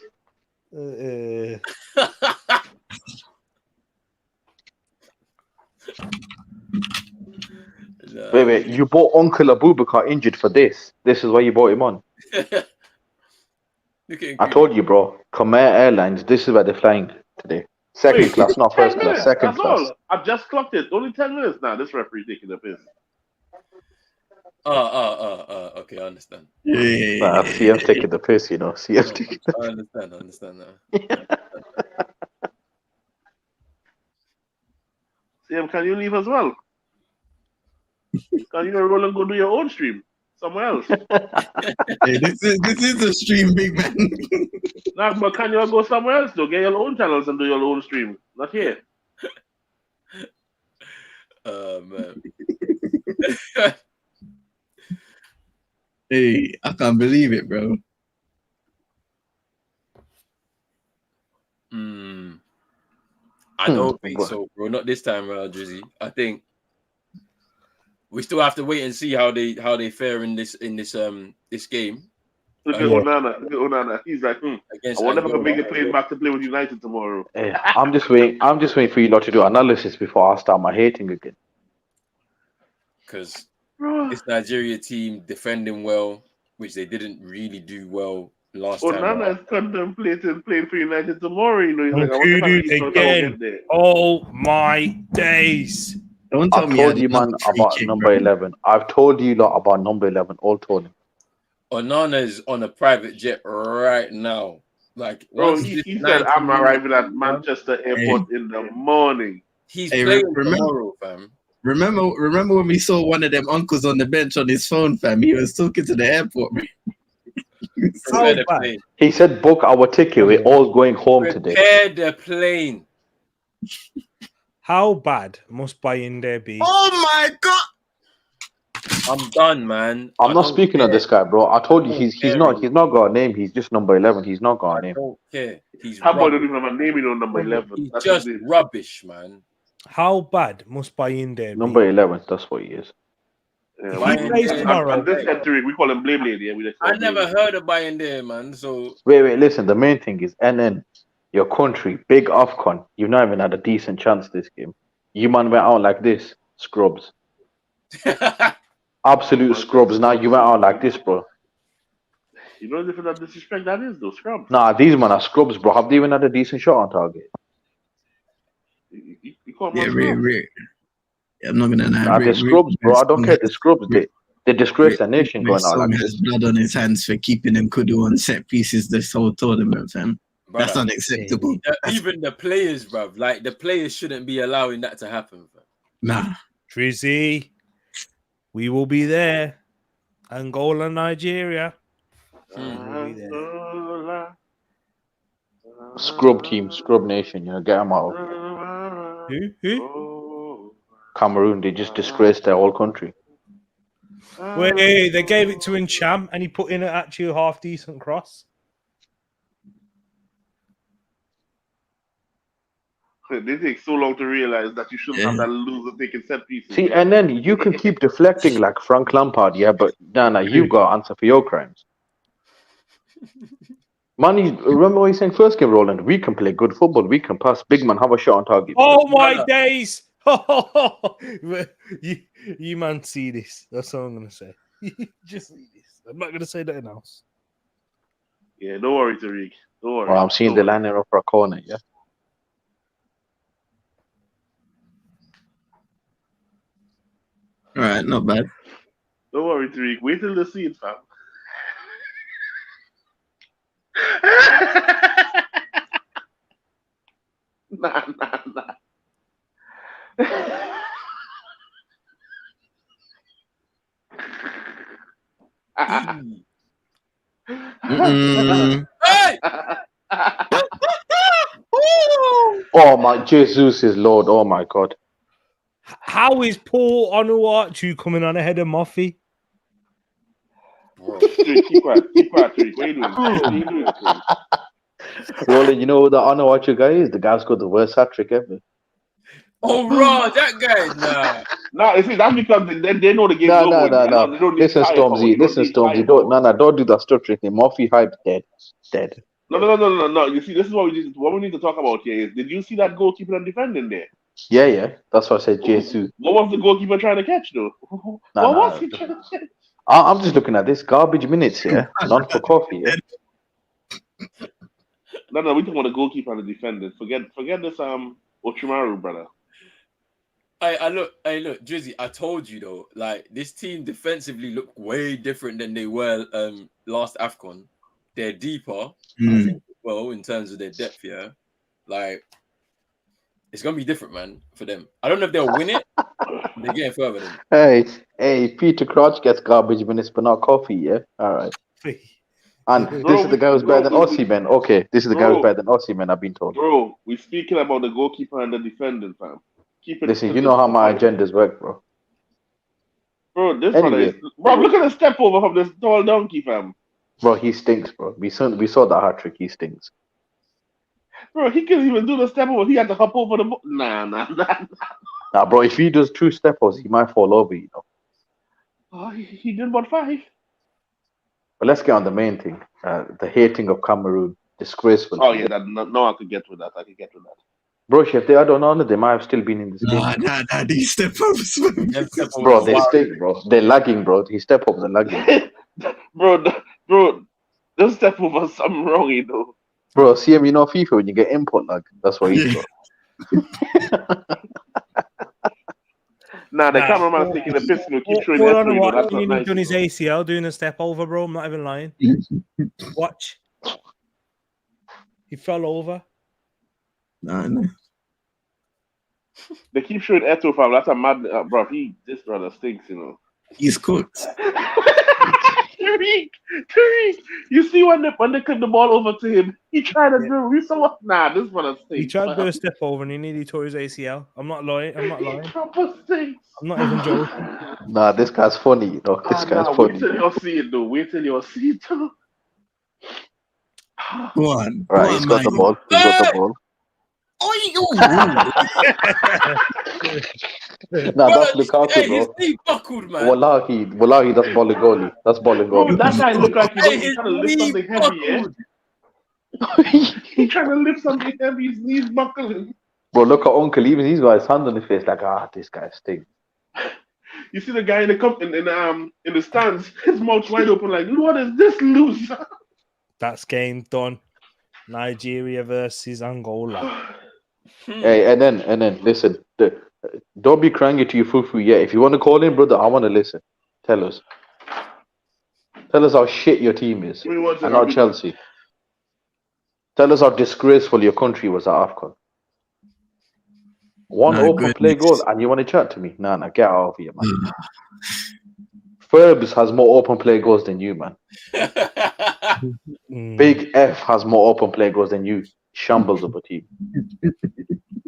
Nah. Wait, you bought Uncle Abubakar injured for this. This is why you bought him on. Look at I told you, bro. Comair Airlines, this is where they're flying today. Second Wait, class, not 10 first class. minutes, Second that's class. all. I've just clocked it. Only 10 minutes now. This referee taking the piss. Okay, I understand. Nah, CM's taking the piss, you know. CM's taking the I understand now. CM, can you leave as well? Can you roll and go do your own stream somewhere else? Hey, this is a stream, big man. Nah, but can you go somewhere else though? Get your own channels and do your own stream. Not here. Man. Hey, I can't believe it, bro. I don't think so, bro. Not this time around, Drizzy. I think we still have to wait and see how they fare in this game. Look at Onana. He's like, I wonder if I can make a plane back to play with United tomorrow. Hey, I'm just waiting for you lot to do analysis before I start my hating again. Because this Nigeria team defending well, which they didn't really do well last time. Onana is contemplating playing for United tomorrow. You know, he's like, I wonder if I can get there. Oh my days! Don't tell me. I told you, man, about number 11. I've told you lot about number 11 all told. Onana is on a private jet right now. Like, bro, he said, I'm arriving at Manchester Airport in the morning. He's playing tomorrow, fam. Remember when we saw one of them uncles on the bench on his phone, fam? He was talking to the airport, man. He said, book our ticket. We're all going home today. Prepare the plane. How bad must buy in there be? Oh my God! I'm done, man. I'm not speaking of this guy, bro. I told you he's not got a name. He's just number 11. He's not got a name. I don't care. How about don't even have a name on number 11? He's just rubbish, man. How bad must buy in there be? Number 11. That's what he is. Yeah, he plays tomorrow. And this century, we call him Blame Lady. Yeah, I never heard of buying there, man. So wait. Listen, the main thing is NN, your country, big Afcon. You've not even had a decent chance this game. You man went out like this, scrubs. Absolute scrubs. Now you went out like this, bro. You know the different disrespect that is, though, scrubs. Nah, these man are scrubs, bro. Have they even had a decent shot on target? You call yeah, I'm not gonna lie. Nah, they're scrubs, bro. I don't care. The scrubs, they disgrace the nation going out like this. Has blood on his hands for keeping them kudu on set pieces this whole tournament, fam. Brother, that's unacceptable. Even the players, bruv. Like, the players shouldn't be allowing that to happen, fam. Nah. Drizzy, we will be there. Angola, Nigeria. Scrub team, scrub nation, get them out. Who? Cameroon, they just disgraced their whole country. Wait, they gave it to Ncham and he put in actually a half decent cross. They take so long to realize that you shouldn't have that loser taking set pieces. See, and then you can keep deflecting like Frank Lampard, yeah, but Nana, you've got to answer for your crimes. Manny, remember what you saying first game, Roland? We can play good football. We can pass. Big man, have a shot on target. Oh my days! you man see this. That's all I'm gonna say. Just see this. I'm not gonna say nothing else. Yeah, don't worry, Tariq. Don't worry. Oh, I'm seeing the lining up for a corner, yeah. All right, not bad. Don't worry, Tariq. Wait till they see it, fam. Nah. Hey! Oh my, Jesus is Lord. Oh my God. How is Paul Onuachu coming on ahead of Moffy? Keep quiet, Tariq. What are you doing? What are you doing, Tariq? Roland, you know who the Onuachu guy is? The guy's got the worst hat trick ever. Oh, raw, that guy. Nah. No, you see, that's because they know the game's No. over. They don't need Listen, firepower. Stormzy. Listen, need Stormzy. firepower. Don't do that stuff trick. Murphy hype dead. No. You see, this is what we need to talk about here. Is did you see that goalkeeper and defending there? Yeah. That's what I said, Jesus. What was the goalkeeper trying to catch, though? What was he trying to catch? I'm just looking at this garbage minutes here. None for coffee, yeah. No, we talking about the goalkeeper and the defender. Forget this Ochimaru, brother. Hey, look, Drizzy, I told you though, like this team defensively look way different than they were last Afcon. They're deeper, I think, well, in terms of their depth here. Like it's gonna be different, man, for them. I don't know if they'll win it. They're getting further than. Hey, Peter Crouch gets garbage minutes, but not coffee, yeah? All right. And this is the guy who's better than Osimhen. Okay, this is the guy who's better than Osimhen, I've been told. Bro, we're speaking about the goalkeeper and the defender, fam. Listen, you know how my agendas work, bro. Bro, this one is... Bro, look at the step over from this tall donkey, fam. Bro, he stinks, bro. We saw that hat trick. He stinks. Bro, he couldn't even do the step over. He had to hop over the... Nah. Nah, bro, if he does 2 step overs, he might fall over, you know. Oh, he did about 5. But let's get on the main thing. The hating of Cameroon. Disgraceful. Oh, yeah, no, I could get with that. Bro, if they had done honor, they might have still been in this game. Nah, these step ups. Bro, they stink, bro. They're lagging, bro. These step ups are lagging. bro, those step overs, something wrong, you know. Bro, see him, you know, FIFA, when you get input lag, that's what he's got. Nah, the cameraman's taking the piss and keep showing that. That's not nice. Doing his ACL, doing a step over, bro. I'm not even lying. Watch. He fell over. No. They keep showing Eto, fam. That's a mad, bro. This brother stinks, you know. He's cooked. Tariq, you see when they clip the ball over to him, he tried to do. Nah, this brother stinks. He tried to do a step over and he nearly tore his ACL. I'm not lying. He proper stinks. I'm not even joking. Nah, this guy's funny, you know. This guy's funny. Wait till you'll see it, though. Wait till you'll see it, too. Go on. Right, he's got the ball. Nah, that's Lukaku, bro. His knee buckled, man. Wallahi, that's Bolingoli. That's Bolingoli. Bro, that guy look like he's trying to lift something heavy, yeah? He's trying to lift something heavy, his knees buckling. Bro, look at Uncle, even he's got his hand on his face like, this guy stinks. You see the guy in the stands, his mouth wide open like, what is this loser? That's game done. Nigeria versus Angola. Hey, and then listen, don't be cranky to your fufu yet. If you want to call in, brother, I want to listen. Tell us how shit your team is, and not Chelsea. Tell us how disgraceful your country was at Afcon. One open play goal, and you want to chat to me? Nah, get out of here, man. Ferbs has more open play goals than you, man. Big F has more open play goals than you. Shambles of a team.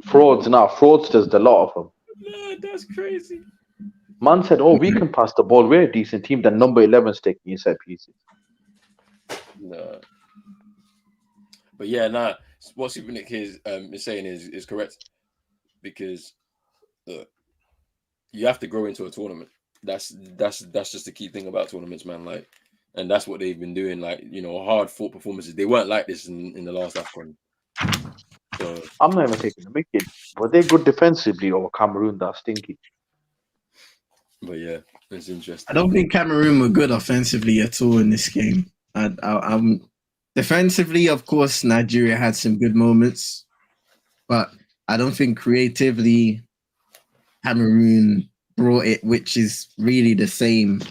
Fraudsters, the lot of them. No, that's crazy. Man said, "Oh, we can pass the ball. We're a decent team." Then number 11's taking his set pieces. No. But yeah, nah. What Super Nick is saying is correct, because you have to grow into a tournament. That's just the key thing about tournaments, man. Like, and that's what they've been doing. Like, you know, hard fought performances. They weren't like this in the last Afcon. So I'm not even taking the wicket. Were they good defensively or Cameroon that stinky? but yeah, it's interesting. I don't think Cameroon were good offensively at all in this game. I'm defensively, of course, Nigeria had some good moments, but I don't think creatively Cameroon brought it, which is really the same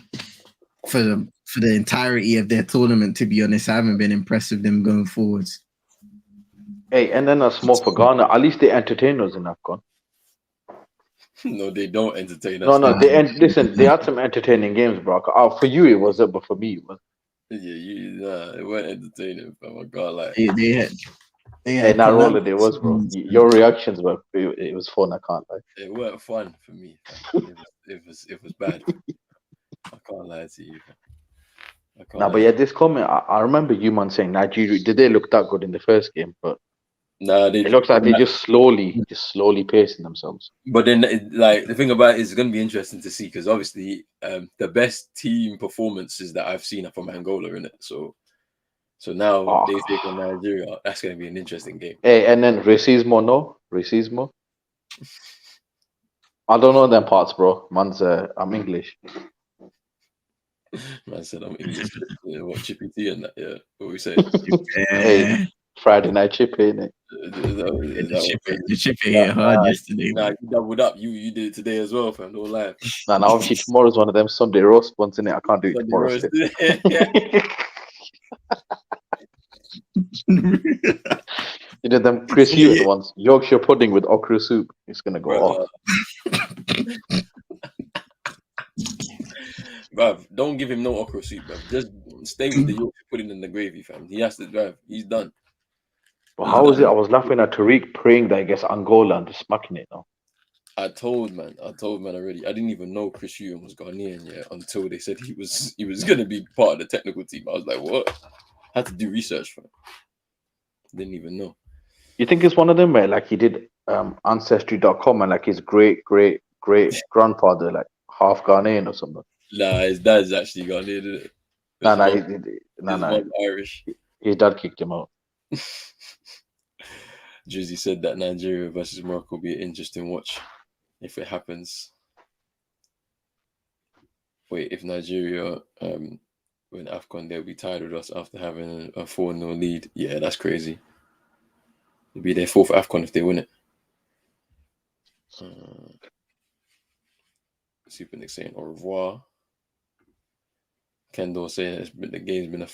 for the entirety of their tournament. To be honest, I haven't been impressed with them going forwards. Hey, and then a small for Ghana. At least they entertained us in Afcon. No, they don't entertain us. No. Listen. They had some entertaining games, bro. For you, it was, but for me, it was. Yeah, it weren't entertaining. Oh my god, like They had Hey, not roll it was, bro. Your reactions were. It was fun. I can't lie. it weren't fun for me. It was bad. I can't lie to you. But yeah, this comment. I remember you man saying Nigeria. Did they look that good in the first game? But nah, it looks like they're just slowly pacing themselves. But then, like, the thing about it is, it's going to be interesting to see, because obviously, the best team performances that I've seen are from Angola, in it. So now they take on Nigeria. That's going to be an interesting game. Hey, and then Racismo. I don't know them parts, bro. Man's I'm English. Man said I'm English. What, Chippy T and that? Yeah, what we say? Hey, Friday night chippy, innit? The chippy hit hard yesterday. Nah, you doubled up. You did it today as well, fam. No lie. Nah, obviously tomorrow's one of them Sunday roast ones, innit? I can't do it tomorrow. You know them Chris Hewitt ones, Yorkshire pudding with okra soup. It's gonna go off. Bruv, don't give him no okra soup, bruv. Just stay with the Yorkshire pudding and the gravy, fam. He has to drive. He's done. But how was it? I was laughing at Tariq praying that I guess Angola and just smacking it now. I told man already. I didn't even know Chris Hughton was Ghanaian yet until they said he was gonna be part of the technical team. I was like, what? I had to do research for him. Didn't even know. You think it's one of them where like he did ancestry.com and like his great grandfather like half Ghanaian or something? Nah, his dad's actually Ghanaian, isn't it? Nah, Irish. His dad kicked him out. Drizzy said that Nigeria versus Morocco will be an interesting watch if it happens. Wait, if Nigeria win Afcon, they'll be tied with us after having a 4-0 lead. Yeah, that's crazy. It'll be their fourth Afcon if they win it. Super Nick saying au revoir. Kendall saying the game's been a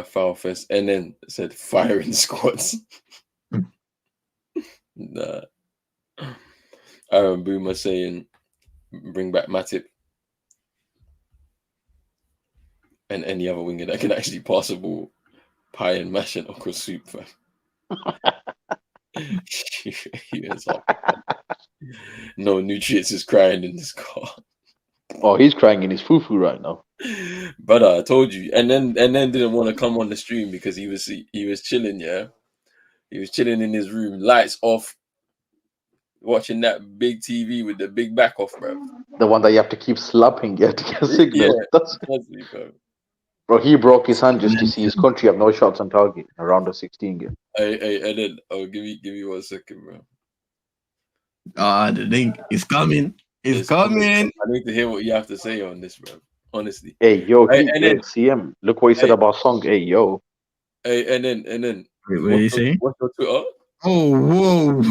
foul fest, and then said firing squads. Nah. Aaron Boomer saying bring back Matip and any other winger that can actually pass a ball, pie and mash and okra soup, fam. No nutrients is crying in this car. Oh, he's crying in his fufu right now. But I told you, and then didn't want to come on the stream because he was chilling. Yeah, he was chilling in his room, lights off, watching that big TV with the big back off, bro. The one that you have to keep slapping to get a signal. Yeah, that's me, bro. He broke his hand just to see his country have no shots on target in a round of 16 game. Hey, and then give me 1 second, bro. The link is coming. It's coming. I need to hear what you have to say on this, bro. Honestly. Hey, yo, CM. Look what he said about Song. Hey, yo. Hey, and then. Wait, what are you saying? What's your Twitter? Oh, whoa.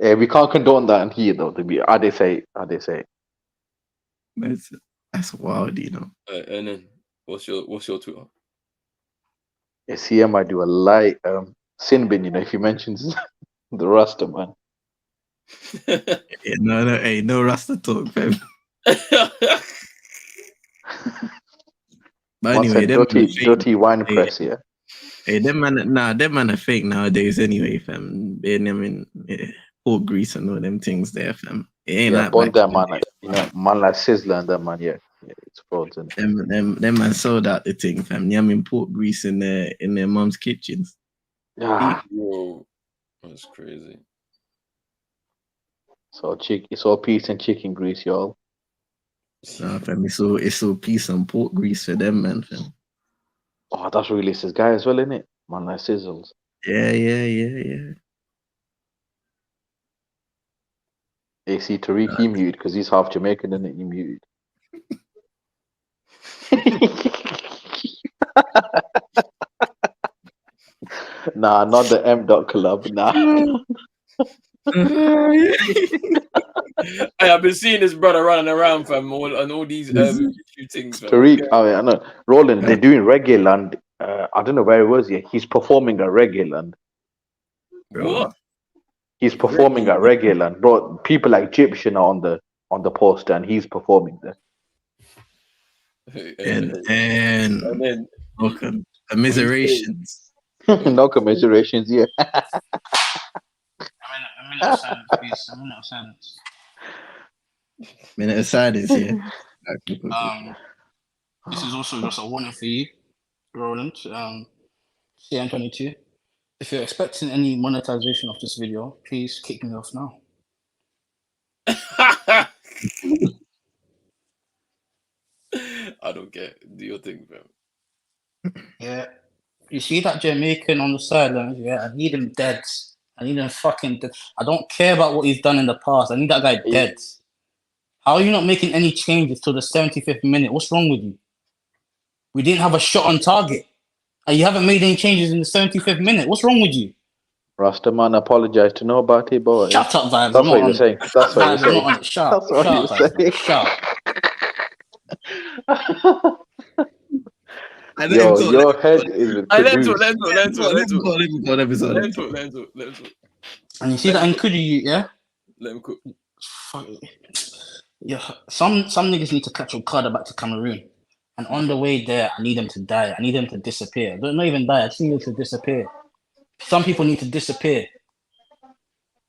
Hey, we can't condone that in here, though. How they say. That's wild, you know. And then, what's your Twitter? Hey, CM might do a light sin bin, you know, if he mentions the Rasta, man. No Rasta talk, fam. But anyway, dirty wine press, yeah. Hey, them man are fake nowadays anyway, fam. I mean, pork grease and all them things there, fam. It ain't Yeah, like bond back that in the man, day. like, man like Sizzler and that man. Yeah, it's frauds. And Them man sold out the thing, fam. Yamming pork grease in their mum's kitchens. yeah, Yo, that's crazy. it's all peace and chicken grease, y'all. Nah, fam, it's all piece and pork grease for them, man, fam. Oh, that's released his guy as well, isn't it? Man like Sizzles. Yeah. AC Tariq, he muted because he's half Jamaican, isn't it? He muted. Nah, not the M. Dot Club. Nah. Hey, I've been seeing this brother running around, fam, on all these YouTube things, fam. Tariq, I know. Roland, they're doing Reggae Land. I don't know where it was yet. He's performing at Reggae Land. What? He's performing at Reggae Land. Bro, people like Egyptian are on the poster and he's performing there. and then welcome commiserations. No commiserations, yeah. A minute of silence, please. A minute of silence. Minute of silence here. This is also just a warning for you, Roland. CM22. If you're expecting any monetization of this video, please kick me off now. I don't care. Do your thing, fam. Yeah. You see that Jamaican on the sidelines? Yeah, I need him dead. I need him fucking dead. I don't care about what he's done in the past. I need that guy dead. How are you not making any changes till the 75th minute? What's wrong with you? We didn't have a shot on target. And you haven't made any changes in the 75th minute. What's wrong with you? Rastaman apologized to nobody, boy. Shut up, Vibes. That's what you were saying. That's what you were Vibes, saying. not on it. Shut up. That's what you were saying. Shut up. Yo, your head is with Let's caboose. talk. And you see that Nkudu, yeah? Let him cook. Fuck. Yeah, some niggas need to catch Okada back to Cameroon. And on the way there, I need them to die. I need them to disappear. Not even die. I just need them to disappear. Some people need to disappear.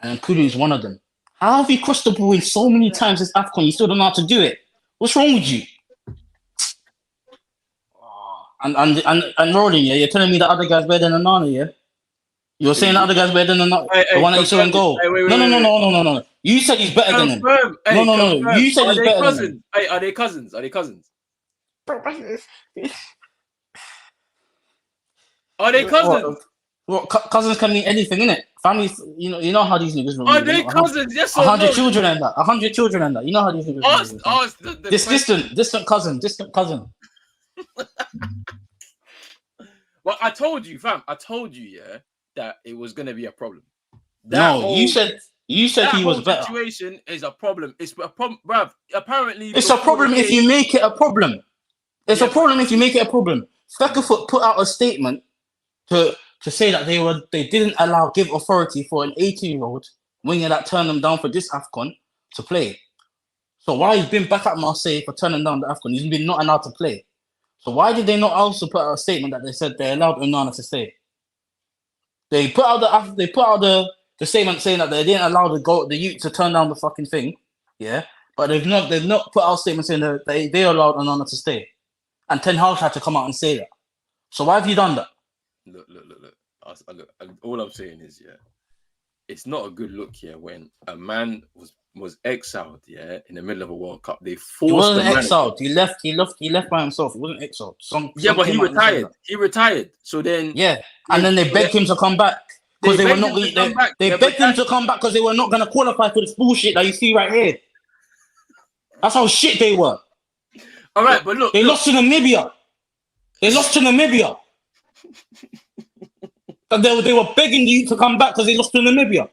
And Nkudu is one of them. How have you crossed the ball in so many times this Afcon? You still don't know how to do it. What's wrong with you? And Roland, yeah, you're telling me the other guy's better than Nana, yeah? You're saying the other guy's better than Nana, the one that you saw in goal. No. You said he's better than him. No. You said he's better than him. Hey, are they cousins? Are they cousins? Are they cousins? What cousins can mean anything, innit? Families, you know how these niggas are they cousins? Yes or no? 100 children and that. 100 children and that. You know how these niggas ask distant cousin. Well, I told you, fam. I told you, yeah, that it was gonna be a problem. You said he was better. Situation is a problem. It's a problem, bruv. Apparently, it's a problem if you make it a problem. It's a problem if you make it a problem. Feckerfoot put out a statement to say that they didn't give authority for an 18-year-old winger that turned them down for this Afcon to play. So why he's been back at Marseille for turning down the Afcon? He's been not allowed to play. So why did they not also put out a statement that they said they allowed Onana to stay? They put out the statement saying that they didn't allow the youth to turn down the fucking thing, yeah. But they've not put out a statement saying that they allowed Onana to stay, and Ten Hag had to come out and say that. So why have you done that? Look. All I'm saying is, yeah, it's not a good look here when a man was exiled, yeah, in the middle of a World Cup. They forced. He wasn't exiled. He left by himself. He wasn't exiled. But he retired. He retired. So then, yeah, and then they begged him to come back because they were not. They begged him to come back because they were not going to qualify for this bullshit that you see right here. That's how shit they were. All right, but look, they lost to Namibia. And they were begging you to come back because they lost to Namibia.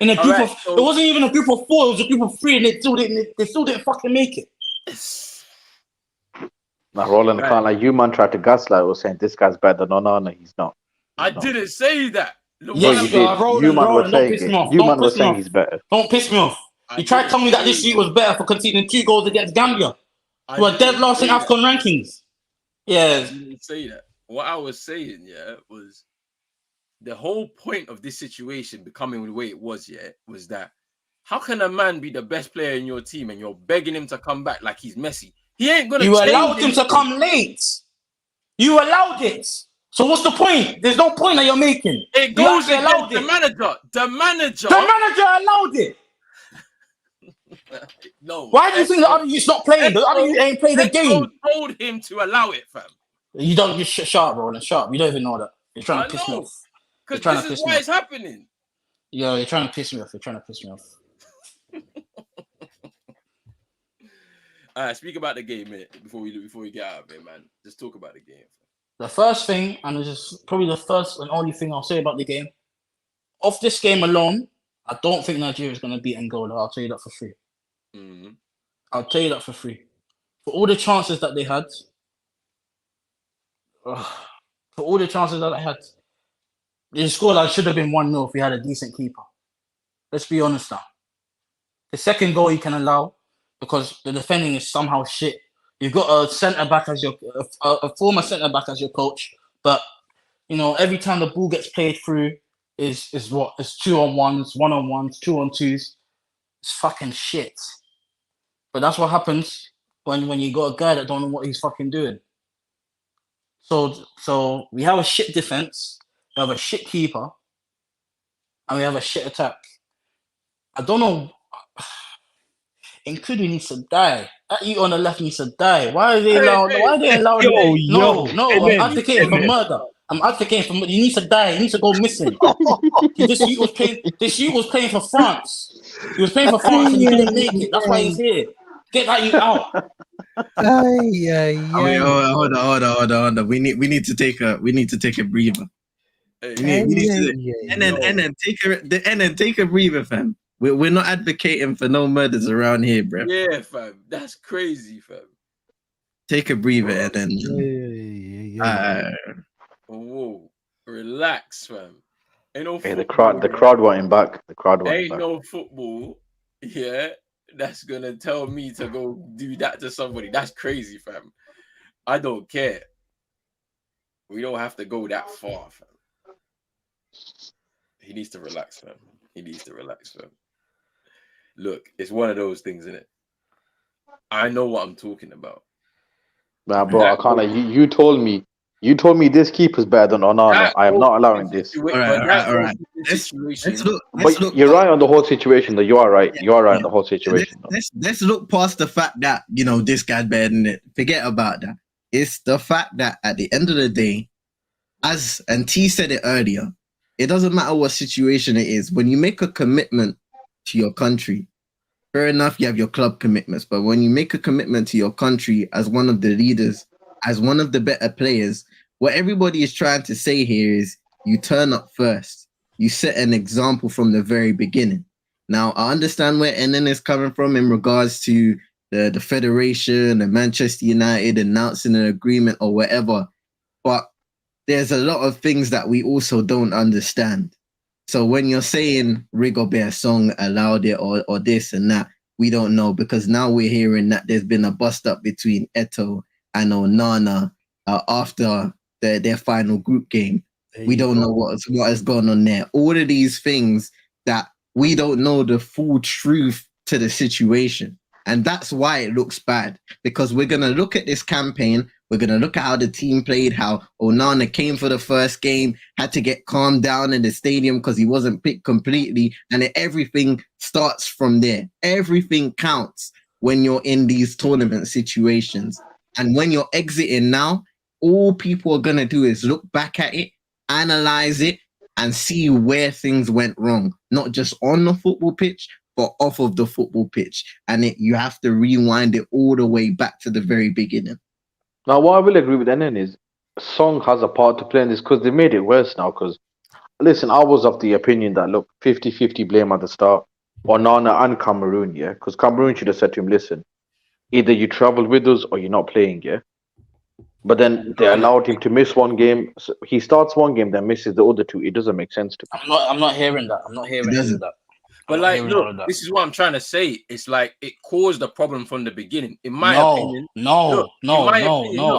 In a group it wasn't even a group of 4, it was a group of 3, and they still didn't fucking make it. Now, Roland, I can't like you man tried to gaslight was saying this guy's better than Onana. He's not. I didn't say that. Look, yes, you did. Roland, don't piss me off. You man was saying he's better. Don't piss me off. You tried to tell me that this year was better for conceding 2 goals against Gambia. Who are dead last in Afcon rankings. Yeah. I didn't say that. What I was saying, yeah, was the whole point of this situation becoming the way it was, yeah, was that How can a man be the best player in your team and you're begging him to come back like he's Messi? He ain't gonna. You change allowed him to come late. You allowed it. So what's the point? There's no point that you're making. It You goes actually allowed against the it. manager. The manager. The manager allowed it. No. Why do you think the other youth's not playing? The other youth ain't played the game. Told him to allow it, fam. You don't just shut up, Roland. Shut up. You don't even know that. You're trying to piss me off. Because You're trying this to is piss me why off. it's happening. Yo, you're trying to piss me off. You're trying to piss me off. All right, speak about the game, mate, before we get out of it, man. Just talk about the game. The first thing, and this is probably the first and only thing I'll say about the game, off this game alone, I don't think Nigeria is going to beat Angola. I'll tell you that for free. Mm-hmm. I'll tell you that for free. For all the chances that they had, the scoreline should have been 1-0 if we had a decent keeper. Let's be honest now. The second goal you can allow because the defending is somehow shit. You've got a centre back as your a former centre back as your coach, but you know every time the ball gets played through is 2-on-1s, 1-on-1s, 2-on-2s. It's fucking shit. But that's what happens when you got a guy that don't know what he's fucking doing. So we have a shit defense, we have a shit keeper, and we have a shit attack. I don't know. Nkudu needs to die. That you on the left needs to die. Why are they allowed? Why are they allowed? No, I'm advocating for murder. I'm advocating for murder. He needs to die. He needs to go missing. This youth was playing for France. He was playing for France and he didn't make it. That's why he's here. Get that youth out. Hold on. We need to take a breather. Take a breather, fam. We're not advocating for no murders around here, bro. Yeah, fam. That's crazy, fam. Take a breather and then. Whoa, relax, fam. Ain't no Hey, football, the crowd want him back. The crowd want him ain't back. no football. Yeah, that's gonna tell me to go do that to somebody. That's crazy, fam. I don't care. We don't have to go that far, fam. He needs to relax, fam. Look, it's one of those things, isn't it? I know what I'm talking about. Nah, bro, I can't. You told me this keeper's better than Onana. I am not allowing this. All right. But you're right on the whole situation. Though you are right. You are right on the whole situation. Let's look past the fact that this guy's better than it. Forget about that. It's the fact that at the end of the day, and T said it earlier, it doesn't matter what situation it is. When you make a commitment to your country, fair enough, you have your club commitments. But when you make a commitment to your country as one of the leaders, as one of the better players, what everybody is trying to say here is you turn up first. You set an example from the very beginning. Now, I understand where NN is coming from in regards to the Federation and Manchester United announcing an agreement or whatever. But there's a lot of things that we also don't understand. So when you're saying Rigobert Song allowed it or this and that, we don't know, because now we're hearing that there's been a bust up between Eto'o and Onana after their final group game. We don't know what has gone on there. All of these things that we don't know the full truth to the situation. And that's why it looks bad, because we're going to look at this campaign. We're going to look at how the team played, how Onana came for the first game, had to get calmed down in the stadium because he wasn't picked completely. And everything starts from there. Everything counts when you're in these tournament situations. And when you're exiting now, all people are going to do is look back at it, analyze it, and see where things went wrong. Not just on the football pitch, but off of the football pitch. And you have to rewind it all the way back to the very beginning. Now, what I will agree with NN is Song has a part to play in this because they made it worse now. Because, listen, I was of the opinion that, look, 50-50 blame at the start. Onana and Cameroon, yeah? Because Cameroon should have said to him, listen, either you travel with us or you're not playing, yeah? But then they allowed him to miss one game. So he starts one game, then misses the other two. It doesn't make sense to me. I'm not hearing that. I'm not hearing that. But look, this is what I'm trying to say. It's like it caused a problem from the beginning. In my opinion, no. I'm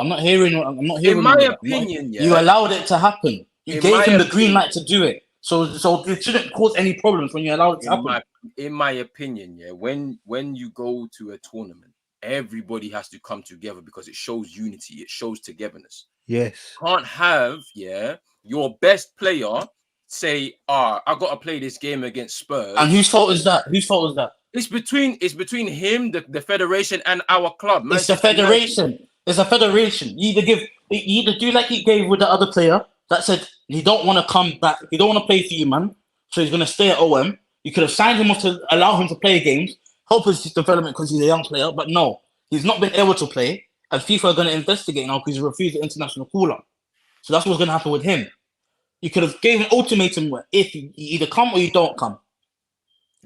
not hearing. In my opinion, you allowed it to happen. You gave him the green light to do it. So it shouldn't cause any problems when you allow it to happen. In my opinion, yeah, when you go to a tournament, everybody has to come together because it shows unity, it shows togetherness. Yes. Can't have your best player say, I gotta play this game against Spurs. And whose fault is that? It's between him, the federation, and our club. It's the federation. It's a federation. You either do like he gave with the other player that said he don't want to come back, he don't want to play for you, man. So he's gonna stay at OM. You could have signed him off to allow him to play games, help his development because he's a young player, but no, he's not been able to play, and FIFA are gonna investigate now because he refused the international call-up. So that's what's gonna happen with him. You could have gave an ultimatum where if you either come or you don't come.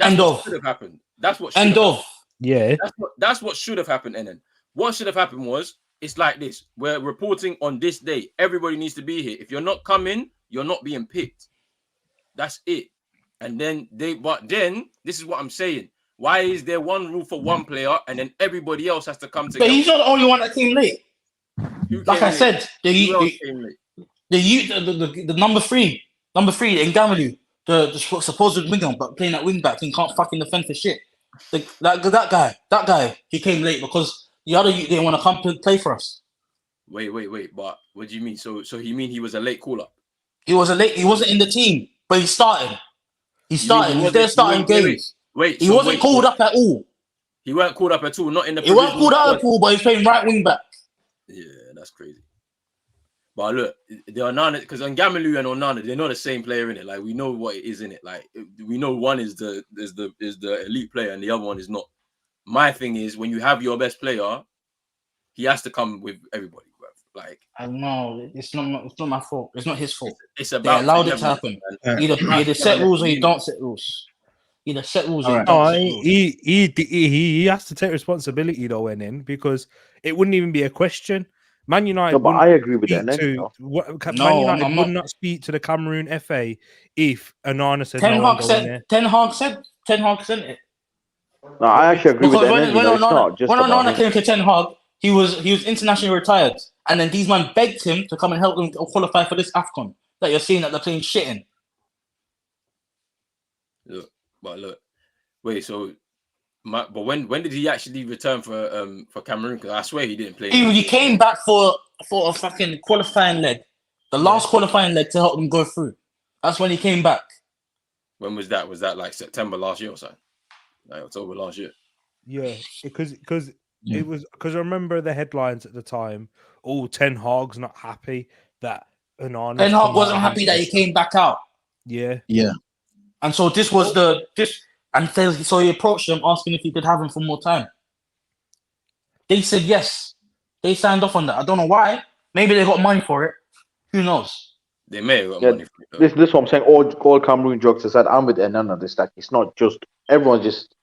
End of. Should have happened. That's what. End of. Yeah. That's what should have happened. And then what should have happened was it's like this: we're reporting on this day. Everybody needs to be here. If you're not coming, you're not being picked. That's it. And then this is what I'm saying. Why is there one rule for one player and then everybody else has to come together? But he's not the only one that came late. Like I said, the number three in Gamelou, the supposed winger, but playing at wing back and can't fucking defend for shit. That guy, he came late because the other youth didn't want to come play for us. Wait. But what do you mean? So he mean he was a late call-up? He wasn't in the team, but he started. He's there starting games. He wasn't called up at all. He weren't called up at all. Not in the. He weren't called up at all, but he's playing right wing back. Yeah, that's crazy. But look, the Onana, because Gamelou and Onana, they're not the same player in it. Like we know what it is in it. Like we know one is the elite player and the other one is not. My thing is when you have your best player, he has to come with everybody. Like I don't know, it's not my fault. It's not his fault. It's about they allowed it to happen. Either set rules or you don't set rules. Either set rules or you don't set rules. He has to take responsibility though, in because it wouldn't even be a question. Man United. No, but I agree with that. Man United would not speak to the Cameroon FA if Onana said Ten Hag said it. No, I actually agree with that. When Onana came to Ten Hag, he was internationally retired, and then these men begged him to come and help them qualify for this Afcon that you're seeing that they're playing shit in. Look, wait. So, but when did he actually return for Cameroon? Because I swear he didn't play. He came back for a fucking qualifying leg, the last qualifying leg to help them go through. That's when he came back. When was that? Was that like September last year or something? Like October last year? Yeah, because it was because I remember the headlines at the time. Oh, Ten Hag's not happy that Onana. Ten Hag wasn't happy that he came back out. Yeah. And so this was so he approached them asking if he could have him for more time. They said yes. They signed off on that. I don't know why. Maybe they got money for it. Who knows? They may have got money for it. This is what I'm saying. All Cameroon jokes aside, I'm with none of this. Like it's not just everyone just.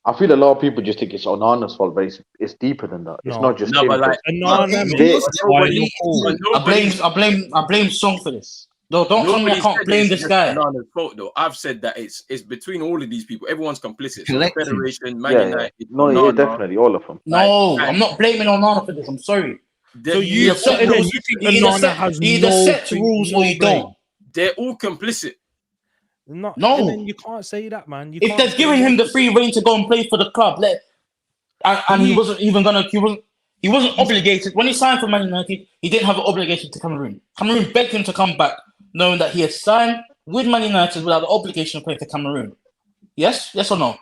I feel a lot of people just think it's Onana's fault, but it's deeper than that. It's not just him. But like, I blame Song for this. No, don't tell me I can't blame this guy. Onana's fault, though. I've said that it's between all of these people. Everyone's complicit. Collective. Federation, Man United. No, definitely all of them. No, I'm not blaming Onana for this. I'm sorry. So you think Onana has either set rules or you don't. They're all complicit. No, you can't say that, man. If they're giving him the free reign to go and play for the club, and he wasn't even gonna, he wasn't obligated when he signed for Man United. He didn't have an obligation to Cameroon. Cameroon begged him to come back, knowing that he had signed with Man United without the obligation to play for Cameroon. Yes or no?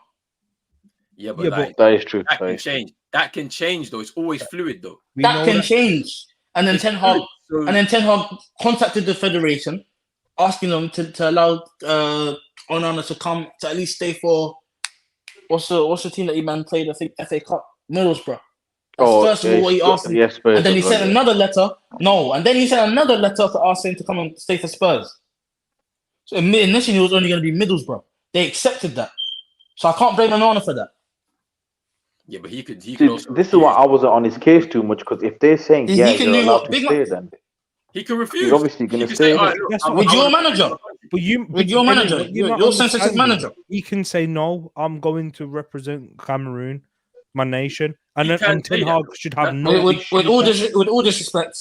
Yeah, but that is true. That can change. That can change, though. It's always fluid, though. That can change. And then Ten Hag contacted the federation, asking them to allow Onana to come to at least stay for what's the team that he man played? I think FA Cup, Middlesbrough. First of all, what he asked him, yes, and then he sent another letter. No, and then he sent another letter to ask him to come and stay for Spurs. So initially, it was only going to be Middlesbrough. They accepted that, so I can't blame Onana for that. Yeah, but he could also. This is why I wasn't on his case too much, because if they're saying you're allowed to stay, then he can refuse. He's obviously going to stay. With your manager, your sensitive manager, he can say no. I'm going to represent Cameroon, my nation, and Ten Hag should have no. With all disrespect,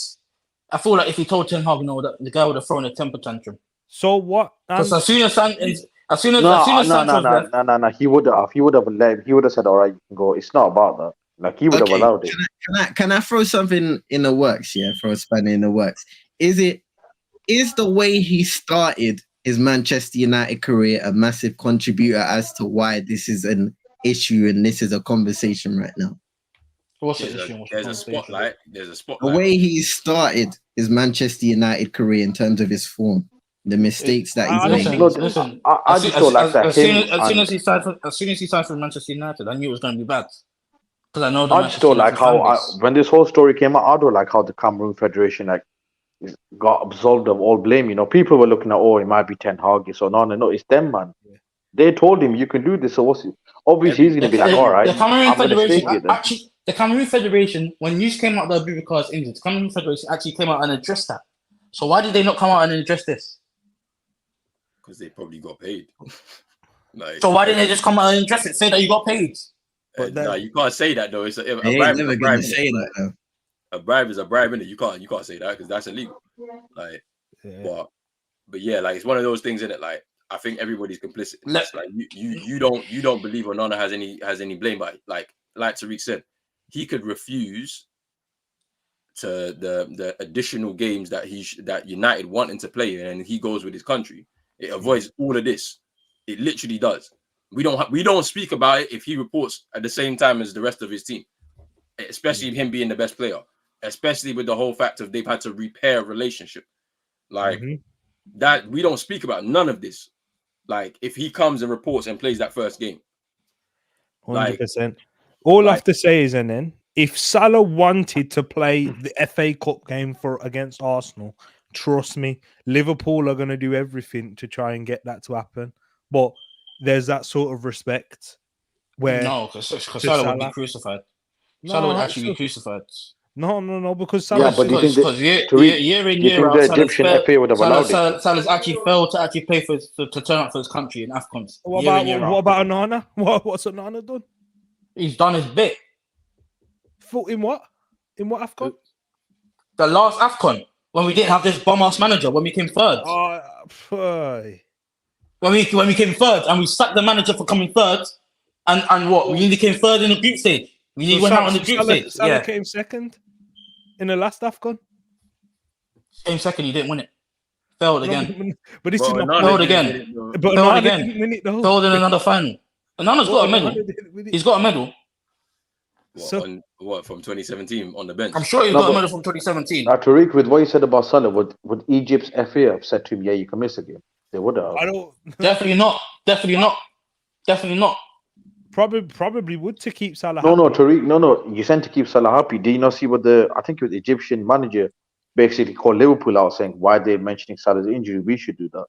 I feel like if he told Ten Hag no, that the guy would have thrown a temper tantrum. So what? Because as soon as Sanchez No. He would have. He would have let him. He would have said, "All right, you can go." It's not about that. Like he would have allowed it. Can I throw something in the works? Yeah, throw a spanner in the works. Is the way he started his Manchester United career a massive contributor as to why this is an issue and this is a conversation right now? What's the issue? There's a spotlight. The way he started his Manchester United career in terms of his form, the mistakes that he's made. Listen, I just don't like that. As soon as he signed for Manchester United, I knew it was going to be bad. Because I know I just don't like how when this whole story came out, I don't like how the Cameroon Federation got absolved of all blame. You know, people were looking at, it might be Ten Hag, so no, it's them, man. Yeah. They told him you can do this, so what's it? Obviously, he's going to be like, all right. The Cameroon Federation, when news came out that Abubakar is injured, the Cameroon Federation actually came out and addressed that. So why did they not come out and address this? Because they probably got paid. So why didn't they just come out and address it? Say that you got paid. You can't say that though. It's a bribe. Never gonna say that though. A bribe is a bribe, innit? You can't say that because that's illegal. But yeah, like it's one of those things, innit? Like I think everybody's complicit. It's like you don't believe Onana has any blame, but like Tariq said, he could refuse to the additional games that United want him to play, and he goes with his country. It avoids all of this. It literally does. We don't speak about it if he reports at the same time as the rest of his team, especially him being the best player, especially with the whole fact of they've had to repair a relationship. Like that, we don't speak about none of this. Like if he comes and reports and plays that first game, 100%. All I have to say is, and then if Salah wanted to play the FA Cup game against Arsenal, trust me, Liverpool are going to do everything to try and get that to happen. But there's that sort of respect where because Salah would be crucified. Salah would actually be crucified. No, because Salah. Yeah, but do you think year in year out, the Egyptian FA would have allowed it? Salah's actually failed to actually play to turn up for his country in Afcon. What about Onana? What's Onana done? He's done his bit. In what? In what Afcon? The last Afcon when we didn't have this bum-ass manager when we came third. When we came third and we sacked the manager for coming third, and what? We only came third in the group stage. We went out on the group stage. Salah came second in the last Afcon. Came second, he didn't win it. Failed again. But this is not failed again. Failed again. Failed in another final. Onana's got a medal. He's got a medal. From 2017 on the bench? I'm sure he's got a medal from 2017. Tariq, with what you said about Salah, would Egypt's FA have said to him, "Yeah, you can miss a game"? They would have. Definitely not. Probably would to keep Salah. No, Tariq. No. You sent to keep Salah happy. Do you not see what I think it was the Egyptian manager basically called Liverpool out saying why they're mentioning Salah's injury? We should do that.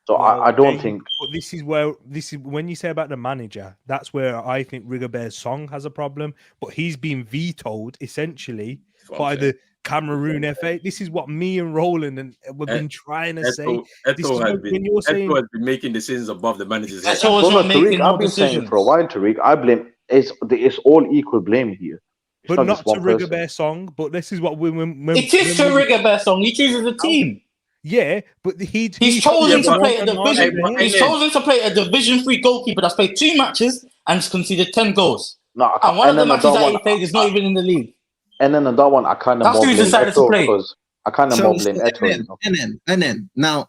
So I don't think. But this is when you say about the manager, that's where I think Rigobert's Song has a problem. But he's been vetoed essentially by the Cameroon FA. This is what me and Roland and we've been trying to say. Eto has been making decisions above the manager's head. Tariq, I've been saying for a while, Tariq. I blame it's all equal blame here. But not to Rigobert's Song. But this is what it is to Rigobert's Song. He chooses a team. Yeah, but he's chosen to play a division. He's chosen to play a Division 3 goalkeeper that's played 2 matches and has conceded 10 goals. And one of the matches that he played is not even in the league. And then another one, I kind of more blame Eto because I kind of more blame Eto. And then now,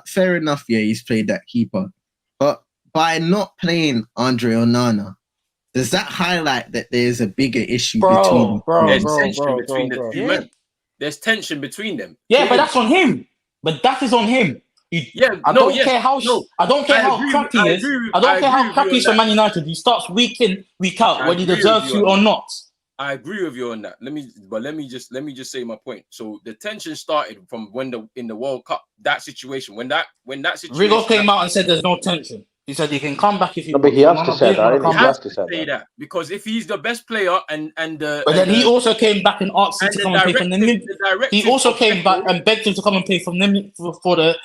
fair enough. Yeah, he's played that keeper, but by not playing Andre Onana, does that highlight that there's a bigger issue between? There's tension between them. Yeah, but that's on him. But that is on him. I don't care how crappy he is. I don't care how crappy he's for Man United. He starts week in, week out, whether he deserves to or not. I agree with you on that. Let me just say my point. So the tension started from in the World Cup, that situation. When that situation Rigo came out and said there's no tension. He said he can come back if you. No, but he has to say that. He has to say that because if he's the best player but then he also came back and asked him to come and pay from them. He also came back and begged him to come and pay from them for the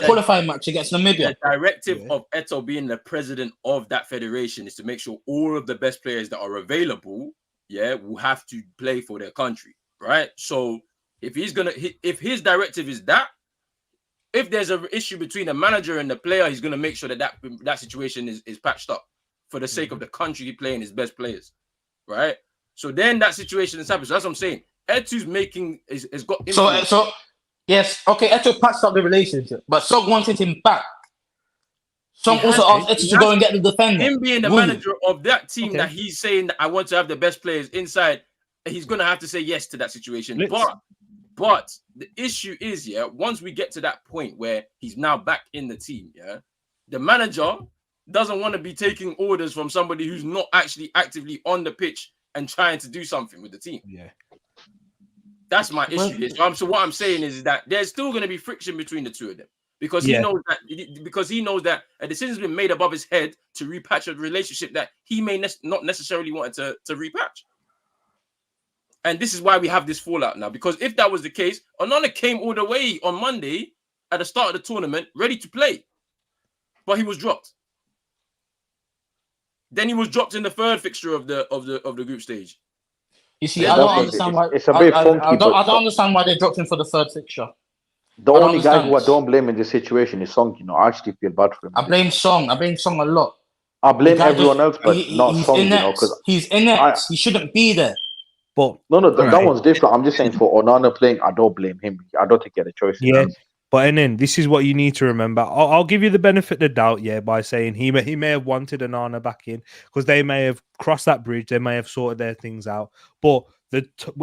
qualifying match against Namibia. The directive of Eto being the president of that federation is to make sure all of the best players that are available, will have to play for their country, right? So if his directive is that, if there's an issue between the manager and the player, he's going to make sure that situation is patched up for the sake of the country he playing his best players, right? So then that situation is happening. So that's what I'm saying. Etu's has got influence. So yes, okay, Etu patched up the relationship, but Sog wanted him back. Sog also asked Etu to go and get the defender. Him being the manager of that team that he's saying that I want to have the best players inside, he's going to have to say yes to that situation. But the issue is, once we get to that point where he's now back in the team, the manager doesn't want to be taking orders from somebody who's not actually actively on the pitch and trying to do something with the team. Yeah. That's my issue here. So what I'm saying is that there's still going to be friction between the two of them because he knows that a decision's been made above his head to repatch a relationship that he may not necessarily want to repatch. And this is why we have this fallout now. Because if that was the case, Onana came all the way on Monday at the start of the tournament, ready to play, but he was dropped. Then he was dropped in the third fixture of the group stage. You see, I don't understand why. It's a bit funky. I don't understand why they dropped him for the third fixture. The only guy who I don't blame in this situation is Song. I actually feel bad for him. I blame Song a lot. I blame everyone else, but not Song. Because he's in it. He shouldn't be there. But that one's different. I'm just saying for Onana playing, I don't blame him. I don't think he had a choice. Yeah, but and then this is what you need to remember. I'll give you the benefit of the doubt, by saying he may have wanted Onana back in because they may have crossed that bridge. They may have sorted their things out. But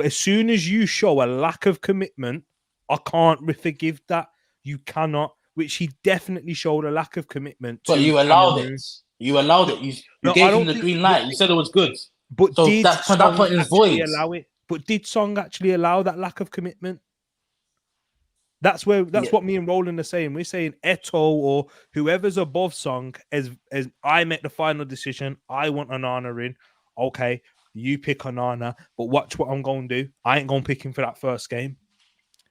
as soon as you show a lack of commitment, I can't forgive that. You cannot. Which he definitely showed a lack of commitment. But you allowed it. You allowed it. You gave him the green light. You said it was good. But so that point is void. Allow it? But did Song actually allow that lack of commitment? That's what me and Roland are saying. We're saying Eto'o or whoever's above Song as I make the final decision. I want Onana in. Okay, you pick Onana, but watch what I'm going to do. I ain't going to pick him for that first game.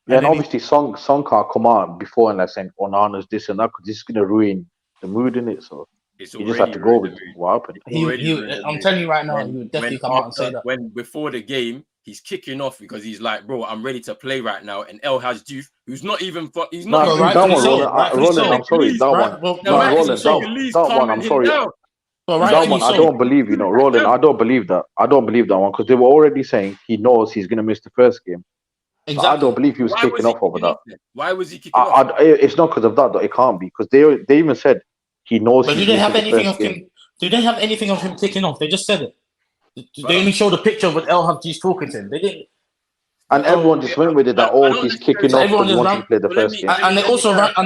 Yeah, and obviously Song can't come out before and saying Onana's this and that because this is going to ruin the mood in it. So you just have to go with what happened. I'm telling you right now, he would definitely come out and say that. When before the game, he's kicking off because he's like, bro, I'm ready to play right now. And El Hadj Diouf, who's not even he's not even that one, Roland, I'm sorry, that one, I'm sorry. That one, I don't believe, Roland, I don't believe that. I don't believe that one because they were already saying he knows he's going to miss the first game. Exactly. So I don't believe he was kicking off over that. Why was he kicking off? It's not because of that, though. It can't be because they even said he knows. But do they have anything of him? Do they have anything of him kicking off? They just said it. They only showed a picture with El Hadji's talking to him. They didn't. And everyone just went with it that he's kicking off because he wants to play the first game. And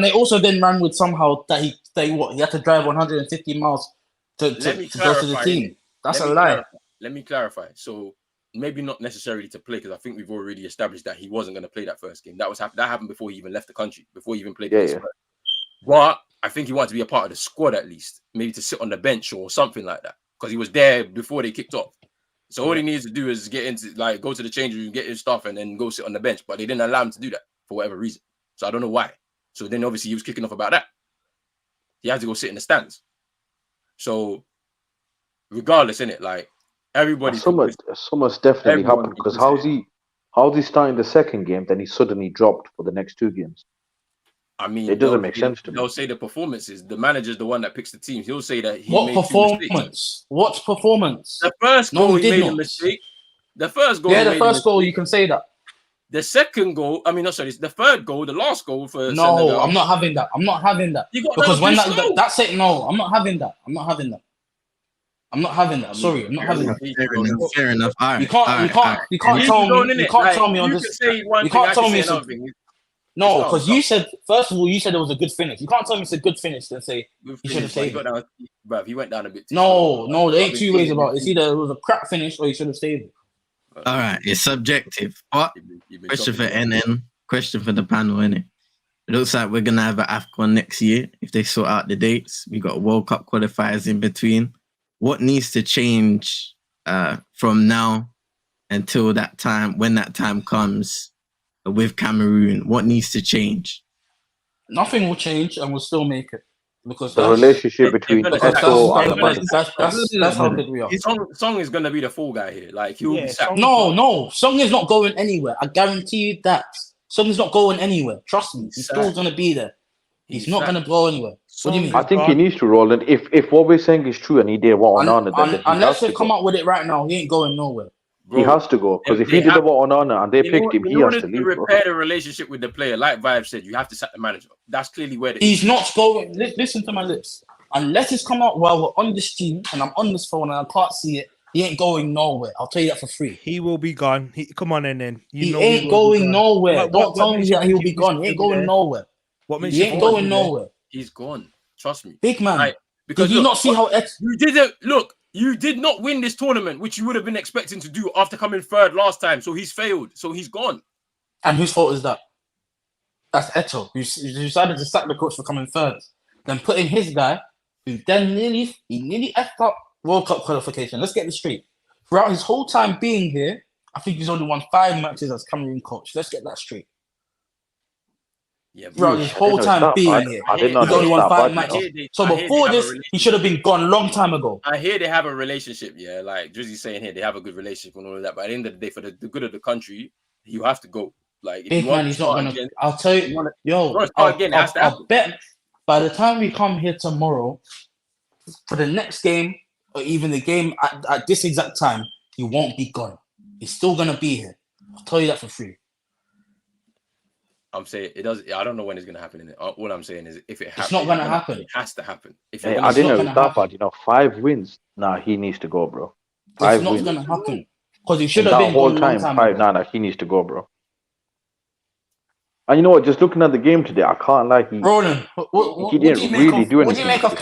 they also then ran with somehow that he had to drive 150 miles to go to the team. That's a lie. Let me clarify. So maybe not necessarily to play because I think we've already established that he wasn't going to play that first game. That happened before he even left the country, before he even played. But I think he wanted to be a part of the squad at least, maybe to sit on the bench or something like that because he was there before they kicked off. So all he needs to do is go to the change room, get his stuff, and then go sit on the bench. But they didn't allow him to do that for whatever reason. So I don't know why. So then obviously he was kicking off about that. He had to go sit in the stands. So regardless, innit, like everybody. So much definitely happened because how's he starting the second game? Then he suddenly dropped for the next two games. I mean, it doesn't make sense to me. They'll say the performances. The manager's the one that picks the teams. He'll say that he made performance? What performance? The first goal he made a mistake. The first goal. Yeah, the first goal you can say that. The second goal. I mean, no, sorry. The third goal. The last goal for. No, Senegal. I'm not having that. I'm not having that. Because when that's it. No, I'm not having that. I'm not having that. I'm not having that. Sorry, I'm not having that. Fair enough. All right. You can't tell me on this. You can't tell me something. No, because you said, first of all, you said it was a good finish. You can't tell me it's a good finish and say you should have saved it. Bruv, he went down a bit too No, there ain't two ways about it. It's either it was a crap finish or you should have saved it. All right, it's subjective. What? Question for NN, question for the panel, innit? It looks like we're going to have an Afcon next year if they sort out the dates. We got World Cup qualifiers in between. What needs to change from now until that time, when that time comes, with Cameroon? What needs to change? Nothing will change and we'll still make it because the relationship between that's how good we are. Song is gonna be the fall guy here. Like he'll be sacked. No, Song is not going anywhere. I guarantee you that. Song is not going anywhere. Trust me, he's still gonna be there. He's not going to go anywhere. What do you mean? I think he needs to roll. And if what we're saying is true and he did what Onana, then he Unless has they to come go. up with it right now, he ain't going nowhere. Bro, He has to go. Because if he did what Onana and they picked him, he has to leave, bro. repair the relationship with the player, like Vibe said, you have to sack the manager. That's clearly where He's not going. Listen to my lips. Unless it's come out while we're on this team and I'm on this phone and I can't see it, he ain't going nowhere. I'll tell you that for free. He will be gone. Come on, then. He ain't going nowhere. Don't tell me that he'll be gone. He ain't going nowhere. What makes He ain't going nowhere. He's gone. Trust me. Big man. Like, because did you not see how you didn't look? You did not win this tournament, which you would have been expecting to do after coming third last time. So he's failed. So he's gone. And whose fault is that? That's Eto. You decided to sack the coach for coming third. Then put in his guy, who then nearly effed up World Cup qualification. Let's get this straight. Throughout his whole time being here, I think he's only won 5 matches as Cameroon coach. Let's get that straight. Yeah, throughout his whole time being here, he's only won 5 matches. So before this, he should have been gone long time ago. I hear they have a relationship, yeah. Like Drizzy's saying here, they have a good relationship and all of that. But at the end of the day, for the good of the country, you have to go. Like, Big man, he's not gonna. I'll tell you, I'll bet by the time we come here tomorrow for the next game or even the game at this exact time, he won't be gone. He's still gonna be here. I'll tell you that for free. I'm saying it does. I don't know when it's gonna happen. All I'm saying is, if it happens, it's not gonna happen. It has to happen. I didn't know that bad. 5 wins. Nah, he needs to go, bro. 5 wins. It's not gonna happen because he should have been whole time. 5. Nah, he needs to go, bro. And you know what? Just looking at the game today, I can't lie. Roland, he didn't really do anything. What do you make of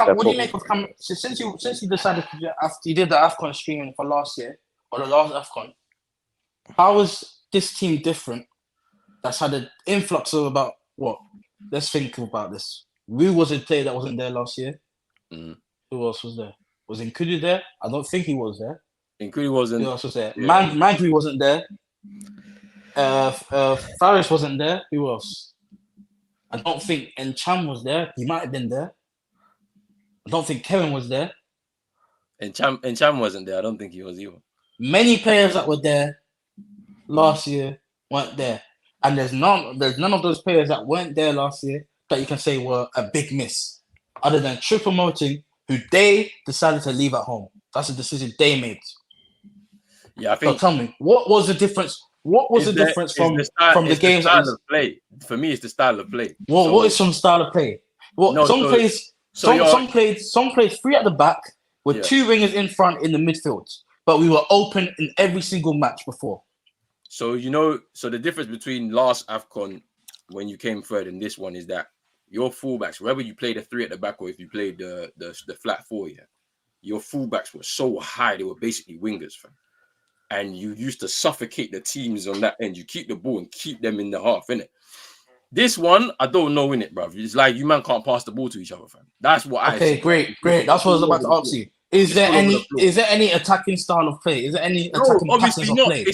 Cameroon? Since he decided to after he did the Afcon streaming for last year or the last Afcon, how is this team different? That's had an influx of about what? Let's think about this. Who was a player that wasn't there last year? Who else was there? Was Nkudu there? I don't think he was there. Nkudu wasn't. Who else was there? Yeah. Magri wasn't there. Faris wasn't there. Who else? I don't think Encham was there. He might have been there. I don't think Kevin was there. Encham wasn't there. I don't think he was either. Many players that were there last year weren't there. And there's none of those players that weren't there last year that you can say were a big miss, other than True Promoting, who they decided to leave at home. That's a decision they made. Yeah, I think. So tell me, what was the difference? What was the difference from the games? The style of play. For me, it's the style of play. Well, what is some style of play? Well, some played 3 at the back with 2 wingers in front in the midfield, but we were open in every single match before. So so the difference between last Afcon when you came third and this one is that your fullbacks, whether you played a 3 at the back or if you played the flat 4, your fullbacks were so high they were basically wingers, fam. And you used to suffocate the teams on that end. You keep the ball and keep them in the half, innit? This one, I don't know, innit, bruv. It's like you man can't pass the ball to each other, fam. That's what I see. Great. That's what I was about to ask you. Is there any attacking style of play? Is there any attacking obviously not. Of play?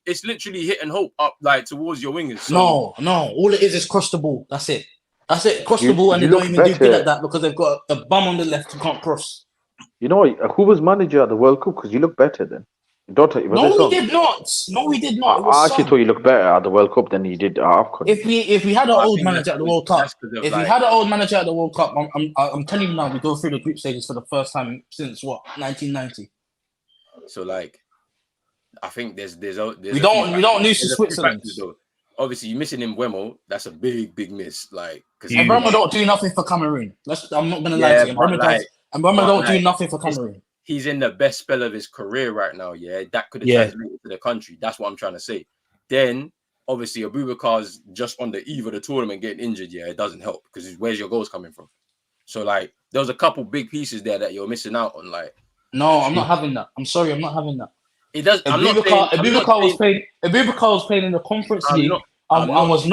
It's literally hit and hope up like towards your wingers. So. No. All it is cross the ball. That's it. Cross the ball, and they don't even do good at that because they've got a bum on the left who can't cross. You know who was manager at the World Cup? Because you look better then. No, we did not. I actually thought you looked better at the World Cup than you did at Afcon. If we had an old manager at the World Cup, I'm telling you now, we go through the group stages for the first time since 1990. So like, I think there's we don't lose to Switzerland. Obviously, you're missing in Mbeumo. That's a big miss. Like, because Mbeumo don't do nothing for Cameroon. I'm not gonna lie to you. Mbeumo don't do nothing for Cameroon. He's in the best spell of his career right now. Yeah, that could have translated to the country. That's what I'm trying to say. Then, obviously, Abubakar's just on the eve of the tournament getting injured. Yeah, it doesn't help because where's your goals coming from? So, like, there was a couple big pieces there that you're missing out on. Like, no, I'm not having that. I'm sorry, I'm not having that. It does. Abubakar was playing in the Conference League and was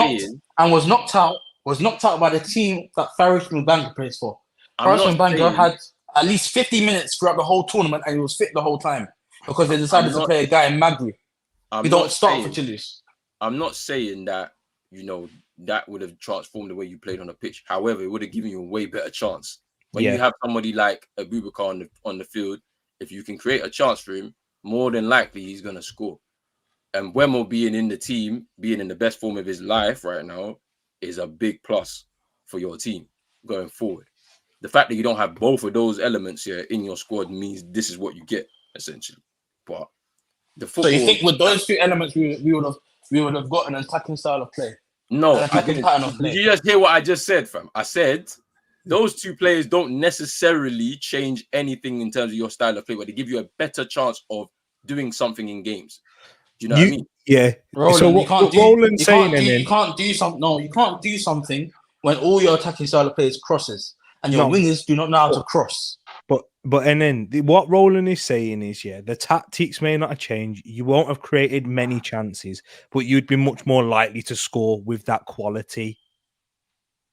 knocked out by the team that Faris Mubanga plays for. Faris Mubanga had at least 50 minutes throughout the whole tournament, and he was fit the whole time because they decided to play a guy in Magri. He don't start for Chilis. I'm not saying that that would have transformed the way you played on the pitch. However, it would have given you a way better chance. When you have somebody like Abubakar on the field, if you can create a chance for him, more than likely he's gonna score. And Mbeumo being in the team, being in the best form of his life right now, is a big plus for your team going forward. The fact that you don't have both of those elements here in your squad means this is what you get essentially. But the football. So you think with those two elements, we would have got an attacking style of play? No, an attacking pattern of play. Did you just hear what I just said, fam? I said those two players don't necessarily change anything in terms of your style of play, but they give you a better chance of doing something in games. Do you know what I mean? Yeah. Roland, so what Roland's saying, you can't do something when all your attacking style of play is crosses and your wingers do not know how to cross. But and then what Roland is saying is, the tactics may not have changed. You won't have created many chances, but you'd be much more likely to score with that quality.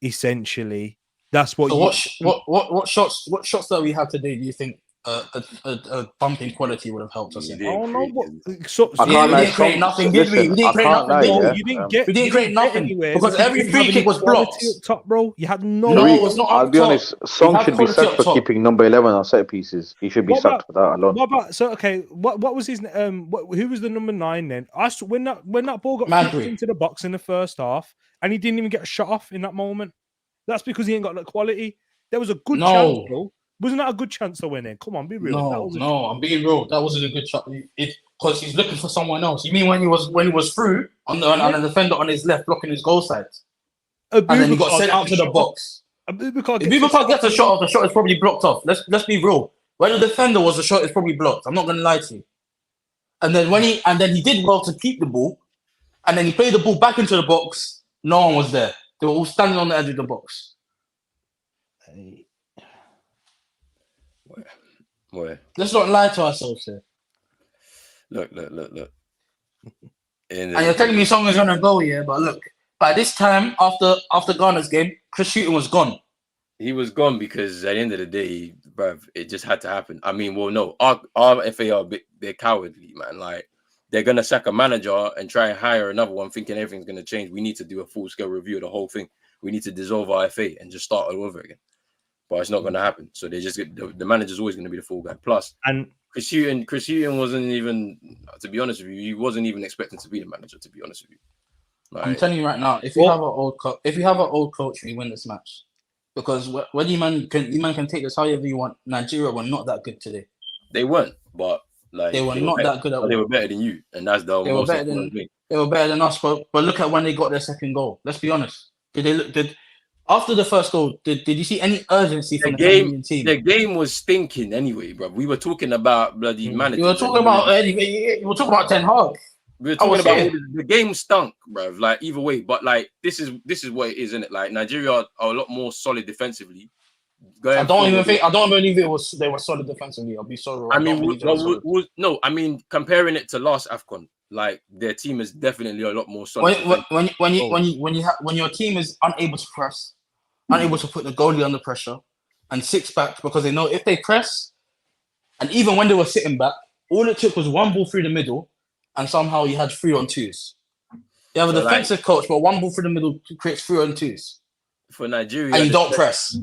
Essentially, that's what. So what shots that we had today do you think a bump in quality would have helped us in? Oh no, but we didn't create nothing, did we? We didn't create nothing, did we? You didn't create nothing because every free kick was blocked. Up top, bro. You had no. No, it was not. I'll be honest. Song should be sacked for keeping number 11 on set pieces. He should be sacked for that alone. What about what was his who was the number 9 then? When that ball got kicked into the box in the first half, and he didn't even get a shot off in that moment. That's because he ain't got the quality. There was a good chance, bro. Wasn't that a good chance to win it? Come on, be real. No, I'm being real. That wasn't a good shot. Because he's looking for someone else. You mean when he was through on the defender on his left, blocking his goal side, and then he got sent out to the box. If Bubakar gets a shot off, the shot is probably blocked off. Let's be real. When the defender was, the shot is probably blocked. I'm not going to lie to you. And then he did well to keep the ball, and then he played the ball back into the box. No one was there. They were all standing on the edge of the box. Where? Let's not lie to ourselves here. Look. And you're telling me Song is gonna go, but look, by this time after Ghana's game, Chris Hughton was gone. He was gone because at the end of the day, bruv, it just had to happen. I mean, well, no, our FA they're cowardly, man. Like they're gonna sack a manager and try and hire another one, thinking everything's gonna change. We need to do a full-scale review of the whole thing. We need to dissolve our FA and just start all over again. But it's not going to happen. So they just the manager's always going to be the full guy. Plus, and Chris Hughton wasn't even, to be honest with you, he wasn't even expecting to be the manager. To be honest with you, like, I'm telling you right now, if you have an old coach, we win this match. Because when you man can take this however you want. Nigeria were not that good today. They weren't, but like they were not that good at all. They were better than you, and that's the they were better than us. But look at when they got their second goal. Let's be honest. After the first goal, did you see any urgency from the Cameroon team? The game was stinking anyway, bro. We were talking about bloody managers. You were talking about Ten Hag. We were talking about the game stunk, bro. Like either way, but like this is what it is, isn't it? Like Nigeria are a lot more solid defensively. I don't believe they were solid defensively. I'll be sorry. I mean, comparing it to last Afcon, like their team is definitely a lot more solid. When your team is unable to press, unable to put the goalie under pressure, and sits back because they know if they press, and even when they were sitting back, all it took was one ball through the middle, and somehow you had 3-on-2s. You have a defensive coach, but one ball through the middle creates 3-on-2s. For Nigeria, and you don't press.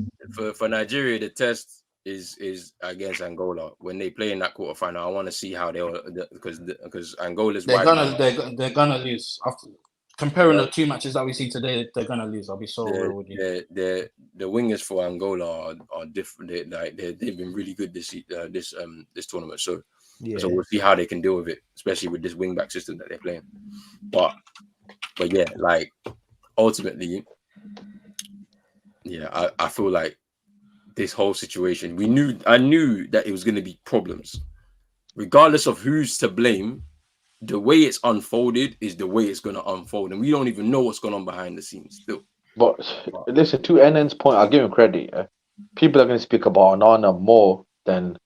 For Nigeria, the test is against Angola when they play in that quarterfinal. I want to see how they will, because Angola's they're gonna lose. After comparing the two matches that we see today, they're gonna lose. I'll be so real with you. The wingers for Angola are different. They've been really good this tournament. So we'll see how they can deal with it, especially with this wing back system that they're playing. But yeah, like ultimately. Yeah, I feel like this whole situation, I knew that it was going to be problems. Regardless of who's to blame, the way it's unfolded is the way it's going to unfold. And we don't even know what's going on behind the scenes still. But listen, to NN's point, I'll give him credit. People are going to speak about Onana more than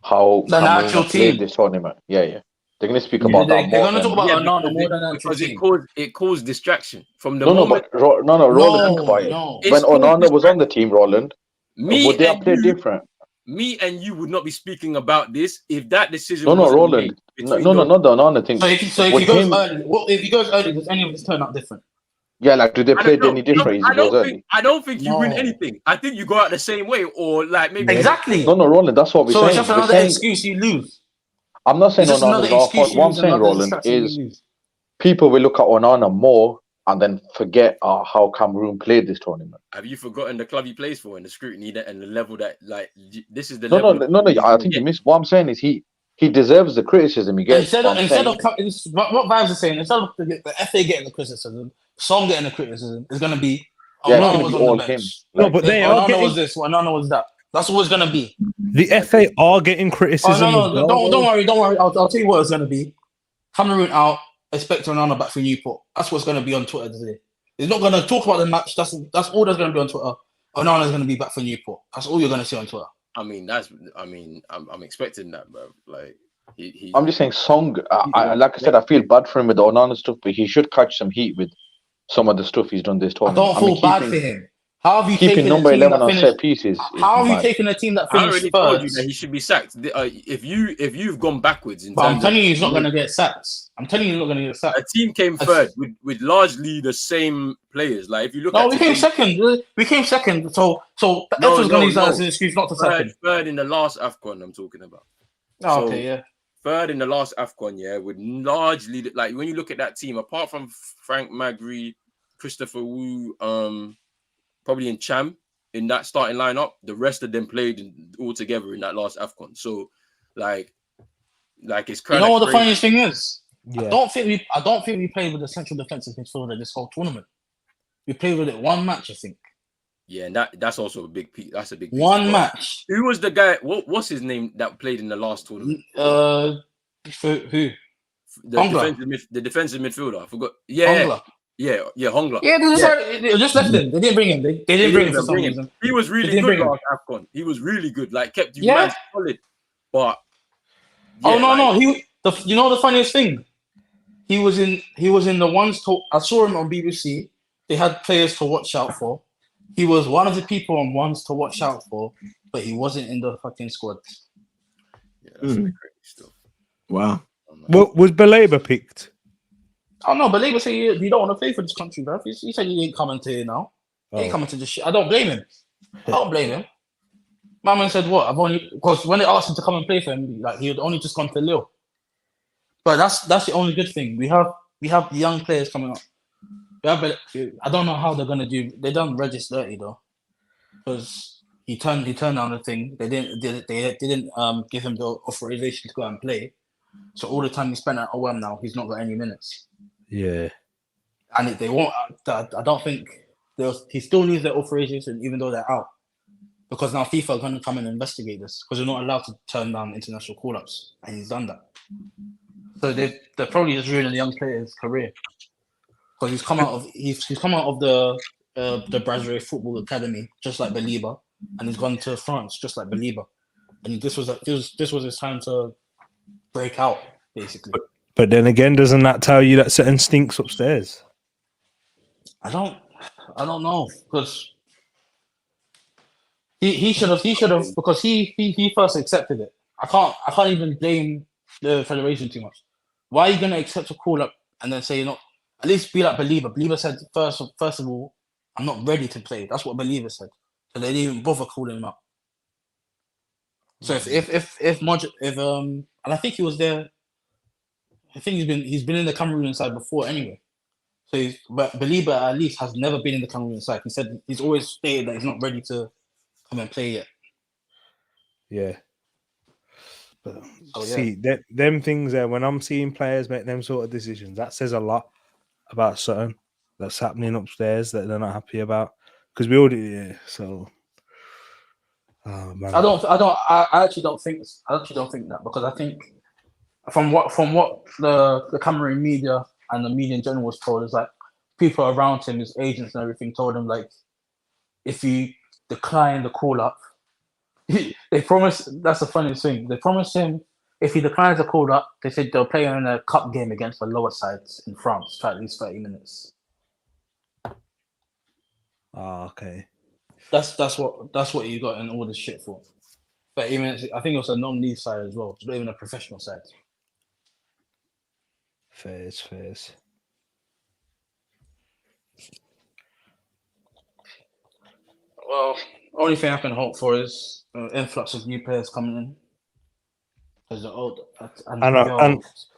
how the actual team this tournament. Yeah. They're going to speak about that more. They're going to talk about Onana more than actual team. Because it caused distraction from the moment. Roland, think about it. When Onana was on the team, Roland, would they have played different? Me and you would not be speaking about this if that decision. Roland. Not the Onana thing. So if he goes early, does any of this turn out different? Yeah, like do they play any different? I don't think you win anything. I think you go out the same way, or like maybe exactly. No, Roland. That's what we're saying. So it's just another excuse you lose. I'm not saying Onana's our fault. What I'm saying, Roland, is people will look at Onana more and then forget how Cameroon played this tournament. Have you forgotten the club he plays for and the scrutiny that and the level that this is the No, level? no. I think you missed. What I'm saying is he deserves the criticism he gets. Instead of what Vibes is saying, instead of the FA getting the criticism, Song getting the criticism is going to be. Yeah, it's Onana gonna was be on all the him. bench. No, but they are Onana getting. was this. Onana was that. That's what it's going to be. The FA are getting Oh criticism. no, as well, don't worry. I'll tell you what it's going to be. Cameroon out. Expect Onana back for Newport. That's what's going to be on Twitter today. It's not going to talk about the match. That's all that's going to be on Twitter. Onana's going to be back for Newport. That's all you're going to see on Twitter. I'm expecting that, bro. Like I'm just saying, Song. Like I said, I feel bad for him with the Onana stuff, but he should catch some heat with some of the stuff he's done this I tournament. don't feel bad for him. How have you keeping taken number a team 11 that on finished? set pieces? How have you mad. taken a team that I finished already third? told you that he should be sacked. If you've gone backwards in But terms I'm telling of, you, he's not going to get sacked. I'm telling you, he's not going to get sacked. a team came third with largely the same players. Like if you look at we came second. We came second. So the No, F was going to use that no. as an excuse not to sack him. third in the last Afcon. I'm talking about. Oh, So, okay, yeah. Third in the last Afcon, yeah, with largely like when you look at that team, apart from Frank Magri, Christopher Wu, probably in Cham in that starting lineup, the rest of them played all together in that last Afcon. So, like it's kind of. You know what the funniest thing is? Yeah. I don't think we played with a central defensive midfielder this whole tournament. We played with it one match, I think. Yeah, and that's also a big piece. That's a big piece. One match. Who was the guy? What's his name that played in the last tournament? Who? The defensive midfielder. I forgot. Yeah, Hongler. Yeah, Hongler. Yeah, they just left him. They didn't bring him. They didn't bring him for some reason. He was really good last Afcon. He was really good. Like kept you man solid. But no. You know the funniest thing? He was in the ones to. I saw him on BBC. They had players to watch out for. He was one of the people on ones to watch out for, but he wasn't in the fucking squad. Yeah, that's crazy stuff. Wow. Well, was Baleba picked? Oh no, Baleba said you don't want to play for this country, bro. He said he ain't coming to here now. He ain't coming to this shit. I don't blame him. My man said what? Because when they asked him to come and play for him, like he had only just gone to Lille. But that's the only good thing. We have young players coming up. I don't know how they're gonna do. They done Regis dirty though, because he turned down the thing. They didn't give him the authorization to go and play. So all the time he spent at OM now, he's not got any minutes. Yeah, and they won't. I don't think he still needs their authorization even though they're out, because now FIFA are going to come and investigate this because they're not allowed to turn down international call-ups, and he's done that. So they're probably just ruining the young player's career. Because he's come out of the Brazilian Football Academy just like Baleba, and he's gone to France just like Baleba, and this was his time to break out basically. But then again, doesn't that tell you that certain stinks upstairs? I don't know, because he should have because he first accepted it. I can't even blame the federation too much. Why are you gonna accept a call up and then say you're not? At least be like Believer. Believer said first of all, I'm not ready to play. That's what Believer said. So they didn't even bother calling him up. So if and I think he was there. I think he's been in the Cameroon side before anyway. So but Believer at least has never been in the Cameroon side. He said he's always stated that he's not ready to come and play yet. Yeah. But see, them things there, when I'm seeing players make them sort of decisions, that says a lot about something that's happening upstairs that they're not happy about. Because we already, so. Oh, man. I actually don't think that, because I think from what the Cameroon media and the media in general was told, is like people around him, his agents and everything, told him like if you decline the call up, they promised. That's the funniest thing. They promised him if he declines the call up, they said they'll play in a cup game against the lower sides in France for at least 30 minutes. Oh, okay. That's what you got in all this shit for. 30 minutes. I think it was a non-league side as well. It's not even a professional side. Fairs. Well, only thing I can hope for is influx of new players coming in. Because the old and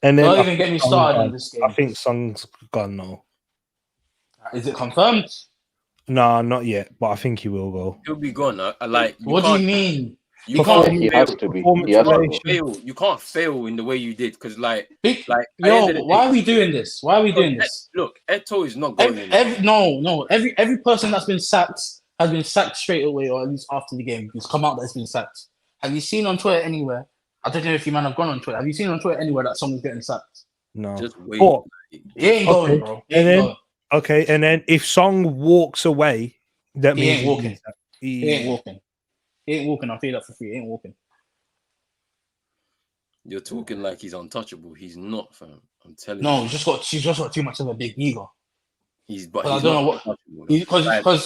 then don't even get me started on this game. I think Song's gone now. Is it confirmed? No, not yet, but I think he will go. He'll be gone. Like, What do you mean? You can't- can't. He has to be. Performance He has to relation. be. fail. You can't fail in the way you did because, like, Big, at the yo, end of the why day- are we doing this? Why are we doing this? Look, Eto is not going in. Every person that's been sacked has been sacked straight away, or at least after the game, who's come out that's been sacked. Have you seen on Twitter anywhere? I don't know if you man have gone on Twitter. Have you seen on Twitter anywhere that someone's getting sacked? No. Just wait. But, He ain't going, bro. He ain't going. okay, and then if Song walks away, that He means ain't walking. He He ain't walking. He ain't walking. I'll tell you that for free. He ain't walking. You're talking like he's untouchable. He's not, fam. I'm telling No, you. she's just got too much of a big ego. But I he's don't not know what- untouchable.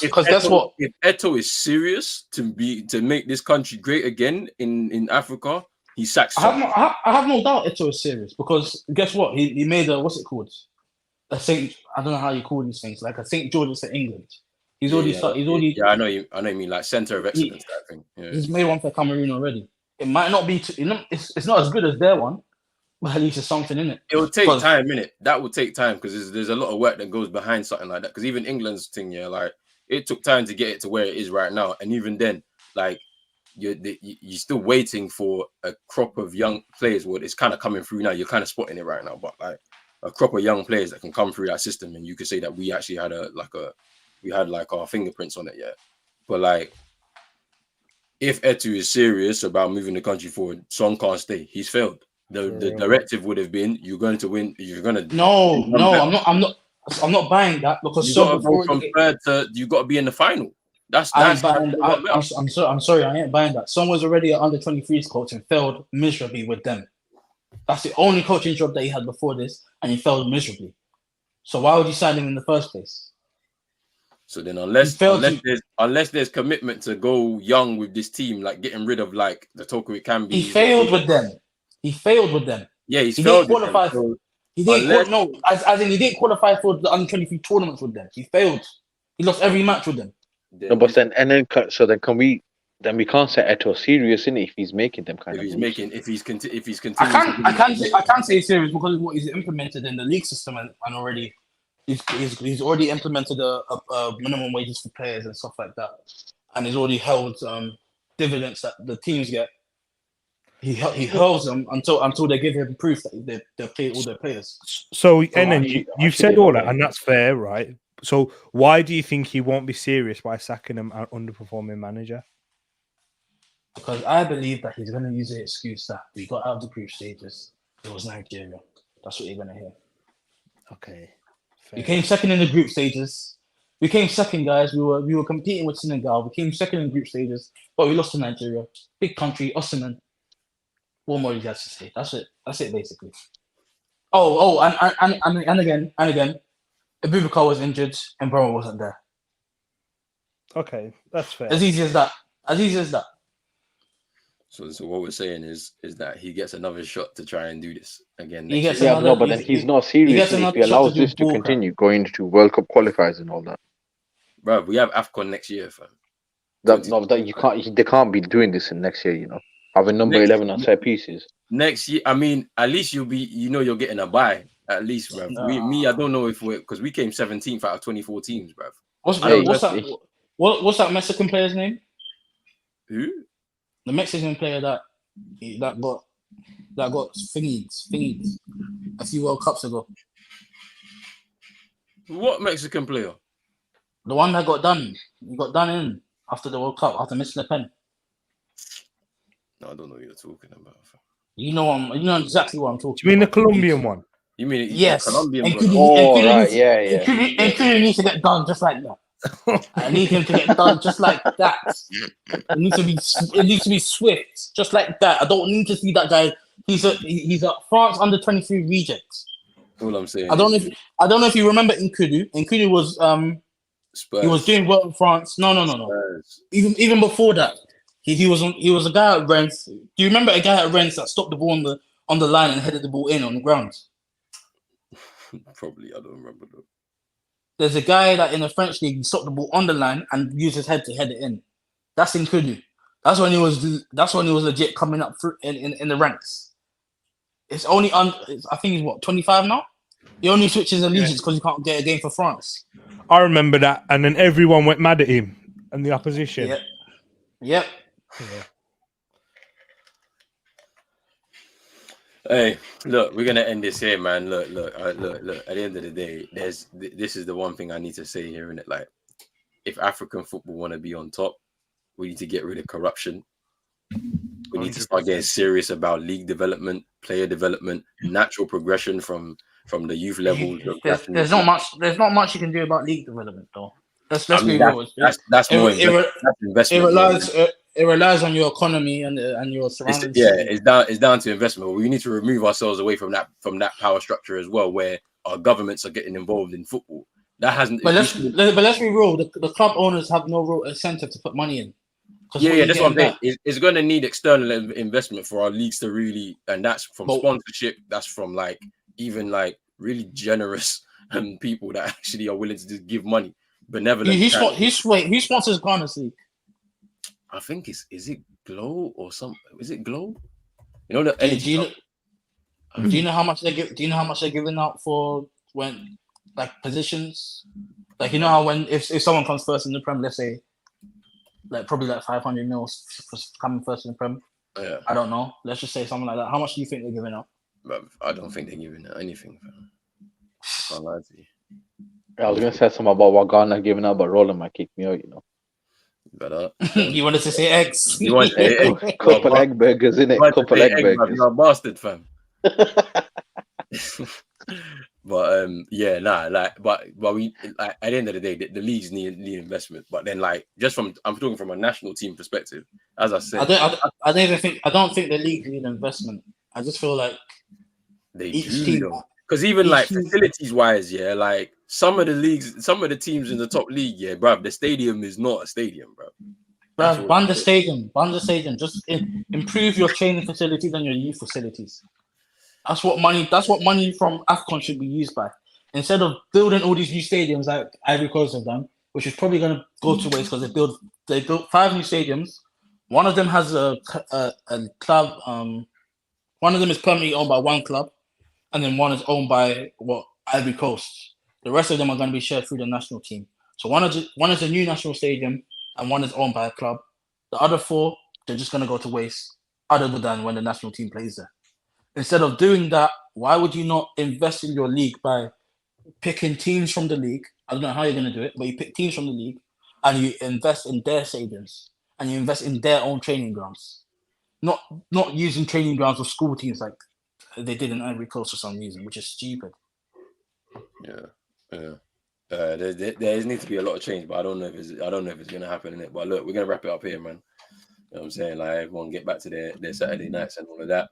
Because that's what. If Eto is serious to make this country great again in Africa, he sacks. I have no doubt Ito is serious because guess what? He made a what's it called? A Saint. I don't know how you call these things. Like a St. George's for England. He's already. Yeah, I know you mean like center of excellence type thing. Yeah. He's made one for Cameroon already. It might not be. It's not as good as their one, but at least it's something in it. It will take time, innit? That will take time because there's a lot of work that goes behind something like that. Because even England's thing, yeah, like it took time to get it to where it is right now, and even then, like you're still waiting for a crop of young players. Well, it's kind of coming through now. You're kind of spotting it right now, but like a crop of young players that can come through that system, and you could say that we actually had our fingerprints on it, yeah. But like, if Etu is serious about moving the country forward, Son can't stay. He's failed. The directive would have been you're going to win. You're going to I'm not buying that because you got to go from third to you got to be in the final. I'm sorry, I ain't buying that. Son was already an under 23s coach and failed miserably with them. That's the only coaching job that he had before this, and he failed miserably. So why would you sign him in the first place? So then, unless there's commitment to go young with this team, like getting rid of like the Toko it can be. He failed with them. Yeah, he failed. Didn't qualify. He didn't qualify for the under 23 tournaments with them. He failed. He lost every match with them. No, but then we can't say Eto serious in if he's making them kind of. If he's continuing. I can't say serious because of what he's implemented in the league system and already. He's already implemented a minimum wages for players and stuff like that, and he's already held dividends that the teams get. He holds them until they give him proof that they pay all their players. So and then you've said all that, and that's fair, right? So why do you think he won't be serious by sacking him an underperforming manager? Because I believe that he's going to use the excuse that we got out of the group stages. It was Nigeria. That's what you're going to hear. Okay. We came second in the group stages. We came second, guys. We were competing with Senegal. We came second in the group stages, but we lost to Nigeria. Big country, Osimhen. What more do you guys to say? That's it. That's it, basically. And again, Abubakar was injured and Burrow wasn't there. Okay, that's fair. As easy as that. So what we're saying is that he gets another shot to try and do this again. But then he's not serious if he allows this to continue going to World Cup qualifiers and all that. Bro, we have Afcon next year, fam. They can't be doing this in next year, you know. Having number 11 on set pieces. Next year, I mean, at least you're getting a bye. At least, bro. I don't know if because we came 17th out of 24 teams, bro. What's that Mexican player's name? Who? The Mexican player that got thingied a few World Cups ago. What Mexican player? The one that got done. He got done in after the World Cup after missing a pen. No, I don't know what you're talking about. You know exactly what I'm talking about. You mean the Colombian one? You mean yes? The Colombian one? Including needs to get done just like that. I need him to get done just like that. It needs to be swift, just like that. I don't need to see that guy. He's a France under 23 reject. All I'm saying. I don't know if you remember Nkudu. Nkudu was Spurs. He was doing well in France. No. Spurs. Even before that, he was a guy at Rennes. Do you remember a guy at Rennes that stopped the ball on the line and headed the ball in on the ground? Probably, I don't remember though. There's a guy that in the French league stopped the ball on the line and used his head to head it in. That's Nkudu. That's when he was legit coming up through in the ranks. It's only I think he's 25 now. He only switches allegiance because he can't get a game for France. I remember that, and then everyone went mad at him and the opposition. Yep. Yep. Yeah. Hey, look, we're gonna end this here, man. Look. At the end of the day, this is the one thing I need to say here, innit? Like, if African football want to be on top, we need to get rid of corruption. We need to start getting serious about league development, player development, natural progression from the youth level. There's not much you can do about league development, though. Let's be real. That's more investment. It relies on your economy and your surroundings. It's down to investment. We need to remove ourselves away from that power structure as well, where our governments are getting involved in football. That hasn't. But let's be real. The club owners have no real incentive to put money in. Yeah, that's what I'm saying. It's going to need external investment for our leagues to really, and that's from sponsorship. That's from even really generous people that actually are willing to just give money. Benevolent. Who sponsors Ghana's league? I think is it Glow or something? Is it Glow? You know the energy. Do you know how much they give? Do you know how much they're giving out for when positions? Like, you know how when if someone comes first in the Prem, let's say. Probably 500 mils for coming first in the Prem. Yeah. I don't know. Let's just say something like that. How much do you think they're giving up? I don't think they're giving out anything. I lied to you. I was gonna say something about what Ghana giving out, but Roland might kick me out. Better. You wanted to say eggs. You want a couple egg burgers, innit? Couple egg burgers. You're a bastard, fam. But but we at the end of the day, the leagues need investment. But then I'm talking from a national team perspective. As I said, I don't think the leagues need investment. I just feel like they do, because even facilities wise, some of the teams in the top league, bruv, the stadium is not a stadium, bro. Bruv, ban the stadium. Just improve your training facilities and your youth facilities. That's what money from Afcon should be used by. Instead of building all these new stadiums like Ivory Coast have done, which is probably going to go to waste because they built 5 new stadiums. One of them has a club. One of them is permanently owned by one club, and then one is owned by Ivory Coast. The rest of them are going to be shared through the national team. So one is a new national stadium, and one is owned by a club. The other 4, they're just going to go to waste, other than when the national team plays there. Instead of doing that, why would you not invest in your league by picking teams from the league? I don't know how you're going to do it, but you pick teams from the league and you invest in their stadiums and you invest in their own training grounds. Not using training grounds of school teams like they did in Ivory Coast for some reason, which is stupid. Yeah. There needs to be a lot of change, but I don't know if it's going to happen in it. But look, we're going to wrap it up here, man. You know what I'm saying? Everyone get back to their Saturday nights and all of that.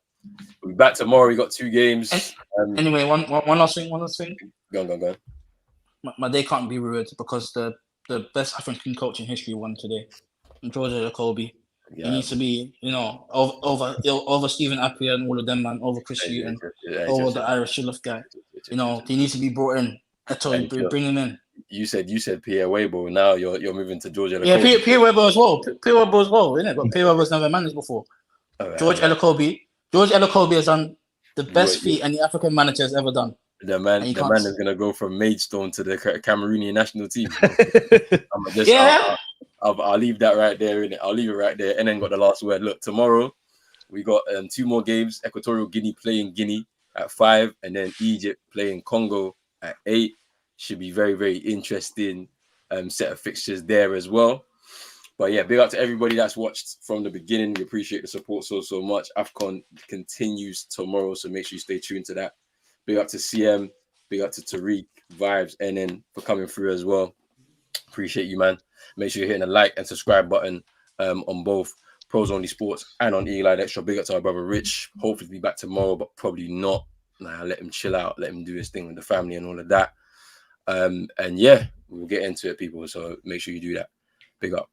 We'll be back tomorrow. We got 2 games. Anyway, one last thing. Go on. My day can't be ruined because the best African coach in history won today. George Jacobi. He needs to be, over Stephen Appiah and all of them, man, over Chris Hughton, over the Irish Shilluff guy. He needs to be brought in. Bring him in. You said Pierre Weibo. Now you're moving to George Jacobi. Yeah, Pierre Weibo as well. Innit? But Pierre Weibo's never managed before. George Jacobi has done the best feat any African manager has ever done. The man is gonna go from Maidstone to the Cameroonian national team. I'll leave that right there. I'll leave it right there, and then got the last word. Look, tomorrow we got 2 more games. Equatorial Guinea playing Guinea at 5, and then Egypt playing Congo at 8. Should be very, very interesting set of fixtures there as well. But yeah, big up to everybody that's watched from the beginning. We appreciate the support so much. Afcon continues tomorrow, so make sure you stay tuned to that. Big up to CM, big up to Tariq, Vibes, NN for coming through as well. Appreciate you, man. Make sure you're hitting the like and subscribe button on both Pros Only Sports and on Eli Extra. Big up to our brother Rich. Hopefully be back tomorrow, but probably not. Let him chill out, let him do his thing with the family and all of that. And yeah, we'll get into it, people. So make sure you do that. Big up.